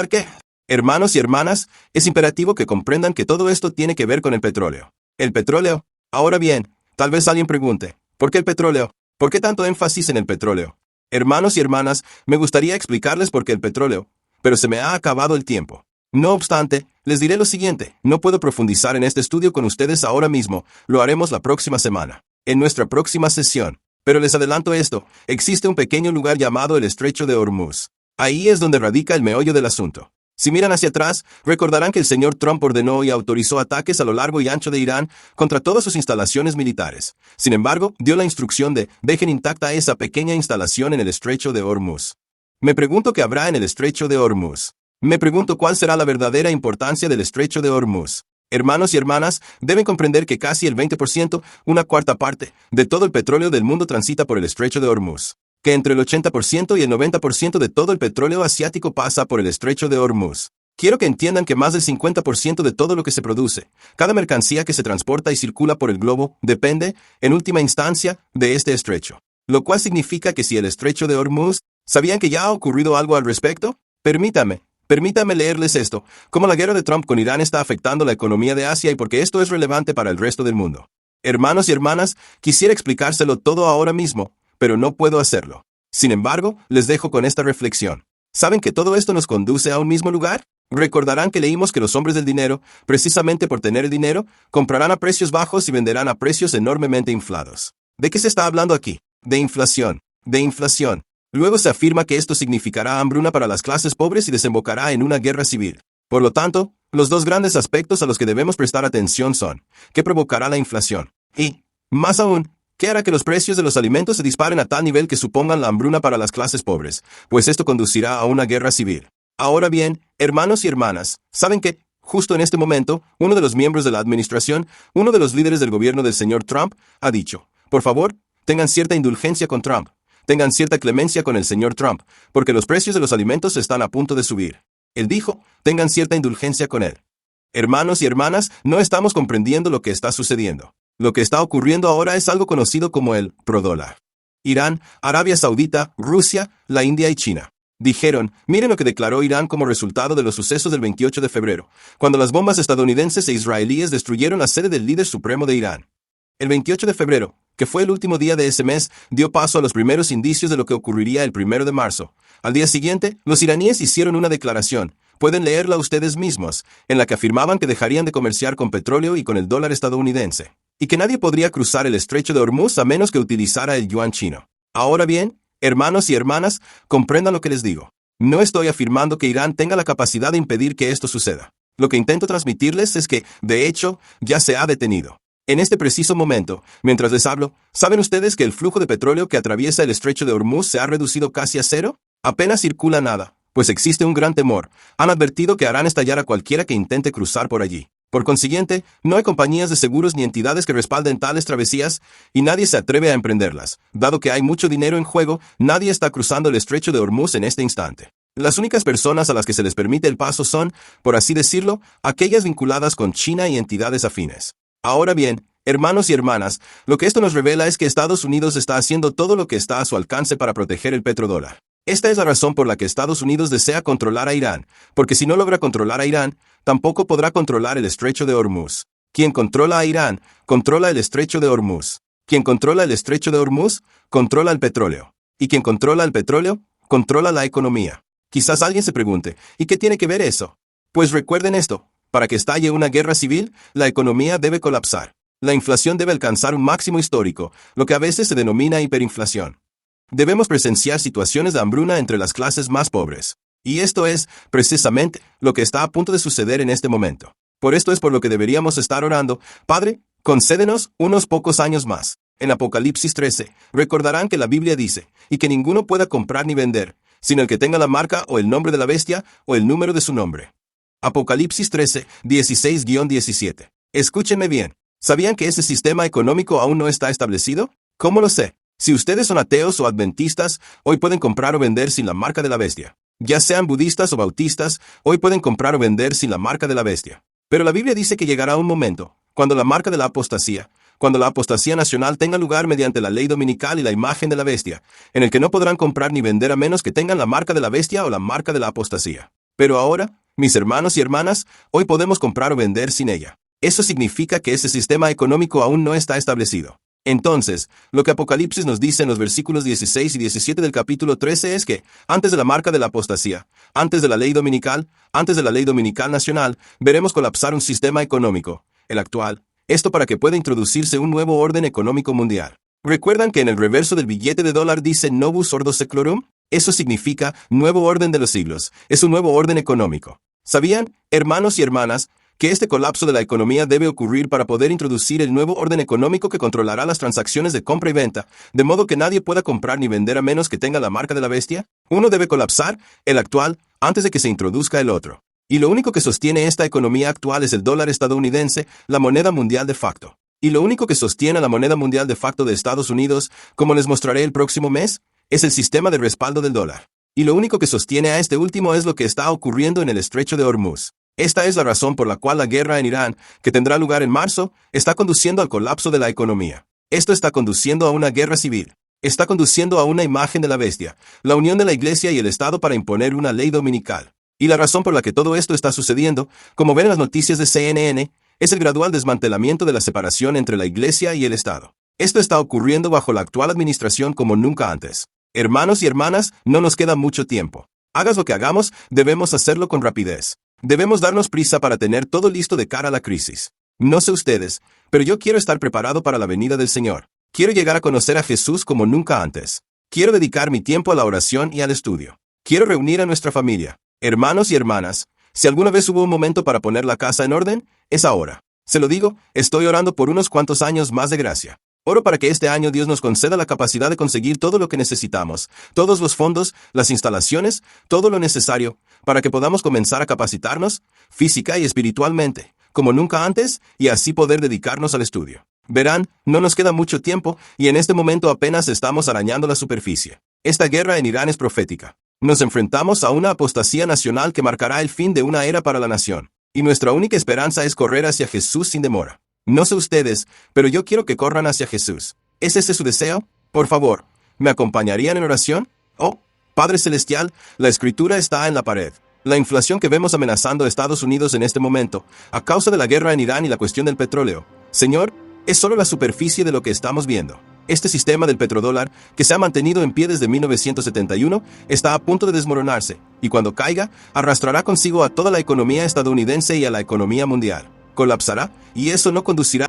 qué? Hermanos y hermanas, es imperativo que comprendan que todo esto tiene que ver con el petróleo. ¿El petróleo? Ahora bien, tal vez alguien pregunte, ¿por qué el petróleo? ¿Por qué tanto énfasis en el petróleo? Hermanos y hermanas, me gustaría explicarles por qué el petróleo, pero se me ha acabado el tiempo. No obstante, les diré lo siguiente, no puedo profundizar en este estudio con ustedes ahora mismo, lo haremos la próxima semana, en nuestra próxima sesión. Pero les adelanto esto, existe un pequeño lugar llamado el Estrecho de Hormuz. Ahí es donde radica el meollo del asunto. Si miran hacia atrás, recordarán que el señor Trump ordenó y autorizó ataques a lo largo y ancho de Irán contra todas sus instalaciones militares. Sin embargo, dio la instrucción de dejen intacta esa pequeña instalación en el Estrecho de Hormuz. Me pregunto qué habrá en el Estrecho de Hormuz. Me pregunto cuál será la verdadera importancia del Estrecho de Hormuz. Hermanos y hermanas, deben comprender que casi el 20%, una cuarta parte, de todo el petróleo del mundo transita por el Estrecho de Hormuz. que entre el 80% y el 90% de todo el petróleo asiático pasa por el estrecho de Hormuz. Quiero que entiendan que más del 50% de todo lo que se produce, cada mercancía que se transporta y circula por el globo, depende, en última instancia, de este estrecho. Lo cual significa que si el estrecho de Hormuz, ¿sabían que ya ha ocurrido algo al respecto? Permítame leerles esto, cómo la guerra de Trump con Irán está afectando la economía de Asia y por qué esto es relevante para el resto del mundo. Hermanos y hermanas, quisiera explicárselo todo ahora mismo, pero no puedo hacerlo. Sin embargo, les dejo con esta reflexión. ¿Saben que todo esto nos conduce a un mismo lugar? Recordarán que leímos que los hombres del dinero, precisamente por tener el dinero, comprarán a precios bajos y venderán a precios enormemente inflados. ¿De qué se está hablando aquí? De inflación. De inflación. Luego se afirma que esto significará hambruna para las clases pobres y desembocará en una guerra civil. Por lo tanto, los dos grandes aspectos a los que debemos prestar atención son, ¿qué provocará la inflación? Y, más aún, ¿qué hará que los precios de los alimentos se disparen a tal nivel que supongan la hambruna para las clases pobres? Pues esto conducirá a una guerra civil. Ahora bien, hermanos y hermanas, ¿saben qué? Justo en este momento, uno de los miembros de la administración, uno de los líderes del gobierno del señor Trump, ha dicho, por favor, tengan cierta indulgencia con Trump, tengan cierta clemencia con el señor Trump, porque los precios de los alimentos están a punto de subir. Él dijo, tengan cierta indulgencia con él. Hermanos y hermanas, no estamos comprendiendo lo que está sucediendo. Lo que está ocurriendo ahora es algo conocido como el prodólar. Irán, Arabia Saudita, Rusia, la India y China dijeron, miren lo que declaró Irán como resultado de los sucesos del 28 de febrero, cuando las bombas estadounidenses e israelíes destruyeron la sede del líder supremo de Irán. El 28 de febrero, que fue el último día de ese mes, dio paso a los primeros indicios de lo que ocurriría el 1 de marzo. Al día siguiente, los iraníes hicieron una declaración, pueden leerla ustedes mismos, en la que afirmaban que dejarían de comerciar con petróleo y con el dólar estadounidense, y que nadie podría cruzar el estrecho de Hormuz a menos que utilizara el yuan chino. Ahora bien, hermanos y hermanas, comprendan lo que les digo. No estoy afirmando que Irán tenga la capacidad de impedir que esto suceda. Lo que intento transmitirles es que, de hecho, ya se ha detenido. En este preciso momento, mientras les hablo, ¿saben ustedes que el flujo de petróleo que atraviesa el estrecho de Hormuz se ha reducido casi a cero? Apenas circula nada, pues existe un gran temor. Han advertido que harán estallar a cualquiera que intente cruzar por allí. Por consiguiente, no hay compañías de seguros ni entidades que respalden tales travesías, y nadie se atreve a emprenderlas. Dado que hay mucho dinero en juego, nadie está cruzando el estrecho de Hormuz en este instante. Las únicas personas a las que se les permite el paso son, por así decirlo, aquellas vinculadas con China y entidades afines. Ahora bien, hermanos y hermanas, lo que esto nos revela es que Estados Unidos está haciendo todo lo que está a su alcance para proteger el petrodólar. Esta es la razón por la que Estados Unidos desea controlar a Irán, porque si no logra controlar a Irán, tampoco podrá controlar el estrecho de Hormuz. Quien controla a Irán, controla el estrecho de Hormuz. Quien controla el estrecho de Hormuz, controla el petróleo. Y quien controla el petróleo, controla la economía. Quizás alguien se pregunte, ¿y qué tiene que ver eso? Pues recuerden esto, para que estalle una guerra civil, la economía debe colapsar. La inflación debe alcanzar un máximo histórico, lo que a veces se denomina hiperinflación. Debemos presenciar situaciones de hambruna entre las clases más pobres. Y esto es, precisamente, lo que está a punto de suceder en este momento. Por esto es por lo que deberíamos estar orando, Padre, concédenos unos pocos años más. En Apocalipsis 13, recordarán que la Biblia dice, y que ninguno pueda comprar ni vender, sino el que tenga la marca o el nombre de la bestia o el número de su nombre. Apocalipsis 13, 16-17. Escúchenme bien. ¿Sabían que ese sistema económico aún no está establecido? ¿Cómo lo sé? Si ustedes son ateos o adventistas, hoy pueden comprar o vender sin la marca de la bestia. Ya sean budistas o bautistas, hoy pueden comprar o vender sin la marca de la bestia. Pero la Biblia dice que llegará un momento, cuando la apostasía nacional tenga lugar mediante la ley dominical y la imagen de la bestia, en el que no podrán comprar ni vender a menos que tengan la marca de la bestia o la marca de la apostasía. Pero ahora, mis hermanos y hermanas, hoy podemos comprar o vender sin ella. Eso significa que ese sistema económico aún no está establecido. Entonces, lo que Apocalipsis nos dice en los versículos 16 y 17 del capítulo 13 es que, antes de la marca de la apostasía, antes de la ley dominical nacional, veremos colapsar un sistema económico, el actual, esto para que pueda introducirse un nuevo orden económico mundial. ¿Recuerdan que en el reverso del billete de dólar dice Novus Ordo Seclorum? Eso significa nuevo orden de los siglos, es un nuevo orden económico. ¿Sabían, hermanos y hermanas, que este colapso de la economía debe ocurrir para poder introducir el nuevo orden económico que controlará las transacciones de compra y venta, de modo que nadie pueda comprar ni vender a menos que tenga la marca de la bestia? Uno debe colapsar, el actual, antes de que se introduzca el otro. Y lo único que sostiene esta economía actual es el dólar estadounidense, la moneda mundial de facto. Y lo único que sostiene la moneda mundial de facto de Estados Unidos, como les mostraré el próximo mes, Es el sistema de respaldo del dólar. Y lo único que sostiene a este último es lo que está ocurriendo en el estrecho de Hormuz. Esta es la razón por la cual la guerra en Irán, que tendrá lugar en marzo, está conduciendo al colapso de la economía. Esto está conduciendo a una guerra civil. Está conduciendo a una imagen de la bestia, la unión de la Iglesia y el Estado para imponer una ley dominical. Y la razón por la que todo esto está sucediendo, como ven en las noticias de CNN, es el gradual desmantelamiento de la separación entre la Iglesia y el Estado. Esto está ocurriendo bajo la actual administración como nunca antes. Hermanos y hermanas, no nos queda mucho tiempo. Hagas lo que hagamos, debemos hacerlo con rapidez. Debemos darnos prisa para tener todo listo de cara a la crisis. No sé ustedes, pero yo quiero estar preparado para la venida del Señor. Quiero llegar a conocer a Jesús como nunca antes. Quiero dedicar mi tiempo a la oración y al estudio. Quiero reunir a nuestra familia. Hermanos y hermanas, si alguna vez hubo un momento para poner la casa en orden, es ahora. Se lo digo, estoy orando por unos cuantos años más de gracia. Oro para que este año Dios nos conceda la capacidad de conseguir todo lo que necesitamos, todos los fondos, las instalaciones, todo lo necesario, para que podamos comenzar a capacitarnos, física y espiritualmente, como nunca antes, y así poder dedicarnos al estudio. Verán, no nos queda mucho tiempo, y en este momento apenas estamos arañando la superficie. Esta guerra en Irán es profética. Nos enfrentamos a una apostasía nacional que marcará el fin de una era para la nación, y nuestra única esperanza es correr hacia Jesús sin demora. No sé ustedes, pero yo quiero que corran hacia Jesús. ¿Es ese su deseo? Por favor, ¿me acompañarían en oración? Oh, Padre Celestial, la Escritura está en la pared. La inflación que vemos amenazando a Estados Unidos en este momento, a causa de la guerra en Irán y la cuestión del petróleo, Señor, es solo la superficie de lo que estamos viendo. Este sistema del petrodólar, que se ha mantenido en pie desde 1971, está a punto de desmoronarse, y cuando caiga, arrastrará consigo a toda la economía estadounidense y a la economía mundial. Colapsará, y eso no conducirá